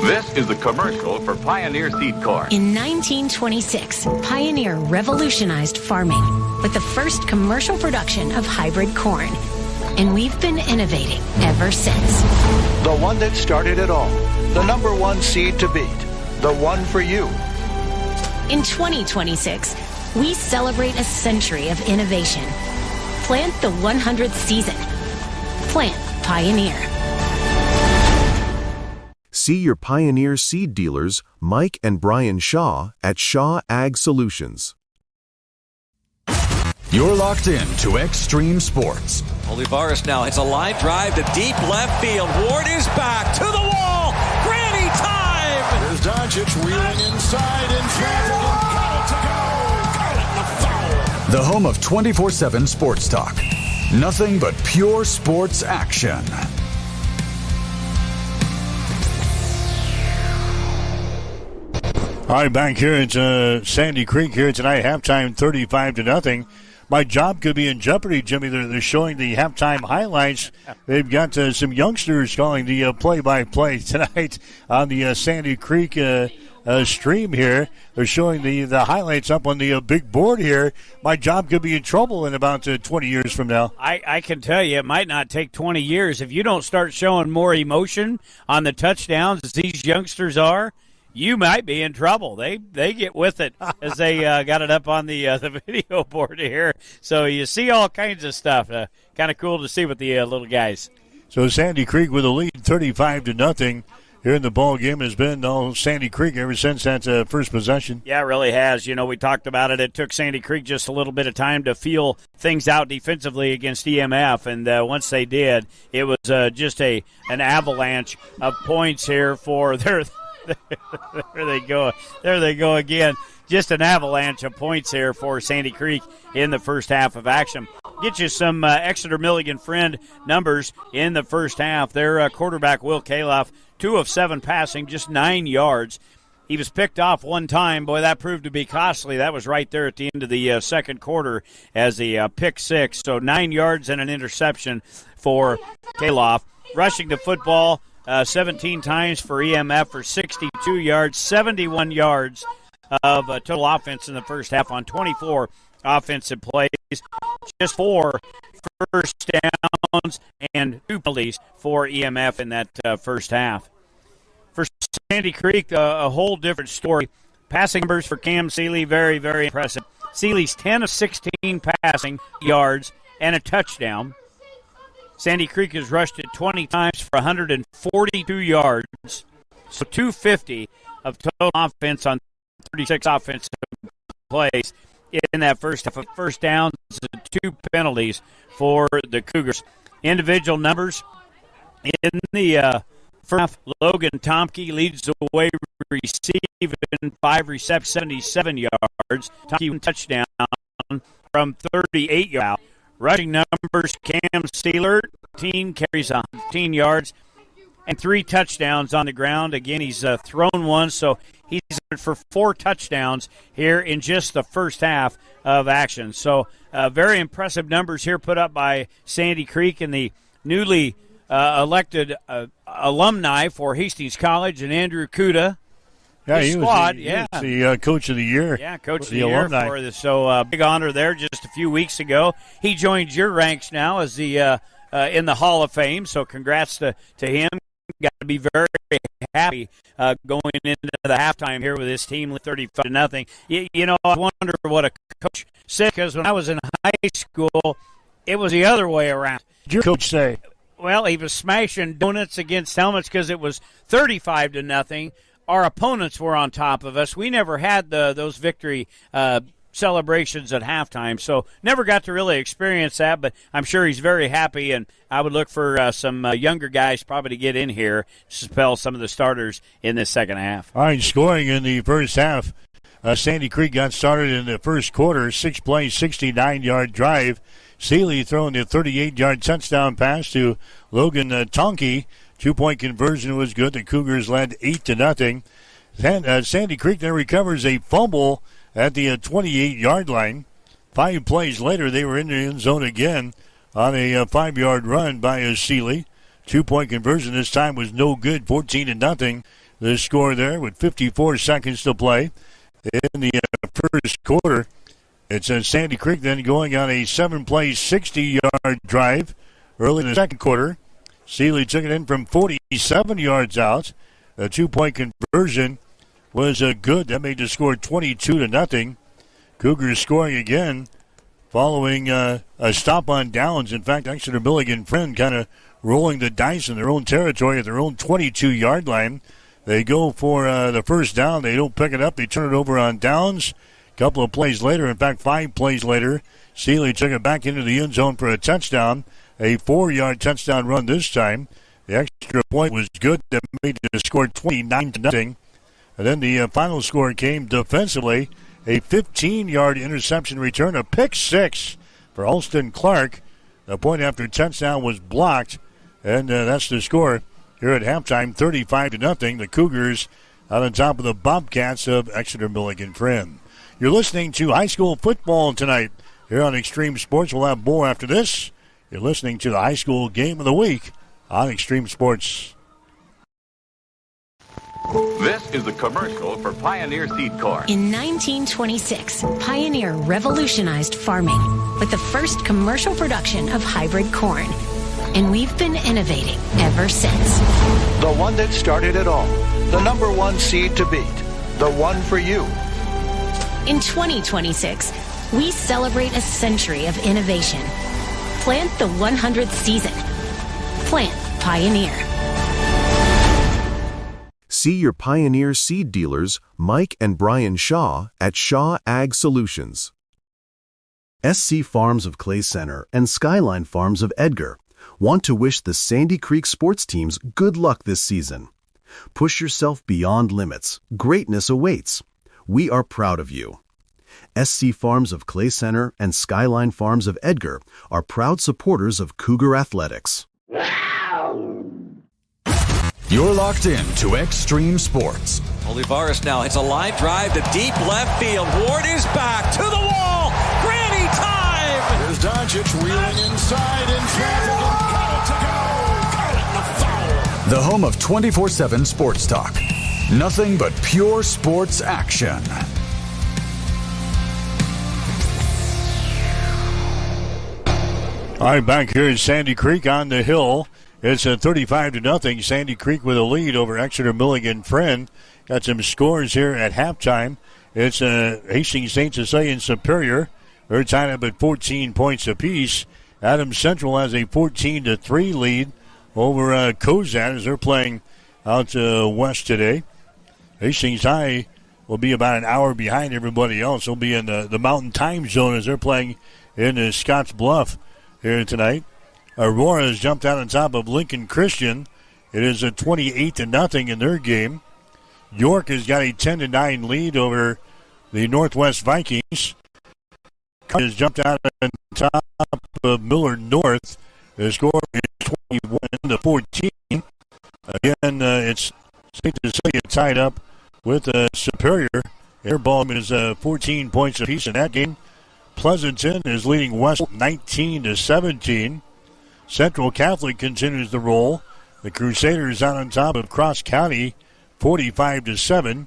This is the commercial for Pioneer Seed Corn. In 1926, Pioneer revolutionized farming with the first commercial production of hybrid corn. And we've been innovating ever since. The one that started it all. The #1 seed to beat. The one for you. In 2026, we celebrate a century of innovation. Plant the 100th season. Plant Pioneer. See your Pioneer seed dealers, Mike and Brian Shaw, at Shaw Ag Solutions. You're locked in to Extreme Sports. Olivares now has a line drive to deep left field. Ward is back to the wall. Granny time! Here's Doncic wheeling inside in traffic and got it to go. Got it, the foul. The home of 24/7 Sports Talk. Nothing but pure sports action. All right, back here at Sandy Creek here tonight, halftime 35-0. My job could be in jeopardy, Jimmy. They're showing the halftime highlights. They've got some youngsters calling the play-by-play tonight on the Sandy Creek stream here. They're showing the highlights up on the big board here. My job could be in trouble in about 20 years from now. I can tell you it might not take 20 years. If you don't start showing more emotion on the touchdowns as these youngsters are, you might be in trouble. They get with it as they got it up on the video board here. So you see all kinds of stuff. Kind of cool to see with the little guys. So Sandy Creek with a lead 35-0 here in the ball game. Has been all Sandy Creek ever since that first possession. Yeah, it really has. You know, we talked about it. It took Sandy Creek just a little bit of time to feel things out defensively against EMF, and once they did, it was just an avalanche of points here for their – there they go. There they go again. Just an avalanche of points here for Sandy Creek in the first half of action. Get you some Exeter Milligan Friend numbers in the first half. Their quarterback, Will Kaloff, 2 of 7 passing, just 9 yards. He was picked off one time. Boy, that proved to be costly. That was right there at the end of the second quarter as the pick 6. So 9 yards and an interception for Kaloff. Rushing the football 17 times for EMF for 62 yards, 71 yards of total offense in the first half on 24 offensive plays. Just 4 first downs and 2 penalties for EMF in that first half. For Sandy Creek, a whole different story. Passing numbers for Cam Seeley, very, very impressive. Seeley's 10 of 16 passing yards and a touchdown. Sandy Creek has rushed it 20 times for 142 yards, so 250 of total offense on 36 offensive plays in that first half. First downs and 2 penalties for the Cougars. Individual numbers in the first half, Logan Tomke leads the way receiving 5 receptions, 77 yards. Tomke 1 touchdown from 38 yards out. Rushing numbers, Cam Steeler, 15 carries 15 yards and 3 touchdowns on the ground. Again, he's thrown 1, so he's for 4 touchdowns here in just the first half of action. So very impressive numbers here put up by Sandy Creek and the newly elected alumni for Hastings College and Andrew Kuda. Yeah, he squad, was the Coach of the Year. Yeah, Coach of the Year alumni. For this. So big honor there just a few weeks ago. He joined your ranks now as the in the Hall of Fame, so congrats to him. Got to be very happy going into the halftime here with his team 35-0. You know, I wonder what a coach said, because when I was in high school, it was the other way around. What did your coach say? Well, he was smashing donuts against helmets because it was 35-0. Our opponents were on top of us. We never had those victory celebrations at halftime, so never got to really experience that, but I'm sure he's very happy, and I would look for some younger guys probably to get in here to spell some of the starters in this second half. All right, scoring in the first half. Sandy Creek got started in the first quarter, 6-play, 69-yard drive. Seeley throwing the 38-yard touchdown pass to Logan Tomke. 2-point conversion was good. The Cougars led 8-0. Sandy Creek then recovers a fumble at the 28-yard line. 5 plays later, they were in the end zone again on a 5-yard run by Seeley. 2-point conversion this time was no good, 14-0. The score there with 54 seconds to play in the first quarter. It's Sandy Creek then going on a 7-play, 60-yard drive early in the second quarter. Seeley took it in from 47 yards out. A 2-point conversion was good. That made the score 22-0. Cougars scoring again following a stop on downs. In fact, Exeter Milligan Friend kind of rolling the dice in their own territory at their own 22-yard line. They go for the first down. They don't pick it up. They turn it over on downs. A couple of plays later, in fact, 5 plays later, Seeley took it back into the end zone for a touchdown. A 4-yard touchdown run this time. The extra point was good. That made the score 29-0. And then the final score came defensively. A 15-yard interception return, a pick 6 for Alston Clark. The point after touchdown was blocked. And that's the score here at halftime, 35-0. The Cougars out on top of the Bobcats of Exeter Milligan Friend. You're listening to high school football tonight here on Extreme Sports. We'll have more after this. You're listening to the high school game of the week on Extreme Sports. This is the commercial for Pioneer Seed Corn. In 1926, Pioneer revolutionized farming with the first commercial production of hybrid corn. And we've been innovating ever since. The one that started it all. The number one seed to beat. The one for you. In 2026, we celebrate a century of innovation. Plant the 100th season. Plant Pioneer. See your Pioneer seed dealers, Mike and Brian Shaw, at Shaw Ag Solutions. SC Farms of Clay Center and Skyline Farms of Edgar want to wish the Sandy Creek sports teams good luck this season. Push yourself beyond limits. Greatness awaits. We are proud of you. SC Farms of Clay Center and Skyline Farms of Edgar are proud supporters of Cougar Athletics. You're locked in to Extreme Sports. Olivares now hits a line drive to deep left field. Ward is back to the wall. Granny time! Here's Doncic wheeling inside in traffic and got it to go. Got it in the foul. The home of 24/7 Sports Talk. Nothing but pure sports action. All right, back here in Sandy Creek on the hill. It's a 35-0. Sandy Creek with a lead over Exeter Milligan Friend. Got some scores here at halftime. It's Hastings St. Cecilia and Superior. They're tied up at 14 points apiece. Adams Central has a 14-3 lead over Cozad as they're playing out west today. Hastings High will be about an hour behind everybody else. They'll be in the Mountain Time Zone as they're playing in Scotts Bluff here tonight. Aurora has jumped out on top of Lincoln Christian. It is a 28-0 in their game. York has got a 10-9 lead over the Northwest Vikings. Has jumped out on top of Miller North. The score is 21-14. Again, it's St. Cecilia tied up with Superior. Their ball is 14 points apiece in that game. Pleasanton is leading West 19-17. Central Catholic continues the roll. The Crusaders out on top of Cross County 45-7.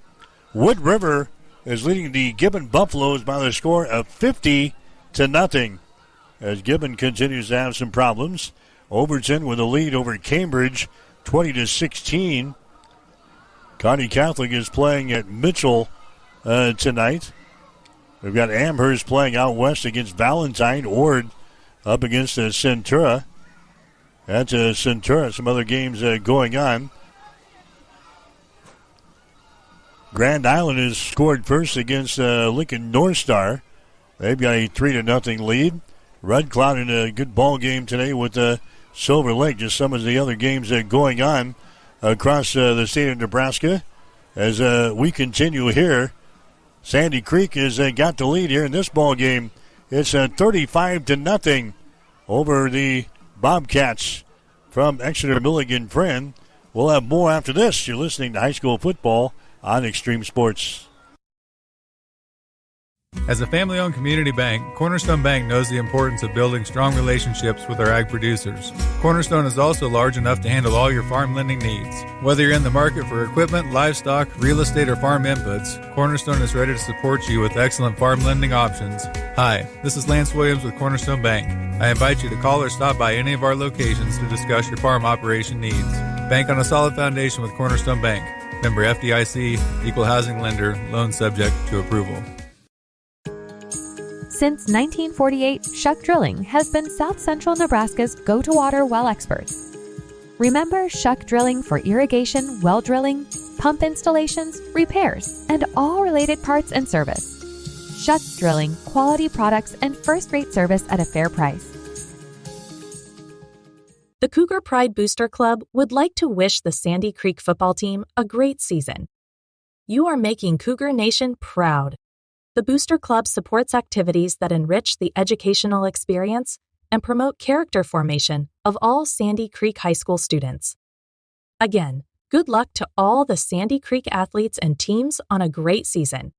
Wood River is leading the Gibbon Buffaloes by the score of 50-0. As Gibbon continues to have some problems. Overton with a lead over Cambridge 20-16. County Catholic is playing at Mitchell tonight. We've got Amherst playing out west against Valentine. Ord up against Centura. That's Centura. Some other games going on. Grand Island has scored first against Lincoln North Star. They've got a 3-0 lead. Red Cloud in a good ball game today with Silver Lake. Just some of the other games going on across the state of Nebraska. As we continue here, Sandy Creek has got the lead here in this ball game. It's 35-0 over the Bobcats from Exeter Milligan Friend. We'll have more after this. You're listening to high school football on Extreme Sports. As a family-owned community bank, Cornerstone Bank knows the importance of building strong relationships with our ag producers. Cornerstone is also large enough to handle all your farm lending needs. Whether you're in the market for equipment, livestock, real estate, or farm inputs, Cornerstone is ready to support you with excellent farm lending options. Hi, this is Lance Williams with Cornerstone Bank. I invite you to call or stop by any of our locations to discuss your farm operation needs. Bank on a solid foundation with Cornerstone Bank. Member FDIC, equal housing lender, loan subject to approval. Since 1948, Shuck Drilling has been South Central Nebraska's go-to-water well experts. Remember Shuck Drilling for irrigation, well drilling, pump installations, repairs, and all related parts and service. Shuck Drilling, quality products and first-rate service at a fair price. The Cougar Pride Booster Club would like to wish the Sandy Creek football team a great season. You are making Cougar Nation proud. The Booster Club supports activities that enrich the educational experience and promote character formation of all Sandy Creek High School students. Again, Good luck to all the Sandy Creek athletes and teams on a great season.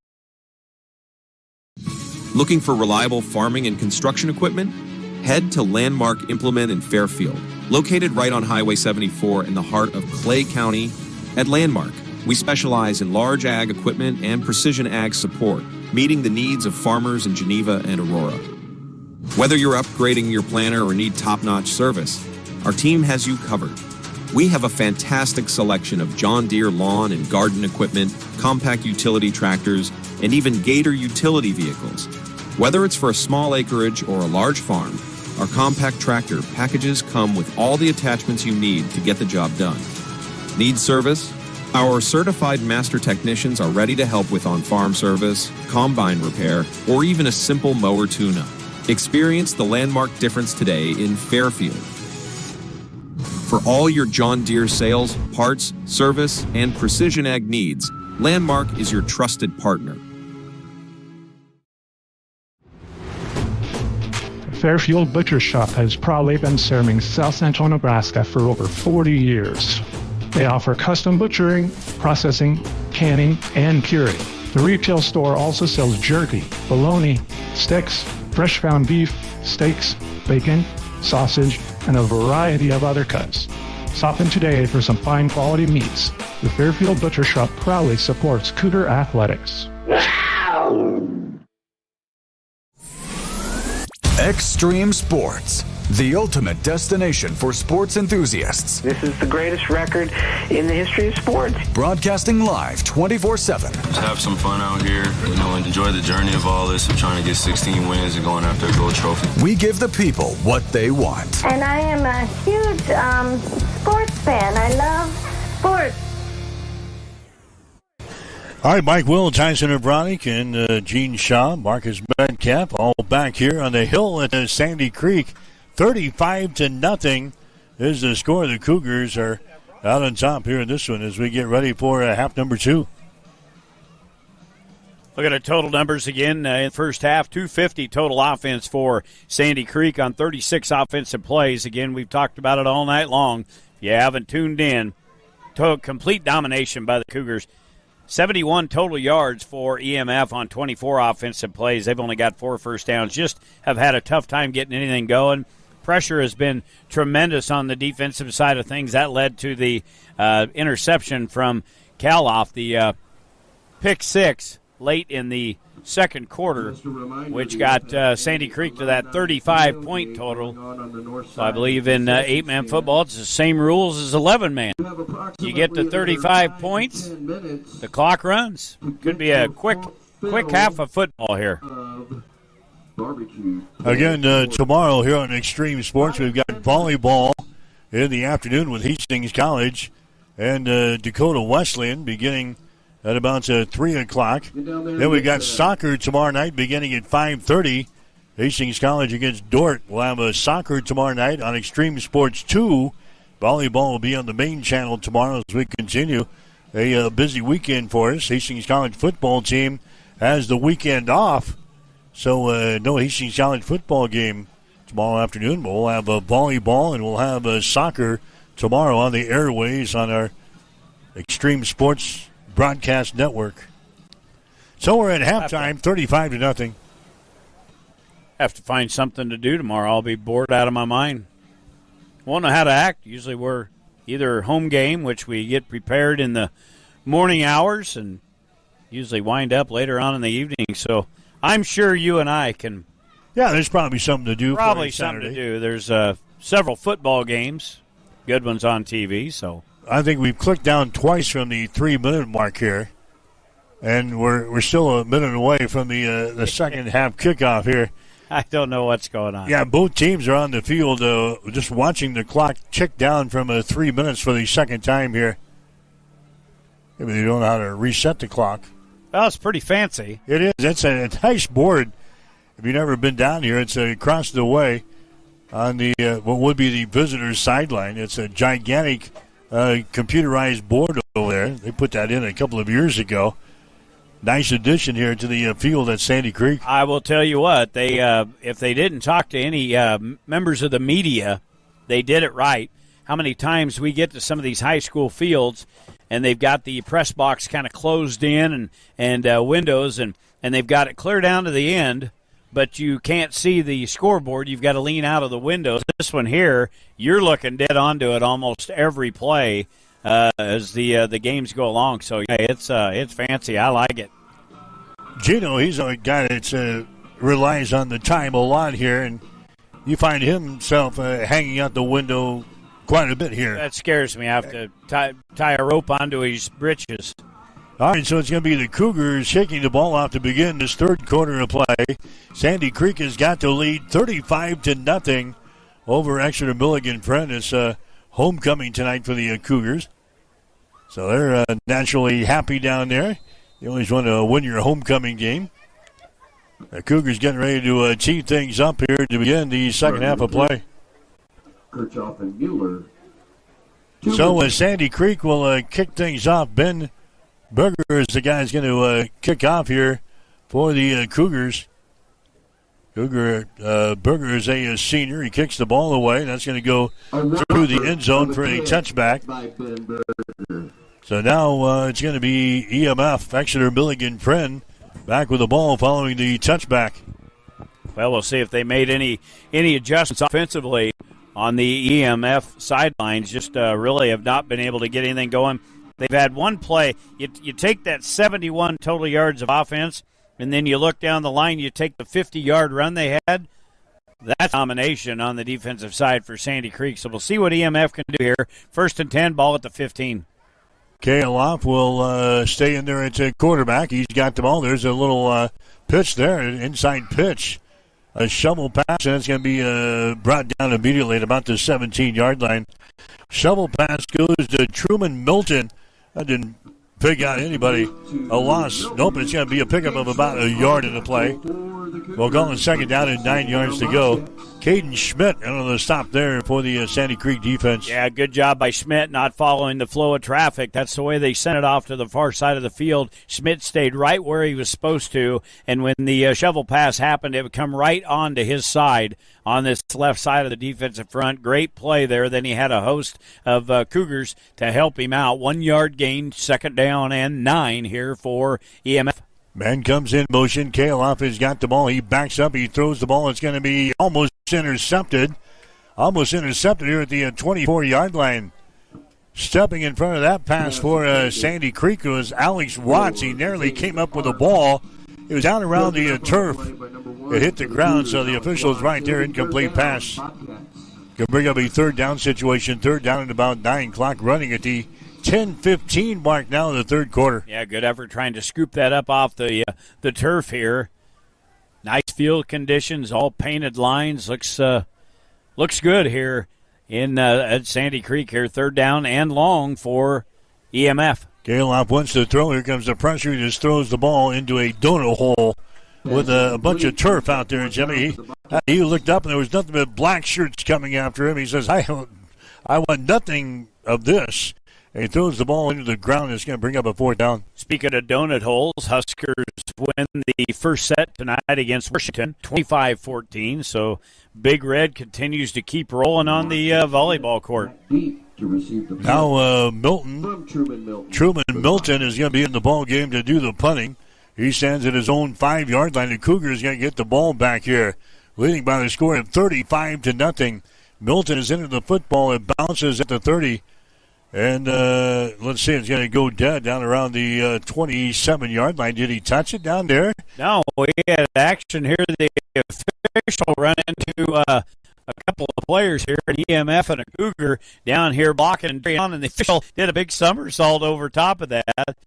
Looking for reliable farming and construction equipment? Head to Landmark Implement in Fairfield, located right on Highway 74 in the heart of Clay County. At Landmark, we specialize in large ag equipment and precision ag support, meeting the needs of farmers in Geneva and Aurora. Whether you're upgrading your planter or need top-notch service, our team has you covered. We have a fantastic selection of John Deere lawn and garden equipment, compact utility tractors, and even Gator utility vehicles. Whether it's for a small acreage or a large farm, our compact tractor packages come with all the attachments you need to get the job done. Need service? Our certified master technicians are ready to help with on-farm service, combine repair, or even a simple mower tune-up. Experience the Landmark difference today in Fairfield. For all your John Deere sales, parts, service, and precision ag needs, Landmark is your trusted partner. Fairfield Butcher Shop has proudly been serving South Central Nebraska for over 40 years. They offer custom butchering, processing, canning, and curing. The retail store also sells jerky, bologna, sticks, fresh ground beef, steaks, bacon, sausage, and a variety of other cuts. Stop in today for some fine quality meats. The Fairfield Butcher Shop proudly supports Cougar Athletics. Extreme Sports, the ultimate destination for sports enthusiasts. This is the greatest record in the history of sports. Broadcasting live 24/7. Just have some fun out here, and enjoy the journey of all this, of trying to get 16 wins and going after a gold trophy. We give the people what they want. And I am a huge sports fan. I love sports. All right, Mike Will, Tyson Abronic, and Gene Shaw, Marcus Metcalf, all back here on the hill at Sandy Creek. 35-0 is the score. The Cougars are out on top here in this one as we get ready for half number 2. Look at the total numbers again in the first half. 250 total offense for Sandy Creek on 36 offensive plays. Again, we've talked about it all night long. If you haven't tuned in, complete domination by the Cougars. 71 total yards for EMF on 24 offensive plays. They've only got 4 first downs. Just have had a tough time getting anything going. Pressure has been tremendous on the defensive side of things. That led to the interception from Kaloff, the pick 6 late in the second quarter, which got Sandy Creek to that 35-point total. So I believe in 8-man football, it's the same rules as 11-man. You get to 35 points, the clock runs. Could be a quick half of football here. Again, tomorrow here on Extreme Sports, we've got volleyball in the afternoon with Hastings College and Dakota Wesleyan beginning at about 3 o'clock. Then we've got soccer tomorrow night beginning at 5:30. Hastings College against Dordt. We'll have a soccer tomorrow night on Extreme Sports 2. Volleyball will be on the main channel tomorrow as we continue. A busy weekend for us. Hastings College football team has the weekend off, so no Hastings College football game tomorrow afternoon. But we'll have volleyball and we'll have soccer tomorrow on the airways on our Extreme Sports Broadcast Network. So we're at halftime, 35-0. Have to find something to do tomorrow. I'll be bored out of my mind. Won't know how to act. Usually we're either home game, which we get prepared in the morning hours and usually wind up later on in the evening. So I'm sure you and I can. Yeah, there's probably something to do. Probably something to do. There's several football games, good ones on TV. So I think we've clicked down twice from the 3-minute mark here, and we're still a minute away from the second half kickoff here. I don't know what's going on. Yeah, both teams are on the field just watching the clock tick down from 3 minutes for the second time here. Maybe they don't know how to reset the clock. Well, it's pretty fancy. It is. It's a nice board. If you've never been down here, it's across the way on the what would be the visitor's sideline. It's a gigantic computerized board over there. They put that in a couple of years ago. Nice addition here to the field at Sandy Creek. I will tell you what, they if they didn't talk to any members of the media, they did it right. how many times we get to some of these high school fields, and they've got the press box kind of closed in and windows, and they've got it clear down to the end, but you can't see the scoreboard. You've got to lean out of the windows. This one here, you're looking dead onto it almost every play as the games go along. So yeah, it's fancy. I like it. Gino, he's a guy that relies on the time a lot here, and you find himself hanging out the window quite a bit here. That scares me. I have to tie a rope onto his britches. All right, so it's going to be the Cougars shaking the ball off to begin this third quarter of play. Sandy Creek has got the lead 35-0 over Exeter Milligan Friend. It's homecoming tonight for the Cougars. So they're naturally happy down there. You always want to win your homecoming game. The Cougars getting ready to tee things up here to begin the second half of play. Kirchhoff and Mueller. So Sandy Creek will kick things off. Ben Berger is the guy who's going to kick off here for the Cougars. Berger is a senior. He kicks the ball away. That's going to go through the end zone for a touchback. So now it's going to be EMF, Exeter Milligan Friend, back with the ball following the touchback. Well, we'll see if they made any adjustments offensively on the EMF sidelines. Just really have not been able to get anything going. They've had one play. You take that 71 total yards of offense, and then you look down the line, you take the 50-yard run they had. That's domination on the defensive side for Sandy Creek. So we'll see what EMF can do here. 1st and 10, ball at the 15. Kaloff will stay in there at quarterback. He's got the ball. There's a little pitch there, an inside pitch. A shovel pass, and it's going to be brought down immediately at about the 17-yard line. Shovel pass goes to Truman Milton. That didn't pick out anybody. A loss. Nope, it's going to be a pickup of about a yard in the play. We'll call it second down and 9 yards to go. Caden Schmidt on the stop there for the Sandy Creek defense. Yeah, good job by Schmidt not following the flow of traffic. That's the way they sent it off to the far side of the field. Schmidt stayed right where he was supposed to, and when the shovel pass happened, it would come right onto his side on this left side of the defensive front. Great play there. Then he had a host of Cougars to help him out. 1 yard gain, second down and 9 here for EMF. Man comes in motion. Kaloff has got the ball. He backs up. He throws the ball. It's going to be almost intercepted. Almost intercepted here at the 24-yard line. Stepping in front of that pass for Sandy Creek was Alex Watts. He nearly came up with the ball. It was down around the turf. It hit the ground, so the official's right there. Incomplete pass. Can bring up a third down situation. Third down at about 9 o'clock running at the 10-15 mark now in the third quarter. Yeah, good effort trying to scoop that up off the turf here. Nice field conditions, all painted lines. Looks good here at Sandy Creek here. Third down and long for EMF. Kaloff wants to throw. Here comes the pressure. He just throws the ball into a donut hole with a bunch of turf out there, Jimmy. He looked up and there was nothing but black shirts coming after him. He says, I want nothing of this. And he throws the ball into the ground. It's going to bring up a fourth down. Speaking of donut holes, Huskers win the first set tonight against Washington, 25-14. So Big Red continues to keep rolling on the volleyball court. Now Truman Milton is going to be in the ball game to do the punting. He stands at his own 5-yard line. The Cougars is going to get the ball back here, leading by the score of 35-0. Milton is into the football. It bounces at the 30. And let's see, it's going to go dead down around the 27-yard line. Did he touch it down there? No, we had action here. The official run into a couple of players here, an EMF and a Cougar down here blocking and the official did a big somersault over top of that.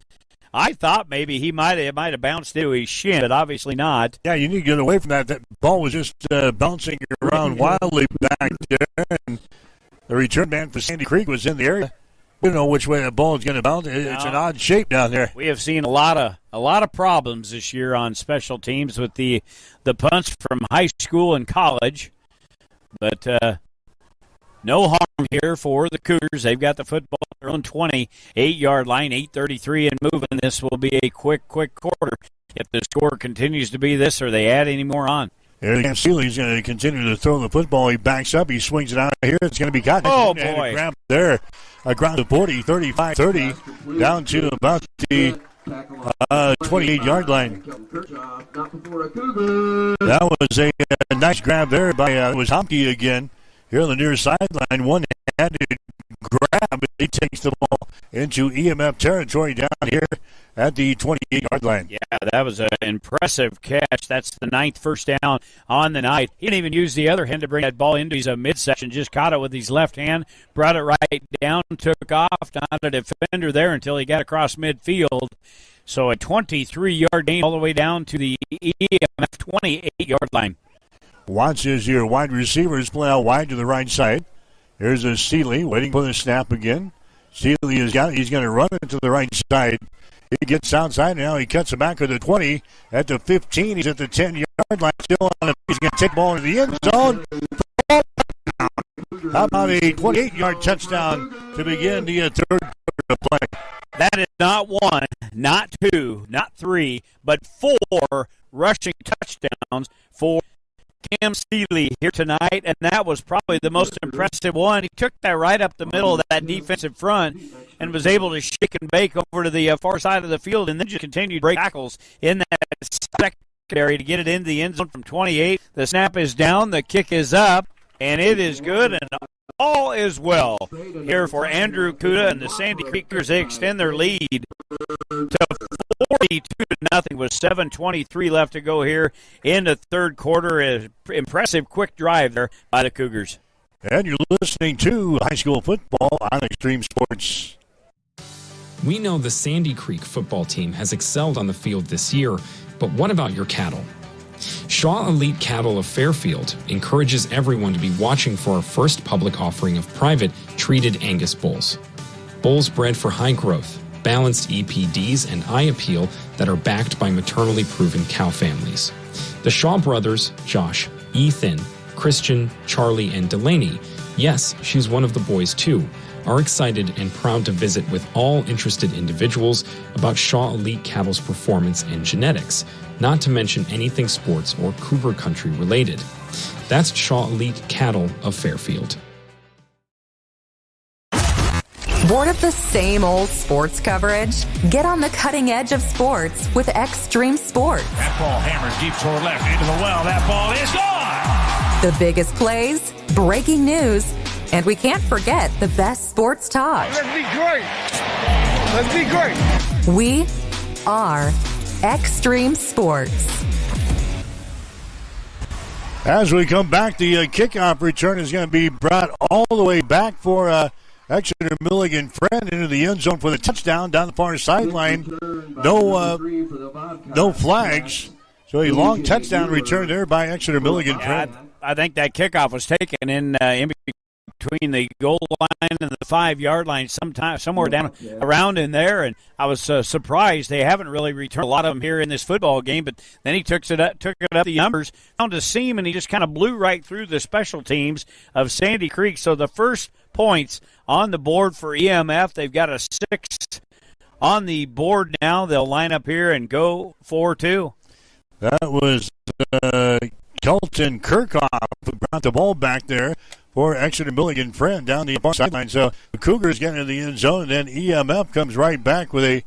I thought maybe he might have bounced into his shin, but obviously not. Yeah, you need to get away from that. That ball was just bouncing around wildly back there, and the return man for Sandy Creek was in the area. You don't know which way that ball is going to bounce. It's an odd shape down there. We have seen a lot of problems this year on special teams with the punts from high school and college, but no harm here for the Cougars. They've got the football on their own 28-yard line, 8:33 and moving. This will be a quick quarter if the score continues to be this or they add any more on. Here again, Seeley's going to continue to throw the football. He backs up. He swings it out here. It's going to be caught. Oh, and boy. a grab there. Across the 40, 35, 30, down to about the 28-yard line. That was a nice grab there by it was Homke again. Here on the near sideline, one-handed grab. He takes the ball into EMF territory down here at the 28-yard line. Yeah, that was an impressive catch. That's the 9th first down on the night. He didn't even use the other hand to bring that ball into his midsection. Just caught it with his left hand, brought it right down, took off, not a defender there until he got across midfield. So a 23-yard gain all the way down to the EMF 28-yard line. Watch as your wide receivers play out wide to the right side. Here's a Seeley waiting for the snap again. Seeley has got it. He's going to run it to the right side. He gets outside now. He cuts it back to the 20. At the 15, he's at the 10-yard line. Still on it. He's going to take the ball into the end zone. How about a 28-yard touchdown to begin the third quarter of play? That is not one, not two, not three, but 4 rushing touchdowns for Cam Seeley here tonight, and that was probably the most impressive one. He took that right up the middle of that defensive front and was able to shake and bake over to the far side of the field and then just continued to break tackles in that secondary to get it into the end zone from 28. The snap is down, the kick is up, and it is good, and all is well here for Andrew Kuda and the Sandy Creek Cougars. They extend their lead to 42-0 with 7:23 left to go here in the third quarter. An impressive quick drive there by the Cougars. And you're listening to high school football on Extreme Sports. We know the Sandy Creek football team has excelled on the field this year, but what about your cattle? Shaw Elite Cattle of Fairfield encourages everyone to be watching for our first public offering of private treated Angus bulls. Bulls bred for high growth, balanced EPDs and eye appeal that are backed by maternally proven cow families. The Shaw brothers, Josh, Ethan, Christian, Charlie, and Delaney, yes, she's one of the boys too, are excited and proud to visit with all interested individuals about Shaw Elite Cattle's performance and genetics, not to mention anything sports or Cougar country related. That's Shaw Elite Cattle of Fairfield. Bored of the same old sports coverage? Get on the cutting edge of sports with Extreme Sports. That ball hammered deep toward left into the well. That ball is gone! The biggest plays, breaking news, and we can't forget the best sports talk. Let's be great! Let's be great! We are Extreme Sports. As we come back, the kickoff return is going to be brought all the way back for Exeter Milligan Friend into the end zone for the touchdown down the far sideline. No flags. So a long touchdown return there by Exeter Milligan Friend. I think that kickoff was taken in between the goal line and the 5-yard line, somewhere down around in there, and I was surprised they haven't really returned a lot of them here in this football game. But then he took it up the numbers, found a seam, and he just kind of blew right through the special teams of Sandy Creek. So the first points on the board for EMF. They've got a 6 on the board now. They'll line up here and go 4-2. That was Kelton Kirchhoff who brought the ball back there for Exeter Milligan Friend down the far sideline. So the Cougars get into the end zone, and then EMF comes right back with a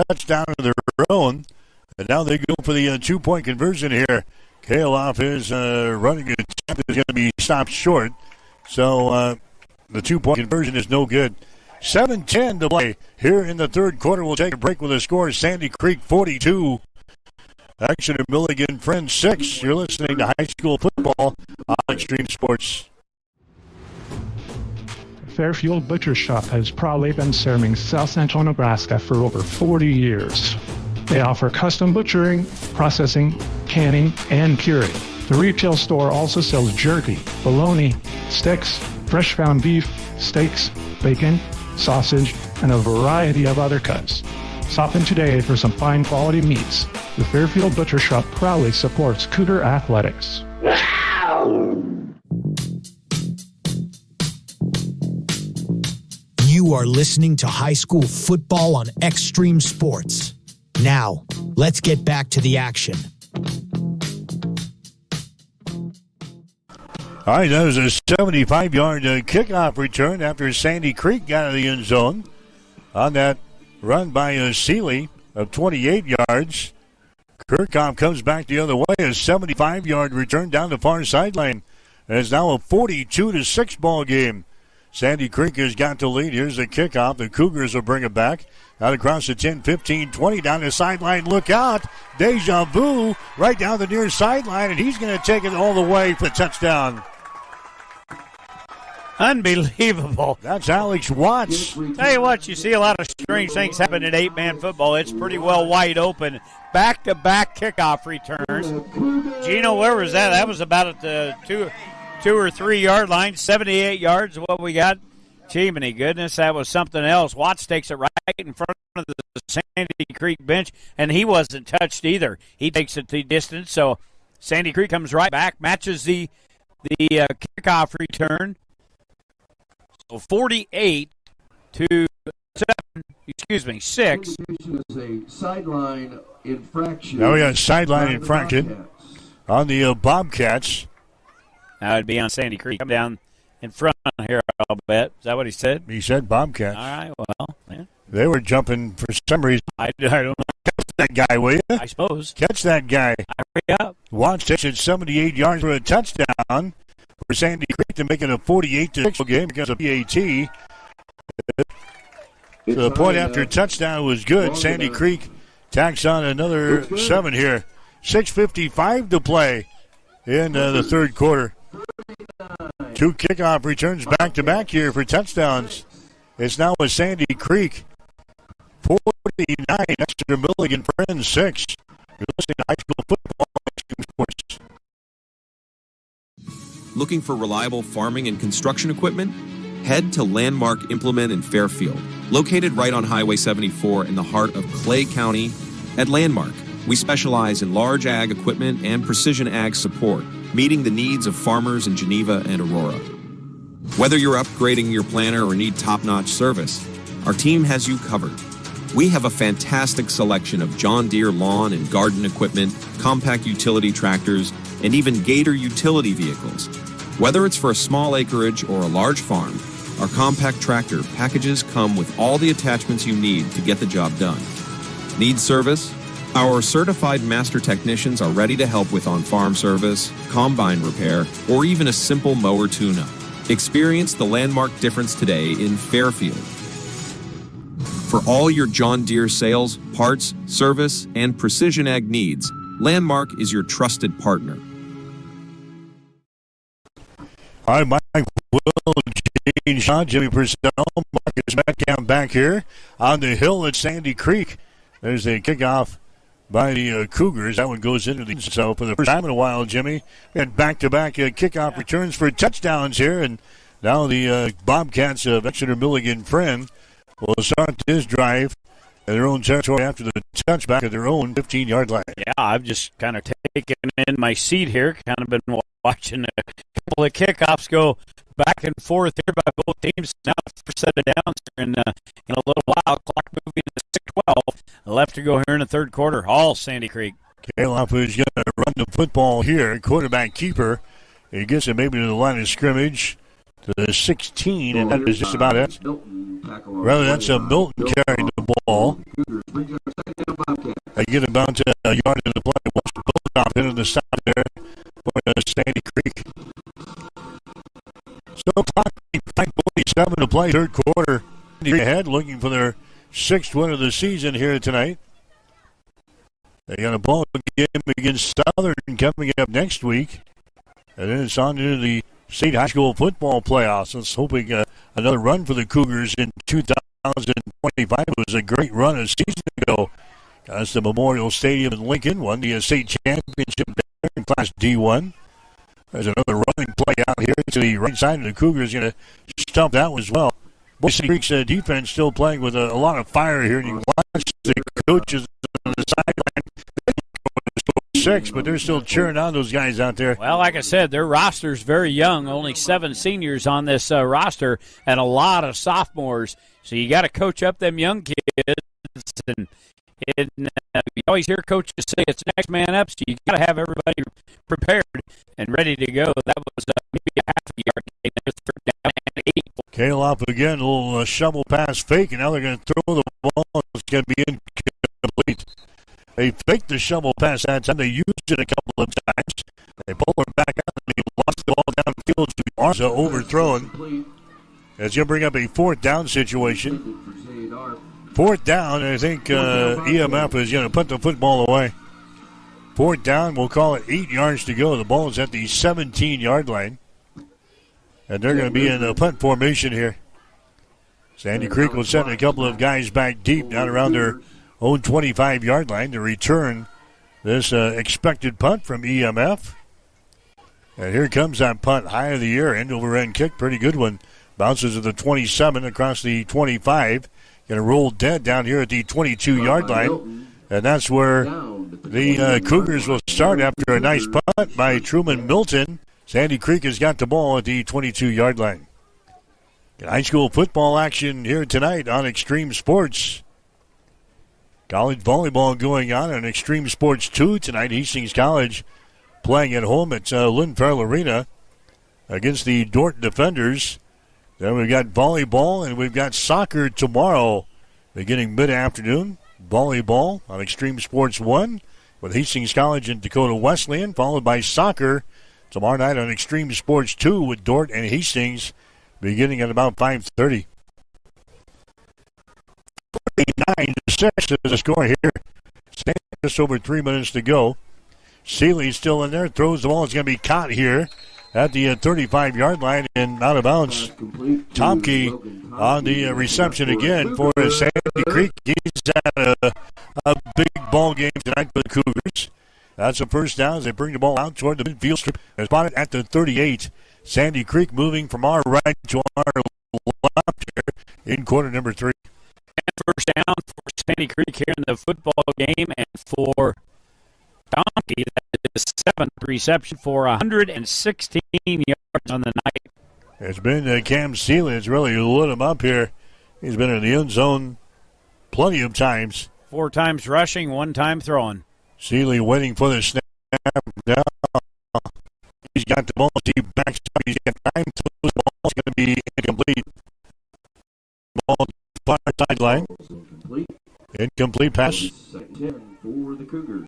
touchdown of their own. And now they go for the 2-point conversion here. Kaloff is running attempt is going to be stopped short. So the 2-point conversion is no good. 7:10 to play here in the third quarter. We'll take a break with the score. Sandy Creek 42. Exeter Milligan Friend 6. You're listening to high school football on Extreme Sports. Fairfield Butcher Shop has proudly been serving South Central Nebraska for over 40 years. They offer custom butchering, processing, canning, and curing. The retail store also sells jerky, bologna, sticks, fresh ground beef, steaks, bacon, sausage, and a variety of other cuts. Stop in today for some fine quality meats. The Fairfield Butcher Shop proudly supports Cougar Athletics. You are listening to high school football on Extreme Sports. Now, let's get back to the action. All right, that was a 75-yard kickoff return after Sandy Creek got out of the end zone on that run by Seeley of 28 yards. Kirchhoff comes back the other way, a 75-yard return down the far sideline. And it's now a 42-6 ball game. Sandy Creek has got the lead. Here's the kickoff. The Cougars will bring it back. Out across the 10, 15, 20, down the sideline. Look out. Deja vu right down the near sideline, and he's going to take it all the way for the touchdown. Unbelievable. That's Alex Watts. Tell you what, you see a lot of strange things happen in 8-man football. It's pretty well wide open. Back-to-back kickoff returns. Gino, where was that? That was about at the 2 or 3 yard line. 78 yards is what we got. Gee, many goodness, that was something else. Watts takes it right in front of the Sandy Creek bench, and he wasn't touched either. He takes it the distance, so Sandy Creek comes right back, matches the kickoff return. So 48 to 6. Is a sideline infraction. Now we got a sideline infraction on the Bobcats. That would be on Sandy Creek. Come down in front here, I'll bet. Is that what he said? He said Bobcats. All right, well, yeah. They were jumping for some reason. I don't know. Catch that guy, will you? I suppose. Catch that guy. Hurry up. Watts takes it 78 yards for a touchdown for Sandy Creek to make it a 48-6 game because of PAT. So the point after touchdown was good. Sandy Creek tacks on another 7 here. 6:55 to play in the third quarter. 2 kickoff returns back-to-back here for touchdowns. It's now a Sandy Creek 49, Exeter Milligan Friends 6. You're listening to High School Football Extreme Sports. Looking for reliable farming and construction equipment? Head to Landmark Implement in Fairfield, located right on Highway 74 in the heart of Clay County. At Landmark, we specialize in large ag equipment and precision ag support, meeting the needs of farmers in Geneva and Aurora. Whether you're upgrading your planter or need top-notch service, our team has you covered. We have a fantastic selection of John Deere lawn and garden equipment, compact utility tractors, and even Gator utility vehicles. Whether it's for a small acreage or a large farm, our compact tractor packages come with all the attachments you need to get the job done. Need service? Our certified master technicians are ready to help with on-farm service, combine repair, or even a simple mower tune-up. Experience the Landmark difference today in Fairfield. For all your John Deere sales, parts, service, and precision ag needs, Landmark is your trusted partner. All right, Mike Will, Gene Shaw, Jimmy Purcell, Marcus Metcalf back here on the hill at Sandy Creek. There's a kickoff by the Cougars. That one goes into the so for the first time in a while, Jimmy. We had back-to-back kickoff returns for touchdowns here, and now the Bobcats of Exeter Milligan Friend will start this drive at their own territory after the touchback at their own 15-yard line. Yeah, I've just kind of taken in my seat here, kind of been watching a couple of kickoffs go back and forth here by both teams. Now for set of downs in a little while. Clock moving to 6:12. Left to go here in the third quarter. All Sandy Creek. Kaloff is going to run the football here. Quarterback keeper. He gets it maybe to the line of scrimmage to the 16, and that is just about it. Rather, that's a Milton carrying the ball. They get about a yard in the play. Watch the build off into the side there for Sandy Creek. Still clock 5:47 to play, third quarter. Ahead, looking for their 6th win of the season here tonight. They got a ball game against Southern coming up next week. And then it's on into the state high school football playoffs. Let's hoping another run for the Cougars in 2025. It was a great run a season ago. Got us to Memorial Stadium in Lincoln. Won the state championship there in Class D1. There's another running play out here to the right side, and the Cougars going to stump that one as well. Boise Creek's defense still playing with a lot of fire here, and you can watch the coaches on the sideline. 6, but they're still cheering on those guys out there. Well, like I said, their roster's very young. Only 7 seniors on this roster and a lot of sophomores. So you got to coach up them young kids. And you always hear coaches say it's next man up, so you got to have everybody prepared and ready to go. That was maybe a half a yard gain. Third down and 8. Kale up again, a little shovel pass fake, and now they're going to throw the ball. It's going to be incomplete. They faked the shovel pass that time. They used it a couple of times. They pull it back out, and he lost the ball downfield to Arza, overthrown. It's going to bring up a fourth down situation. Fourth down, I think EMF is going to put the football away. Fourth down, we'll call it 8 yards to go. The ball is at the 17-yard line. And they're going to be in a punt formation here. Sandy Creek will send a couple of guys back deep down around their own 25-yard line to return this expected punt from EMF. And here comes that punt, high of the air, end-over-end kick, pretty good one. Bounces to the 27 across the 25. Going to roll dead down here at the 22-yard line. And that's where the Cougars will start after a nice punt by Truman Milton. Sandy Creek has got the ball at the 22-yard line. High school football action here tonight on Extreme Sports. College volleyball going on Extreme Sports 2 tonight. Hastings College playing at home at Lynn Farrell Arena against the Dordt Defenders. Then we've got volleyball and we've got soccer tomorrow beginning mid-afternoon. Volleyball on Extreme Sports 1 with Hastings College and Dakota Wesleyan, followed by soccer tomorrow night on Extreme Sports 2 with Dordt and Hastings beginning at about 5:30. 49-6 is the score here. Just over 3 minutes to go. Seeley's still in there, throws the ball. It's going to be caught here at the 35-yard line and out of bounds. Tomke on the reception again for Sandy Creek. He's had a big ball game tonight for the Cougars. That's a first down as they bring the ball out toward the midfield strip. They're spotted at the 38. Sandy Creek moving from our right to our left here in quarter number 3. And first down for Sandy Creek here in the football game, and for Tomke, that is 7th reception for 116 yards on the night. It's been Cam Seeley that's really lit him up here. He's been in the end zone plenty of times. 4 times rushing, 1 time throwing. Seeley waiting for the snap. Now he's got the ball. He backs up. He's got time to lose the ball. It's going to be incomplete. Ball far sideline. Incomplete pass. Second for the Cougars.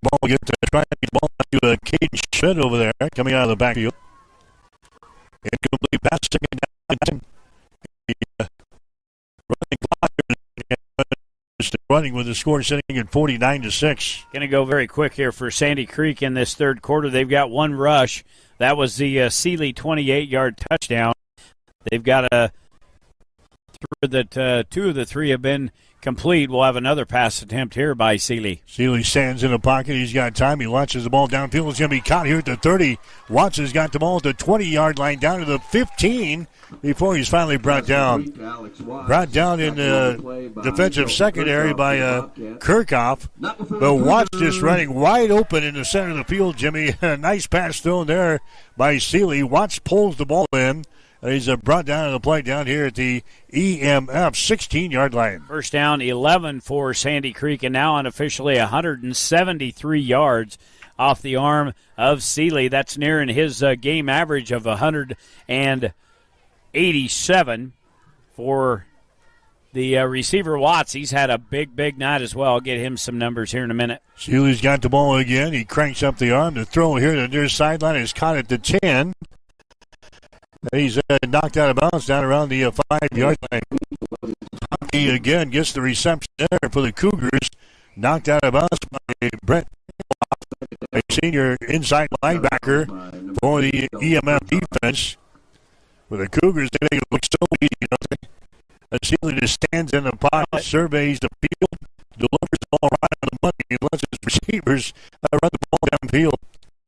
Ball gets to try to ball to Caden Schmidt over there coming out of the backfield. Incomplete pass. Second down. Running clock. Running with the score sitting at 49-6. Going to go very quick here for Sandy Creek in this third quarter. They've got 1 rush. That was the Seeley 28-yard touchdown. They've got that 2 of the 3 have been complete. We'll have another pass attempt here by Seeley. Seeley stands in the pocket. He's got time. He launches the ball downfield. It's going to be caught here at the 30. Watts has got the ball at the 20-yard line down to the 15 before he's finally brought down. Brought down in the defensive secondary by Kirchhoff. But Watts just running wide open in the center of the field, Jimmy. Nice pass thrown there by Seeley. Watts pulls the ball in. He's brought down to the play down here at the EMF 16-yard line. First down, 11 for Sandy Creek, and now unofficially 173 yards off the arm of Seeley. That's nearing his game average of 187 for the receiver Watts. He's had a big night as well. I'll get him some numbers here in a minute. Seeley's got the ball again. He cranks up the arm. The throw here to the near sideline is caught at the 10. He's knocked out of bounds down around the 5-yard line. He again gets the reception there for the Cougars. Knocked out of bounds by Brett, a senior inside linebacker for the EMF defense. For the Cougars, they look so easy, don't they? Seeley just stands in the pocket, surveys the field, delivers the ball right on the money, and lets his receivers run the ball downfield.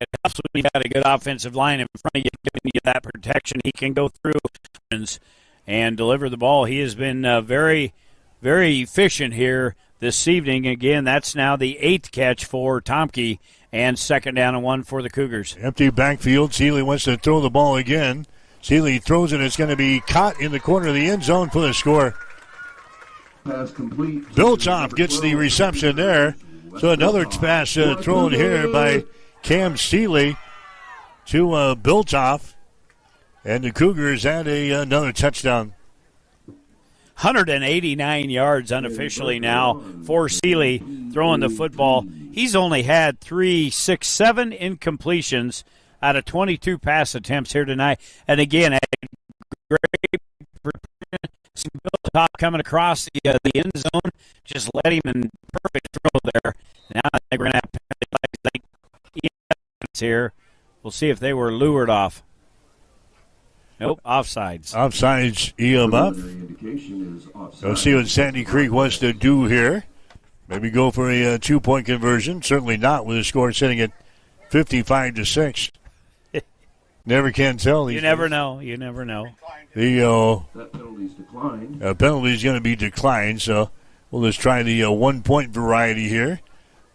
It helps when you've got a good offensive line in front of you, giving you that protection. He can go through and deliver the ball. He has been very, very efficient here this evening. Again, that's now the 8th catch for Tomke, and 2nd down and 1 for the Cougars. Empty backfield. Seeley wants to throw the ball again. Seeley throws it. It's going to be caught in the corner of the end zone for the score. Pass complete. Biltoff gets the reception there. So another pass thrown here by Cam Seeley to Biltoff. And the Cougars had another touchdown. 189 yards unofficially now for Seeley throwing the football. He's only had 7 incompletions out of 22 pass attempts here tonight. And again, a great Biltoff coming across the end zone. Just let him in perfect throw there. Now they're going to have here. We'll see if they were lured off. Nope, offsides. Offsides, EMF. Let's see what Sandy Creek wants to do here. Maybe go for a 2-point conversion. Certainly not with the score sitting at 55-6. Never can tell. You never know. You never know. That penalty's declined. Penalty's going to be declined, so we'll just try the 1-point variety here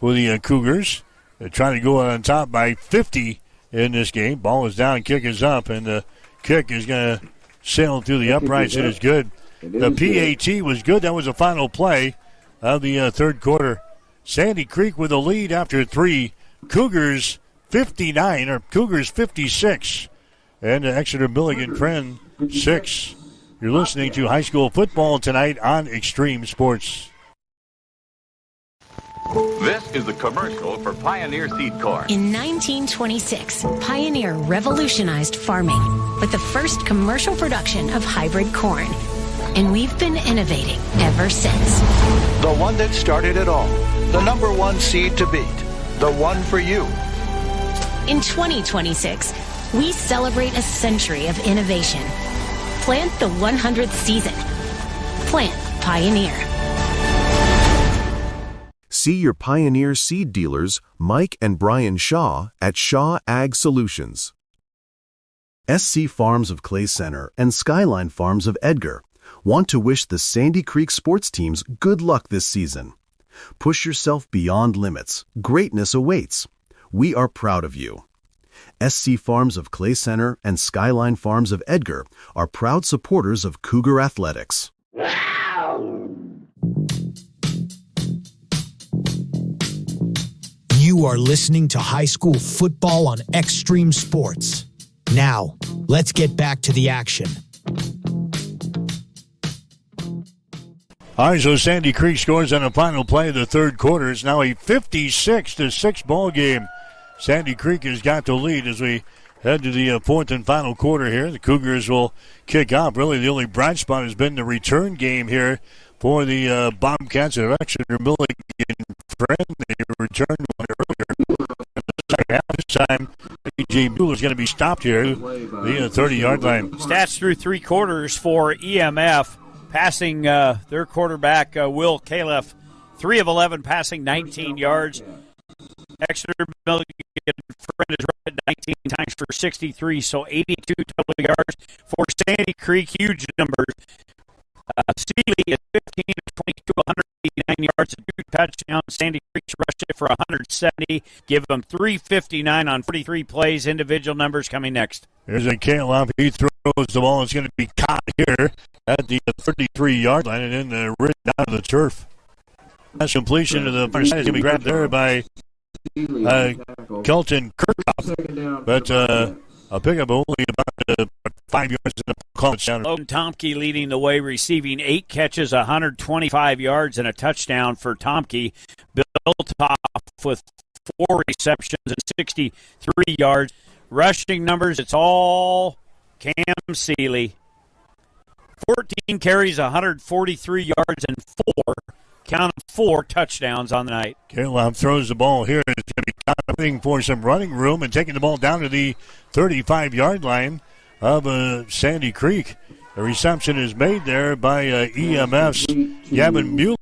for the Cougars. They're trying to go on top by 50 in this game. Ball is down, kick is up, and the kick is going to sail through the uprights. It is good. The PAT was good. That was the final play of the third quarter. Sandy Creek with a lead after 3. Cougars 59, or Cougars 56. And Exeter Milligan Friend 6. You're listening to high school football tonight on Extreme Sports. This is the commercial for Pioneer Seed Corn. In 1926, Pioneer revolutionized farming with the first commercial production of hybrid corn. And we've been innovating ever since. The one that started it all. The number one seed to beat. The one for you. In 2026, we celebrate a century of innovation. Plant the 100th season. Plant Pioneer. See your Pioneer seed dealers, Mike and Brian Shaw, at Shaw Ag Solutions. SC Farms of Clay Center and Skyline Farms of Edgar want to wish the Sandy Creek sports teams good luck this season. Push yourself beyond limits. Greatness awaits. We are proud of you. SC Farms of Clay Center and Skyline Farms of Edgar are proud supporters of Cougar Athletics. You are listening to high school football on Extreme Sports. Now, let's get back to the action. All right, so Sandy Creek scores on the final play of the third quarter. It's now a 56-6 ball game. Sandy Creek has got the lead as we head to the fourth and final quarter here. The Cougars will kick off. Really, the only bright spot has been the return game here for the Bobcats of Exeter Milligan Friend. They returned one earlier. Second half this time, A.J. Mueller is going to be stopped here, the 30-yard line. Stats through 3 quarters for EMF. Passing their quarterback, Will Califf, 3 of 11, passing 19 yards. Exeter Milligan Friend is right at 19 times for 63, so 82 total yards for Sandy Creek. Huge numbers. Seeley is 15 of 22, 189 yards and 2 touchdowns. Sandy Creek's rushed it for 170. Give them 359 on 43 plays. Individual numbers coming next. Here's a Califf. He throws the ball. It's going to be caught here at the 33-yard line and then ridden down to the turf. That's completion to the far side. It's going to be grabbed there by Kelton Kirkhoff. But a pickup only about 5 yards in the college down. Logan Tomke leading the way, receiving 8 catches, 125 yards, and a touchdown for Tomke. Built off with 4 receptions and 63 yards. Rushing numbers, it's all Cam Seeley. 14 carries, 143 yards, and 4 touchdowns on the night. Califf throws the ball here. It's going to be looking for some running room and taking the ball down to the 35-yard line of Sandy Creek. The reception is made there by EMF's Gavin Mueller,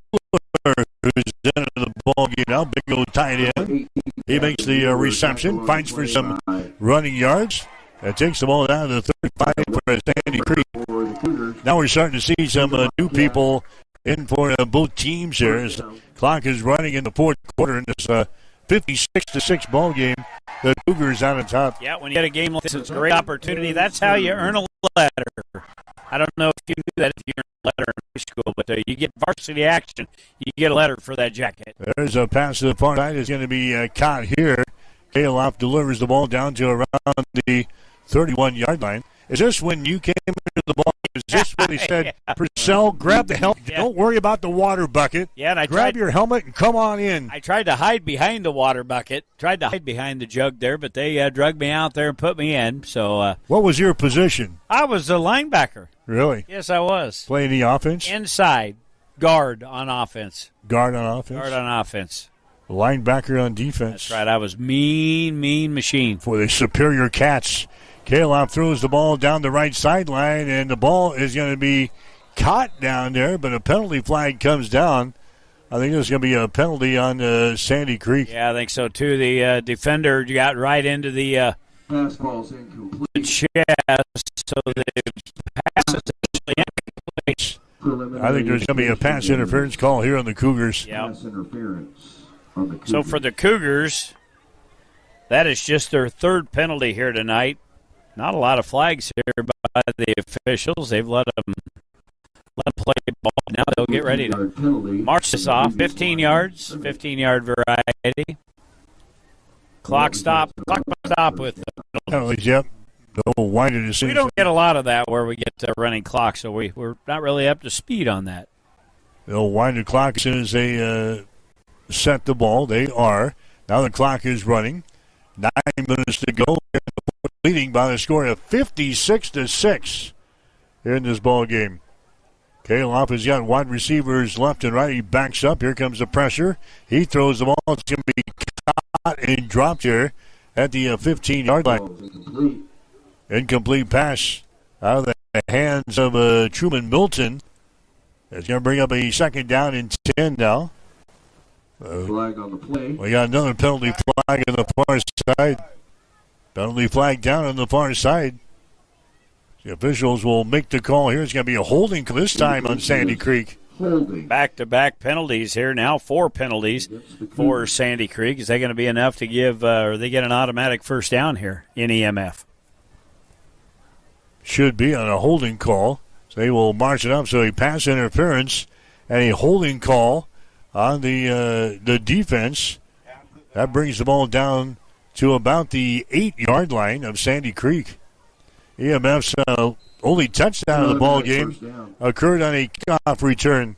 who's into the ball game now. Big old tight end. He makes the reception, fights for some running yards, and takes the ball down to the 35 for Sandy Creek. Now we're starting to see some new people in for both teams here as the clock is running in the fourth quarter in this 56-6 ball game. The Cougars out on top. Yeah, when you get a game like this, it's a great opportunity. That's how you earn a letter. I don't know if you knew that if you earned a letter in high school, but you get varsity action, you get a letter for that jacket. There's a pass to the far side. It's going to be caught here Kaloff delivers the ball down to around the 31-yard line. Is this when you came into the ball? Is this what he said? Purcell, grab the helmet. Yeah. Don't worry about the water bucket. Yeah, and grab your helmet and come on in. I tried to hide behind the water bucket, tried to hide behind the jug there, but they drug me out there and put me in. So, what was your position? I was a linebacker. Really? Yes, I was. Playing the offense? Inside. Guard on offense. Guard on offense? Guard on offense. Linebacker on defense. That's right. I was mean machine. For the Superior Cats. Kaloff throws the ball down the right sideline, and the ball is going to be caught down there, but a penalty flag comes down. I think there's going to be a penalty on Sandy Creek. Yeah, I think so, too. The defender got right into the pass ball's incomplete. Chest, so the pass is actually incomplete. I think there's going to be a pass interference call here on the Cougars. Yep. Pass interference on the Cougars. So for the Cougars, that is just their third penalty here tonight. Not a lot of flags here by the officials. They've let them play ball. Now they'll get ready to march this off. 15 yards, 15-yard variety. Clock stop with the penalties. Yep. We don't get a lot of that where we get running clock, so we're not really up to speed on that. They'll wind the clock as soon as they set the ball. They are. Now the clock is running. 9 minutes to go. Leading by the score of 56-6 here in this ball game. Kaloff has got wide receivers left and right. He backs up. Here comes the pressure. He throws the ball. It's going to be caught and dropped here at the 15-yard line. Incomplete pass out of the hands of Truman Milton. It's going to bring up a second down and 10 now. Flag on the play. We got another penalty flag on the far side. Penalty flag down on the far side. The officials will make the call here. It's going to be a holding this time on Sandy Creek. Back-to-back penalties here now. 4 penalties for Sandy Creek. Is that going to be enough to give, or they get an automatic first down here in EMF? Should be on a holding call. So they will march it up. So a pass interference and a holding call on the defense. That brings the ball down to about the 8-yard line of Sandy Creek. EMF's only touchdown of the ball game occurred on a kickoff return.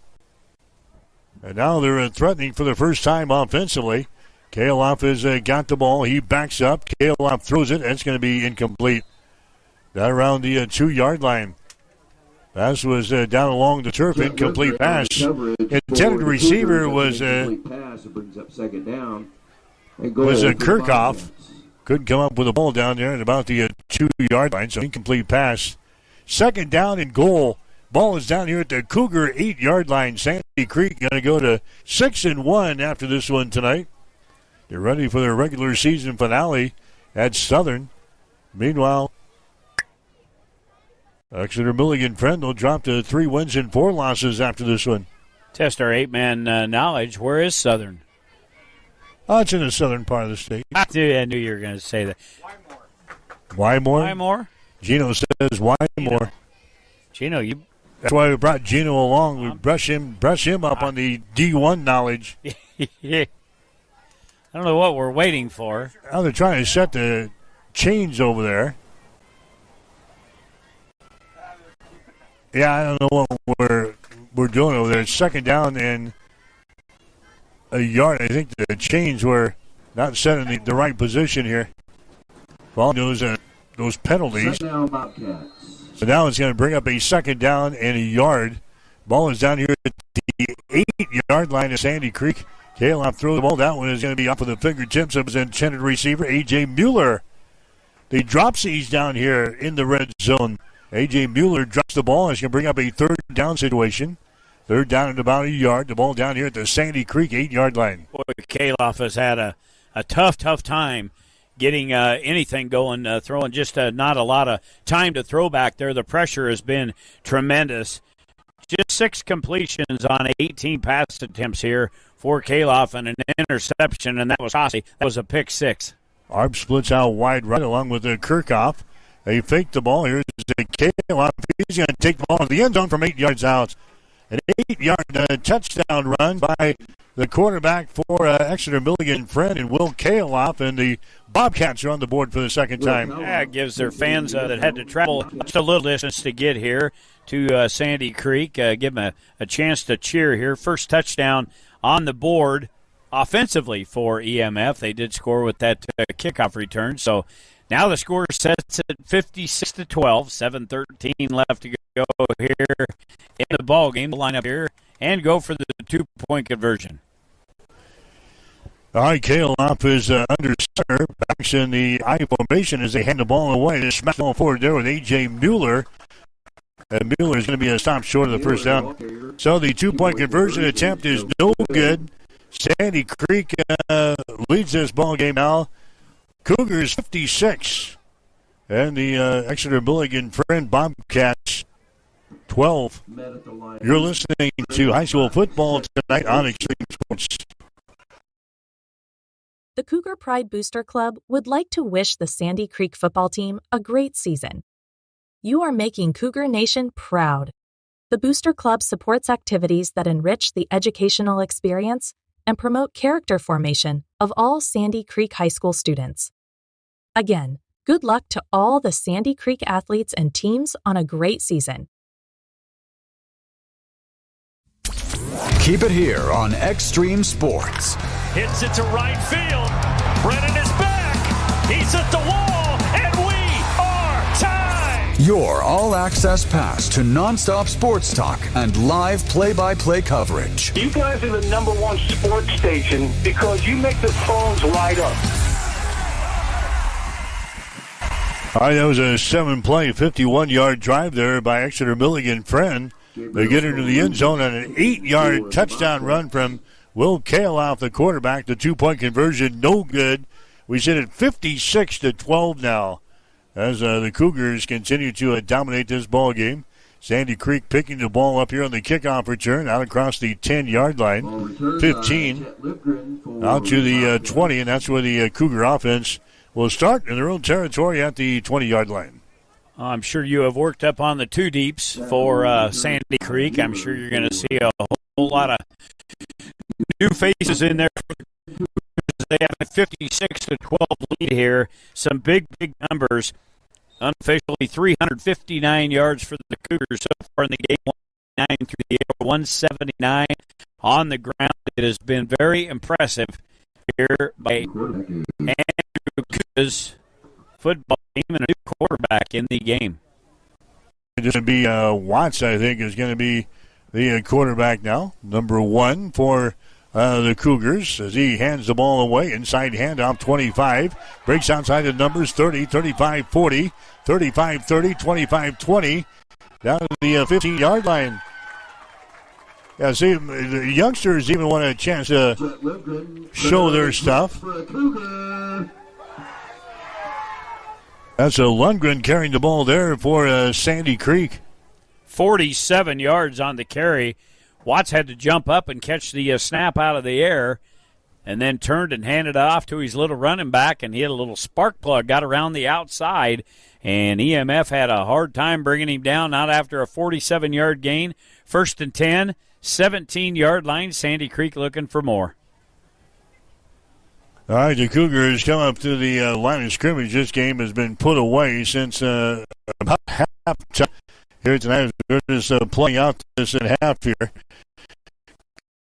And now they're threatening for the first time offensively. Kaloff has got the ball. He backs up. Kaloff throws it. It's going to be incomplete. Down around the 2-yard line. Pass was down along the turf. Incomplete pass. Intended receiver was Kirchhoff. Couldn't come up with a ball down there at about the 2-yard line, so incomplete pass. Second down and goal. Ball is down here at the Cougar 8-yard line. Sandy Creek going to go to 6-1 after this one tonight. They're ready for their regular season finale at Southern. Meanwhile, Exeter Milligan Friendly dropped to 3 wins and 4 losses after this one. Test our 8-man knowledge. Where is Southern? It's in the southern part of the state. I knew you were going to say that. Wymore? Gino says Wymore. Gino, you. That's why we brought Gino along. We brush him up on the D1 knowledge. I don't know what we're waiting for. Now they're trying to set the chains over there. Yeah, I don't know what we're doing over there. It's second down and a yard. I think the chains were not set in the right position here. Following those penalties. So now it's going to bring up a second down and a yard. Ball is down here at the 8-yard line of Sandy Creek. Kaloff throws the ball. That one is going to be off of the fingertips of his intended receiver, A.J. Mueller. The dropsies down here in the red zone. A.J. Mueller drops the ball. It's going to bring up a third down situation. Third down at about a yard. The ball down here at the Sandy Creek 8-yard line. Boy, Kaloff has had a tough time getting anything going, throwing just not a lot of time to throw back there. The pressure has been tremendous. Just 6 completions on 18 pass attempts here for Kaloff and an interception, and that was costly. That was a pick 6. Arp splits out wide right along with Kirchhoff. They fake the ball. Here's Kaloff. He's going to take the ball to the end zone from 8 yards out. An 8-yard touchdown run by the quarterback for Exeter Milligan Friend and Will Kaloff, and the Bobcats are on the board for the second time. Yeah, it gives their fans that had to travel just a little distance to get here to Sandy Creek, give them a chance to cheer here. First touchdown on the board offensively for EMF. They did score with that kickoff return. So now the score sets at 56-12, 7:13 left to go here in the ball game. Line up here and go for the 2-point conversion. All right, Kaloff is under center. Backs in the I formation as they hand the ball away. They smash the ball forward there with A.J. Mueller. And Mueller is going to be a stop short of the first down. So the 2-point conversion attempt is no good. Sandy Creek leads this ball game now. Cougars 56. And the Exeter Milligan Friend Bobcats 12. You're listening to high school football tonight on Extreme Sports. The Cougar Pride Booster Club would like to wish the Sandy Creek football team a great season. You are making Cougar Nation proud. The Booster Club supports activities that enrich the educational experience and promote character formation of all Sandy Creek High School students. Again, good luck to all the Sandy Creek athletes and teams on a great season. Keep it here on Extreme Sports. Hits it to right field. Brennan is back. He's at the wall, and we are tied. Your all-access pass to nonstop sports talk and live play-by-play coverage. You guys are the #1 sports station because you make the phones light up. All right, that was a 7-play, 51-yard drive there by Exeter Milligan Friend. They get into the end zone on an 8-yard touchdown run from Will Kaloff, the quarterback. The 2-point conversion, no good. We sit at 56-12 now as the Cougars continue to dominate this ball game. Sandy Creek picking the ball up here on the kickoff return out across the 10-yard line. 15 out to the 20, and that's where the Cougar offense will start in their own territory at the 20-yard line. I'm sure you have worked up on the two deeps for Sandy Creek. I'm sure you're going to see a whole lot of new faces in there. They have a 56-12 lead here. Some big numbers. Unofficially, 359 yards for the Cougars so far in the game. 9 through the air, 179 on the ground. It has been very impressive here by Andrew Cougars football team and a new quarterback in the game. It's going to be Watts, I think, is going to be the quarterback now. #1 for the Cougars as he hands the ball away. Inside handoff, 25. Breaks outside the numbers, 30, 35, 40, 35, 30, 25, 20. Down to the 15-yard line. Yeah, see, the youngsters even want a chance to show their stuff. That's a Lundgren carrying the ball there for Sandy Creek. 47 yards on the carry. Watts had to jump up and catch the snap out of the air and then turned and handed it off to his little running back, and he had a little spark plug, got around the outside, and EMF had a hard time bringing him down, not after a 47-yard gain. 1st and 10, 17-yard line. Sandy Creek looking for more. All right, the Cougars come up to the line of scrimmage. This game has been put away since about halftime here tonight. They're just playing out this in half here.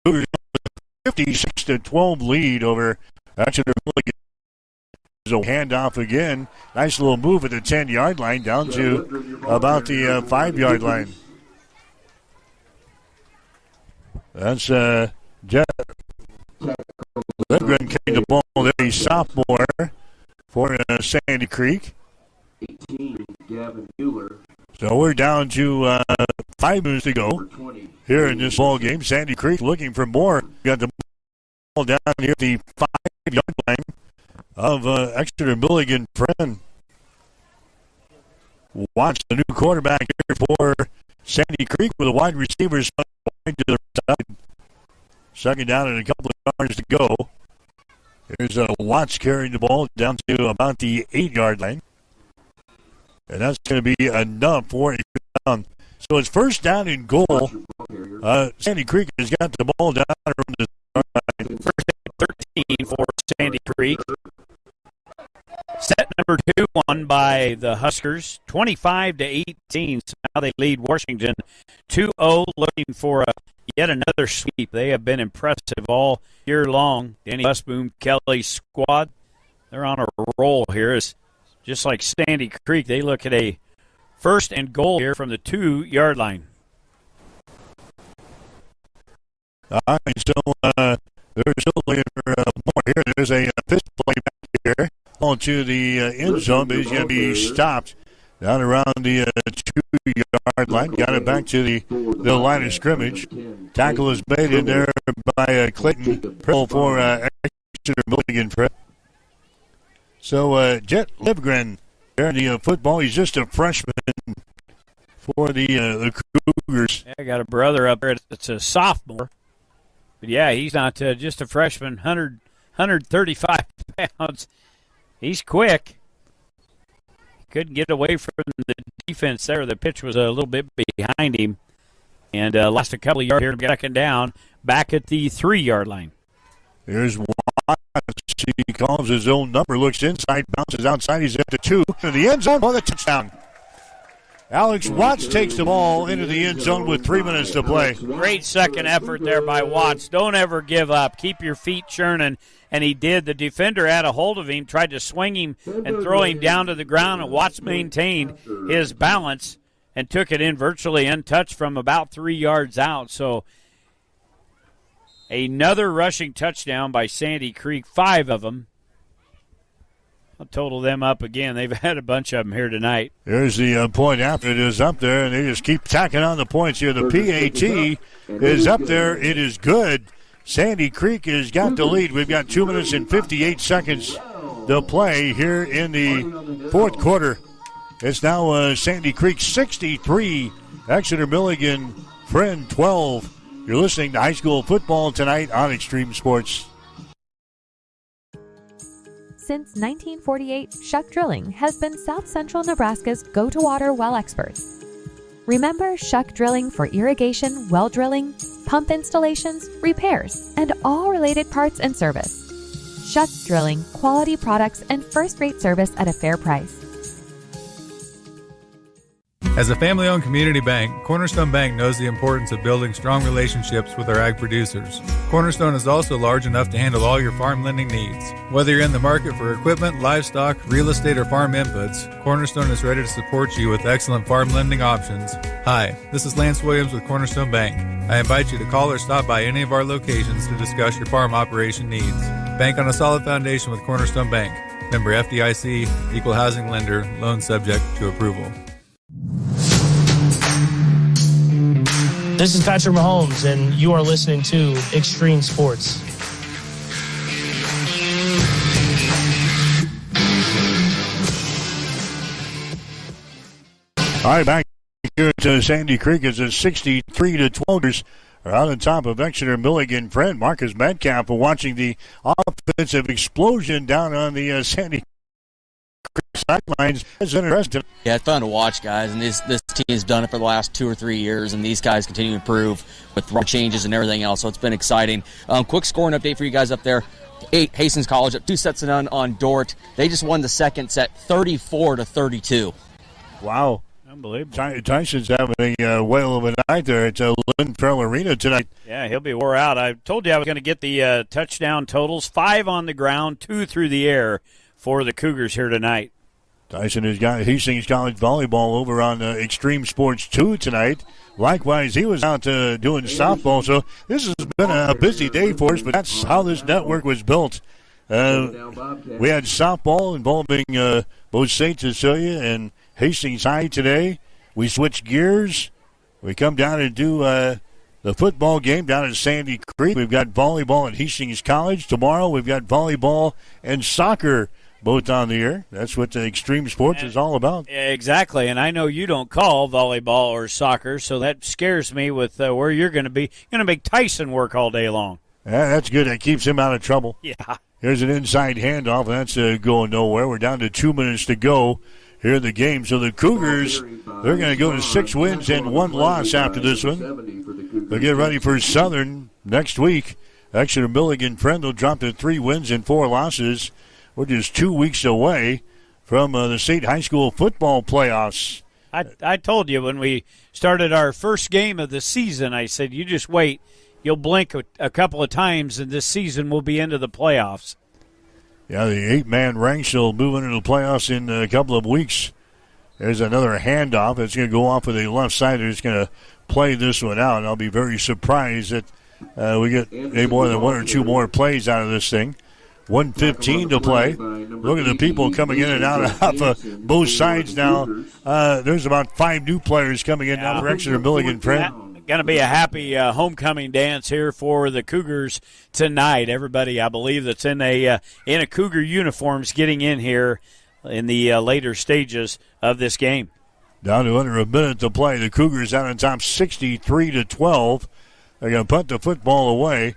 Cougars 56-12 lead over Exeter Milligan. A handoff again. Nice little move at the 10-yard line down to about the 5-yard line. That's Jeff Lindgren carrying the ball there. He's sophomore for Sandy Creek. 18, Gavin Mueller. So we're down to 5 minutes to go here in this ball game. Sandy Creek looking for more. Got the ball down here at the 5-yard line of Exeter Milligan Friend. Watch the new quarterback here for Sandy Creek with a wide receiver wide to the side. Second down and a couple of yards to go. There's Watts carrying the ball down to about the 8-yard line. And that's going to be enough for a down. So it's first down and goal Sandy Creek has got the ball down around the line. First and 13 for Sandy Creek. Set number 2 won by the Huskers, 25-18. So now they lead Washington 2-0, looking for yet another sweep. They have been impressive all year long. Danny Busboom Kelly's squad, they're on a roll here. It's just like Sandy Creek. They look at a first and goal here from the 2-yard line. All right, so there's still more here. There's a pitch play back here. On to the end zone, but he's going to be stopped down around the 2-yard line. Got it back to the line of scrimmage. Tackle is made in there by Clayton Prill for Exeter Milligan. So Jet Livgren there in the football. He's just a freshman for the Cougars. Yeah, I got a brother up there that's a sophomore. But yeah, he's not just a freshman, 135 pounds. He's quick. Couldn't get away from the defense there. The pitch was a little bit behind him. And lost a couple of yards here, second down, back at the 3-yard line. Here's Watts. He calls his own number, looks inside, bounces outside. He's at the 2. To the end zone for the touchdown. Alex Watts takes the ball into the end zone with 3 minutes to play. Great second effort there by Watts. Don't ever give up. Keep your feet churning. And he did. The defender had a hold of him, tried to swing him and throw him down to the ground, and Watts maintained his balance and took it in virtually untouched from about 3 yards out. So another rushing touchdown by Sandy Creek, 5 of them. I'll total them up again. They've had a bunch of them here tonight. There's the point after it is up there, and they just keep tacking on the points here. The PAT is up there. It is good. Sandy Creek has got the lead. We've got 2 minutes and 58 seconds to play here in the fourth quarter. It's now Sandy Creek 63, Exeter Milligan Friend 12. You're listening to high school football tonight on Extreme Sports. Since 1948, Shuck Drilling has been South Central Nebraska's go-to-water well experts. Remember Shuck Drilling for irrigation, well drilling, pump installations, repairs, and all related parts and service. Shuck Drilling, quality products and first-rate service at a fair price. As a family-owned community bank, Cornerstone Bank knows the importance of building strong relationships with our ag producers. Cornerstone is also large enough to handle all your farm lending needs. Whether you're in the market for equipment, livestock, real estate, or farm inputs, Cornerstone is ready to support you with excellent farm lending options. Hi, this is Lance Williams with Cornerstone Bank. I invite you to call or stop by any of our locations to discuss your farm operation needs. Bank on a solid foundation with Cornerstone Bank. Member FDIC, equal housing lender, loan subject to approval. This is Patrick Mahomes, and you are listening to Extreme Sports. All right, back here to Sandy Creek. It's a 63-12. Are out on top of Exeter Milligan Friend. Marcus Metcalf watching the offensive explosion down on the Sandy Creek sidelines. It's interesting. Yeah, it's fun to watch, guys, and this team has done it for the last 2 or 3 years, and these guys continue to improve with changes and everything else, so it's been exciting. Quick scoring update for you guys up there. 8, Hastings College up 2 sets to none on Dort. They just won the second set 34-32. Wow. Unbelievable. Tyson's having a whale of a night there at Lynn Farrell Arena tonight. Yeah, he'll be wore out. I told you I was going to get the touchdown totals. 5 on the ground, 2 through the air for the Cougars here tonight. Tyson has got Hastings College volleyball over on Extreme Sports 2 tonight. Likewise, he was out doing softball. So this has been a busy day for us, but that's how this network was built. We had softball involving both St. Cecilia and Hastings High today. We switch gears. We come down and do the football game down at Sandy Creek. We've got volleyball at Hastings College. Tomorrow we've got volleyball and soccer both on the air. That's what the Extreme Sports is all about. Exactly, and I know you don't call volleyball or soccer, so that scares me with where you're going to be. You're going to make Tyson work all day long. Yeah, that's good. That keeps him out of trouble. Yeah. Here's an inside handoff, and that's going nowhere. We're down to 2 minutes to go here in the game. So the Cougars, they're going to go to 6 wins and 1 loss after this one. They'll get ready for Southern next week. Exeter Milligan Friend will drop to 3 wins and 4 losses. We're just 2 weeks away from the state high school football playoffs. I told you when we started our first game of the season, I said, you just wait. You'll blink a couple of times, and this season will be into the playoffs. Yeah, the 8-man ranks will move into the playoffs in a couple of weeks. There's another handoff. It's going to go off of the left side. They're just going to play this one out, and I'll be very surprised that we get any more than 1 or 2 more plays out of this thing. 1:15 to play. Look at the people coming in and out of both sides now. There's about 5 new players coming in now for Exeter Milligan Friend. Going to be a happy homecoming dance here for the Cougars tonight. Everybody, I believe, that's in a Cougar uniforms getting in here in the later stages of this game. Down to under a minute to play. The Cougars out on top 63-12. They're going to punt the football away.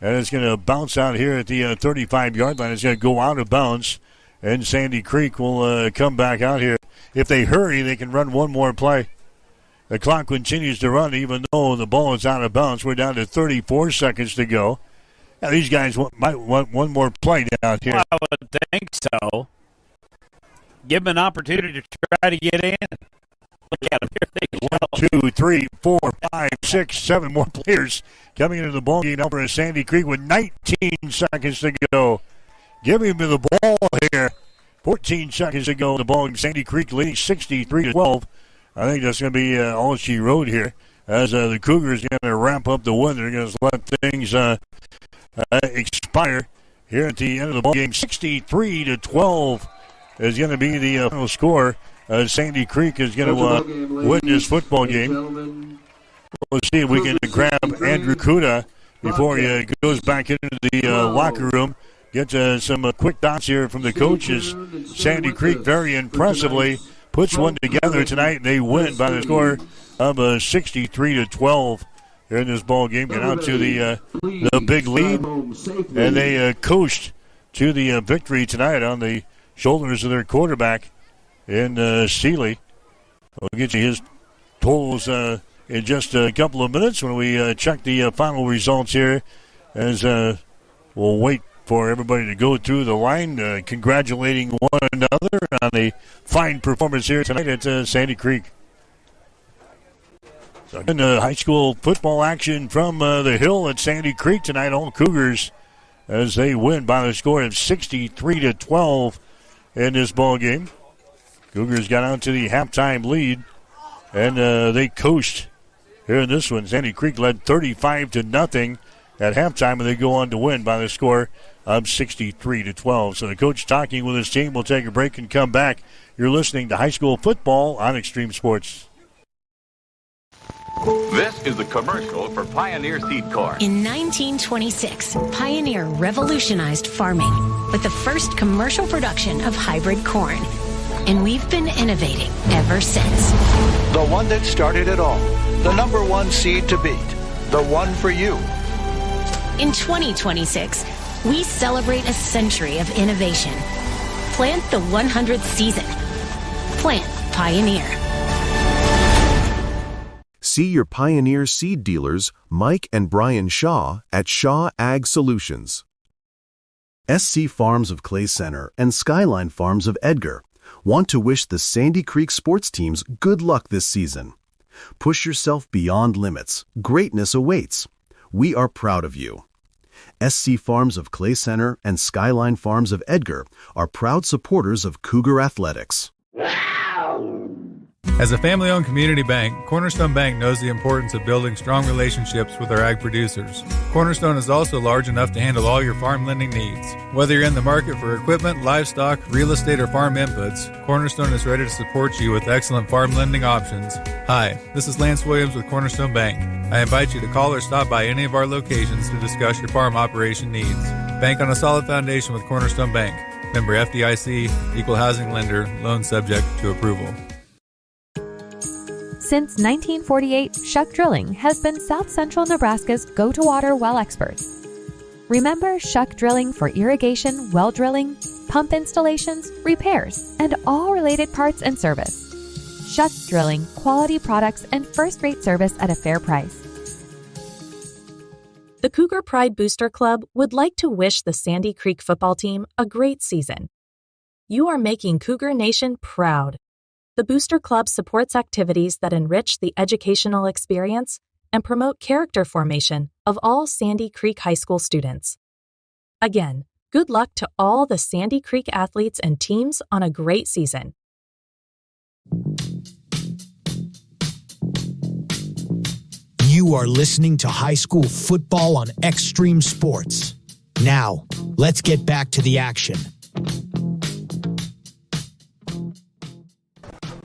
And it's going to bounce out here at the 35-yard line. It's going to go out of bounds. And Sandy Creek will come back out here. If they hurry, they can run one more play. The clock continues to run even though the ball is out of bounds. We're down to 34 seconds to go. Now, these guys might want one more play down here. Well, I would think so. Give them an opportunity to try to get in. Look at them. Here they go. 1, 2, 3, 4, 5, 6, 7 more players coming into the ballgame now for Sandy Creek with 19 seconds to go. Give him the ball here. 14 seconds to go in the ball. Sandy Creek leading 63-12. I think that's going to be all she wrote here as the Cougars going to wrap up the win. They're going to let things expire here at the end of the ball game. 63-12 is going to be the final score. Sandy Creek is going to win this football game. We'll see if we can grab Andrew Kuda before he goes back into the locker room. Get some quick thoughts here from the coaches. Sandy Creek very impressively puts one together tonight, and they win by the score of 63-12 here in this ball game. Get out to the big lead, and they coast to the victory tonight on the shoulders of their quarterback in Seeley. We'll get you his totals in just a couple of minutes when we check the final results here, as we'll wait for everybody to go through the line, congratulating one another on the fine performance here tonight at Sandy Creek. So again, high school football action from the Hill at Sandy Creek tonight. All Cougars as they win by the score of 63-12 in this ball game. Cougars got out to the halftime lead, and they coast here in this one. Sandy Creek led 35-0 at halftime, and they go on to win by the score of 63-12. So the coach talking with his team. We'll take a break and come back. You're listening to high school football on Extreme Sports. This is the commercial for Pioneer Seed Corn. In 1926, Pioneer revolutionized farming with the first commercial production of hybrid corn. And we've been innovating ever since. The one that started it all. The #1 seed to beat. The one for you. In 2026, we celebrate a century of innovation. Plant the 100th season. Plant Pioneer. See your Pioneer seed dealers, Mike and Brian Shaw, at Shaw Ag Solutions. SC Farms of Clay Center and Skyline Farms of Edgar want to wish the Sandy Creek sports teams good luck this season. Push yourself beyond limits. Greatness awaits. We are proud of you. SC Farms of Clay Center and Skyline Farms of Edgar are proud supporters of Cougar Athletics. As a family-owned community bank, Cornerstone Bank knows the importance of building strong relationships with our ag producers. Cornerstone is also large enough to handle all your farm lending needs. Whether you're in the market for equipment, livestock, real estate, or farm inputs, Cornerstone is ready to support you with excellent farm lending options. Hi, this is Lance Williams with Cornerstone Bank. I invite you to call or stop by any of our locations to discuss your farm operation needs. Bank on a solid foundation with Cornerstone Bank. Member FDIC, equal housing lender, loan subject to approval. Since 1948, Shuck Drilling has been South Central Nebraska's go-to-water well experts. Remember Shuck Drilling for irrigation, well drilling, pump installations, repairs, and all related parts and service. Shuck Drilling, quality products and first-rate service at a fair price. The Cougar Pride Booster Club would like to wish the Sandy Creek football team a great season. You are making Cougar Nation proud. The Booster Club supports activities that enrich the educational experience and promote character formation of all Sandy Creek High School students. Again, good luck to all the Sandy Creek athletes and teams on a great season. You are listening to high school football on Extreme Sports. Now, let's get back to the action.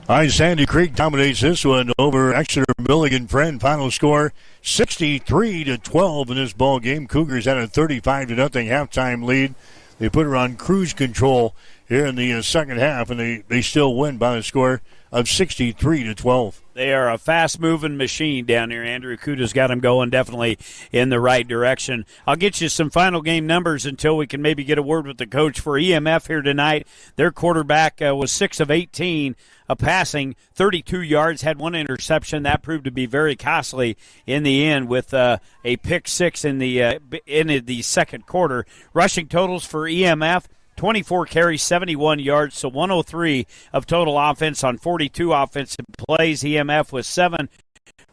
All right, Sandy Creek dominates this one over Exeter Milligan Friend. Final score 63-12 in this ball game. Cougars had a 35-0 halftime lead. They put her on cruise control here in the second half, and they still win by a score of 63-12. They are a fast-moving machine down here. Andrew Kuda's got them going definitely in the right direction. I'll get you some final game numbers until we can maybe get a word with the coach for EMF here tonight. Their quarterback was 6 of 18 passing, 32 yards, had one interception. That proved to be very costly in the end with a pick six in the second quarter. Rushing totals for EMF, 24 carries, 71 yards, so 103 of total offense on 42 offensive plays. EMF with 7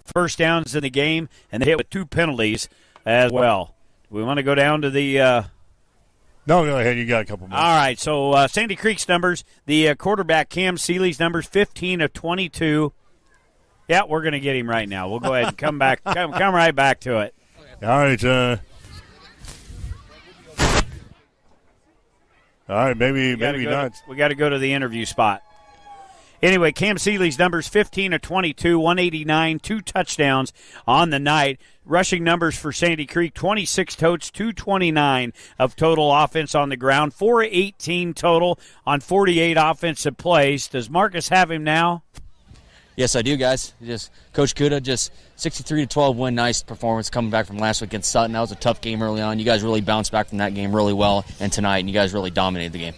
first downs in the game, and they hit with 2 penalties as well. We want to go down to the No, go ahead. You got a couple more. All right, so Sandy Creek's numbers, the quarterback Cam Seeley's numbers, 15 of 22. Yeah, we're going to get him right now. We'll go ahead and come back, come right back to it. All right, maybe not. We got to go to the interview spot. Anyway, Cam Seeley's numbers, 15 of 22, 189, 2 touchdowns on the night. Rushing numbers for Sandy Creek, 26 totes, 229 of total offense on the ground, 418 total on 48 offensive plays. Does Marcus have him now? Yes, I do, guys. Just Coach Kuda, just 63-12 win. Nice performance coming back from last week against Sutton. That was a tough game early on. You guys really bounced back from that game really well, and tonight, and you guys really dominated the game.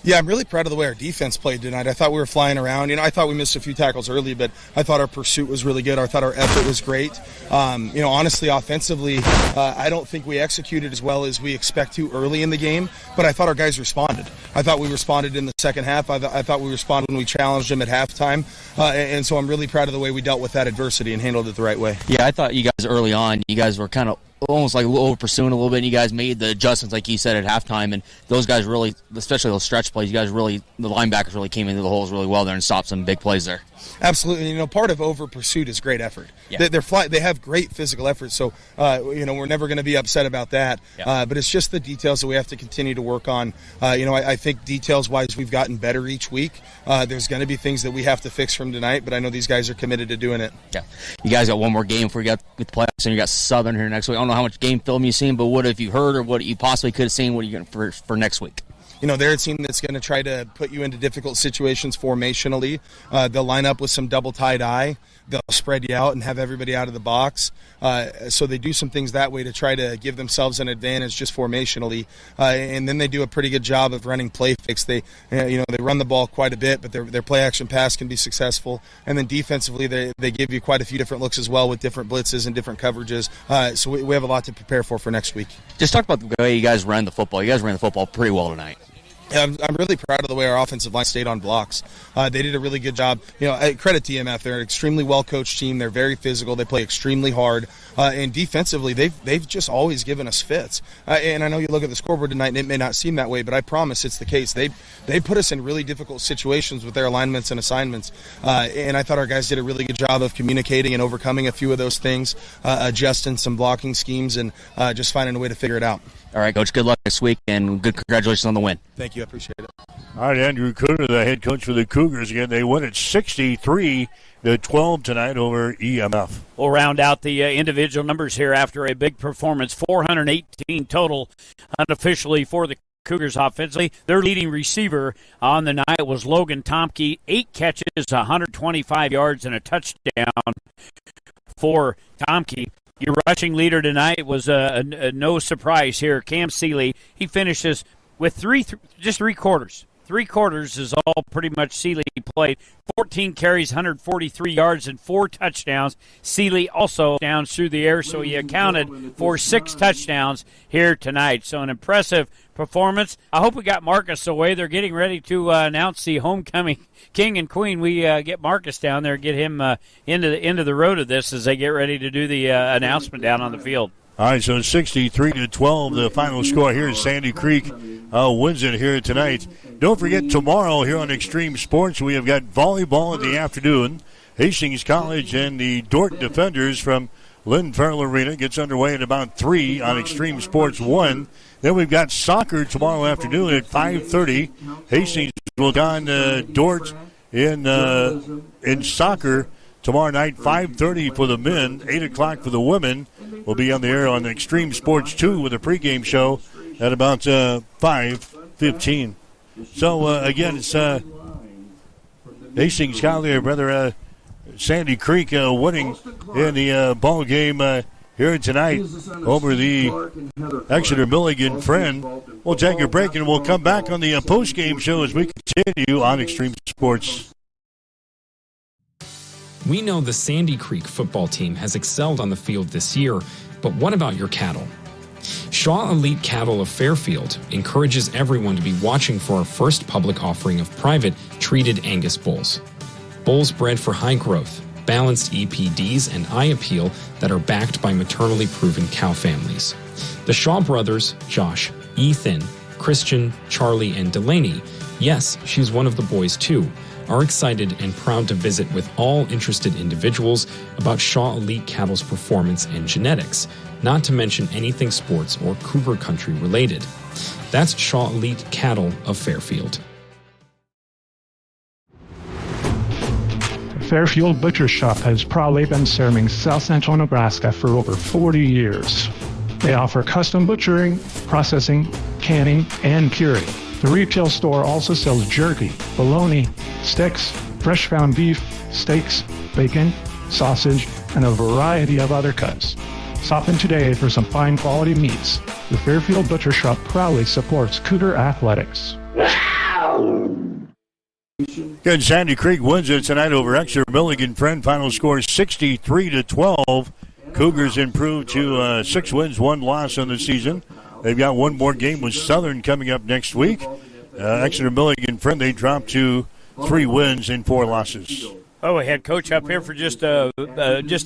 Yeah, I'm really proud of the way our defense played tonight. I thought we were flying around. I thought we missed a few tackles early, but I thought our pursuit was really good. I thought our effort was great. Honestly, offensively, I don't think we executed as well as we expect to early in the game, but I thought our guys responded. I thought we responded in the second half. I thought we responded when we challenged them at halftime, and so I'm really proud of the way we dealt with that adversity and handled it the right way. Yeah, I thought you guys early on, you guys were kind of almost like over pursuing a little bit, and you guys made the adjustments like you said at halftime, and those guys really, especially those stretch plays, you guys really, the linebackers really came into the holes really well there and stopped some big plays there. Absolutely. Part of over pursuit is great effort. Yeah. They have great physical effort, so we're never going to be upset about that. Yeah. But it's just the details that we have to continue to work on. I think details-wise we've gotten better each week. There's going to be things that we have to fix from tonight, but I know these guys are committed to doing it. Yeah. You guys got one more game before you got the playoffs, and you got Southern here next week. I don't know how much game film you've seen, but what have you heard or what you possibly could have seen? What are you going for next week? They're a team that's going to try to put you into difficult situations formationally. They'll line up with some double tight eye. They'll spread you out and have everybody out of the box. So they do some things that way to try to give themselves an advantage just formationally. And then they do a pretty good job of running play fix. They run the ball quite a bit, but their play action pass can be successful. And then defensively, they give you quite a few different looks as well with different blitzes and different coverages. So we have a lot to prepare for next week. Just talk about the way you guys ran the football. You guys ran the football pretty well tonight. I'm really proud of the way our offensive line stayed on blocks. They did a really good job. Credit to EMF. They're an extremely well-coached team. They're very physical. They play extremely hard. And defensively, they've just always given us fits. And I know you look at the scoreboard tonight, and it may not seem that way, but I promise it's the case. They put us in really difficult situations with their alignments and assignments. And I thought our guys did a really good job of communicating and overcoming a few of those things, adjusting some blocking schemes, and just finding a way to figure it out. All right, Coach, good luck this week, and good congratulations on the win. Thank you. I appreciate it. All right, Andrew Kuda, the head coach for the Cougars again. They win at 63-12 tonight over EMF. We'll round out the individual numbers here after a big performance. 418 total unofficially for the Cougars offensively. Their leading receiver on the night was Logan Tomke. 8 catches, 125 yards, and a touchdown for Tomke. Your rushing leader tonight was no surprise here. Cam Seeley, he finishes with just 3 quarters. 3 quarters is all pretty much Sealy played. 14 carries, 143 yards, and 4 touchdowns. Sealy also down through the air, so he accounted for 6 touchdowns here tonight. So an impressive performance. I hope we got Marcus away. They're getting ready to announce the homecoming king and queen. We get Marcus down there, get him into the road of this as they get ready to do the announcement down on the field. All right, so 63-12, the final score here. Sandy Creek wins it here tonight. Don't forget, tomorrow here on Extreme Sports, we have got volleyball in the afternoon. Hastings College and the Dordt Defenders from Lynn Farrell Arena gets underway at about 3 on Extreme Sports 1. Then we've got soccer tomorrow afternoon at 5:30. Hastings will don Dordt in soccer tomorrow night, 5:30 for the men, 8 o'clock for the women. We'll be on the air on Extreme Sports 2 with a pregame show at about 5:15. So, again, it's Hastings College, Sandy Creek winning in the ball game here tonight over the Exeter Milligan Friend. We'll take a break and we'll come back on the post-game show as we continue on Extreme Sports. We know the Sandy Creek football team has excelled on the field this year, but what about your cattle? Shaw Elite Cattle of Fairfield encourages everyone to be watching for our first public offering of private treated Angus bulls. Bulls bred for high growth, balanced EPDs, and eye appeal that are backed by maternally proven cow families. The Shaw brothers, Josh, Ethan, Christian, Charlie, and Delaney, yes, she's one of the boys too, are excited and proud to visit with all interested individuals about Shaw Elite Cattle's performance and genetics, not to mention anything sports or cougar country related. That's Shaw Elite Cattle of Fairfield. Fairfield Butcher Shop has proudly been serving South Central Nebraska for over 40 years. They offer custom butchering, processing, canning, and curing. The retail store also sells jerky, bologna, sticks, fresh ground beef, steaks, bacon, sausage, and a variety of other cuts. Stop in today for some fine quality meats. The Fairfield Butcher Shop proudly supports Cougar athletics. Good. Sandy Creek wins it tonight over Exeter Milligan Friend. Final score 63-12. Cougars improved to 6 wins, 1 loss on the season. They've got one more game with Southern coming up next week. Exeter Milligan Friend, they dropped to 3 wins and 4 losses. Oh, we had Coach up here for just a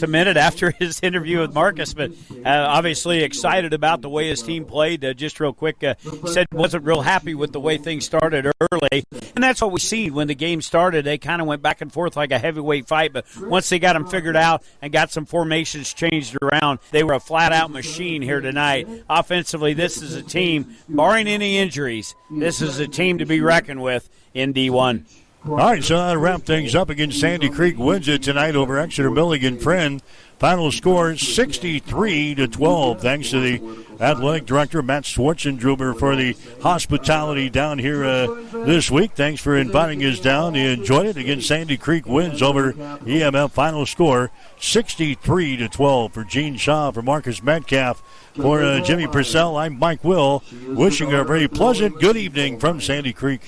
minute after his interview with Marcus, but obviously excited about the way his team played. Just real quick, said wasn't real happy with the way things started early, and that's what we see when the game started. They kind of went back and forth like a heavyweight fight, but once they got them figured out and got some formations changed around, they were a flat-out machine here tonight. Offensively, this is a team, barring any injuries, this is a team to be reckoned with in D1. All right, so that'll wrap things up. Again, Sandy Creek wins it tonight over Exeter Milligan Friend. Final score 63-12. Thanks to the athletic director, Matt Schwartzendruber, for the hospitality down here this week. Thanks for inviting us down. You enjoyed it. Again, Sandy Creek wins over EMF. Final score 63-12 for Gene Shaw, for Marcus Metcalf, for Jimmy Purcell. I'm Mike Will, wishing you a very pleasant good evening from Sandy Creek.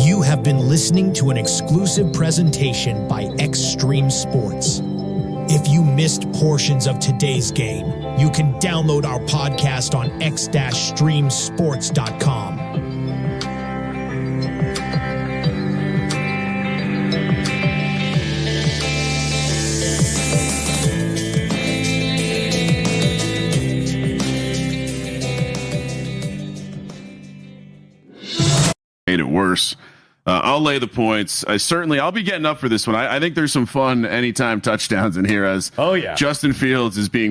You have been listening to an exclusive presentation by Extreme Sports. If you missed portions of today's game, you can download our podcast on x-streamsports.com. Made it worse. I'll lay the points. I'll be getting up for this one. I think there's some fun anytime touchdowns in here as Justin Fields is being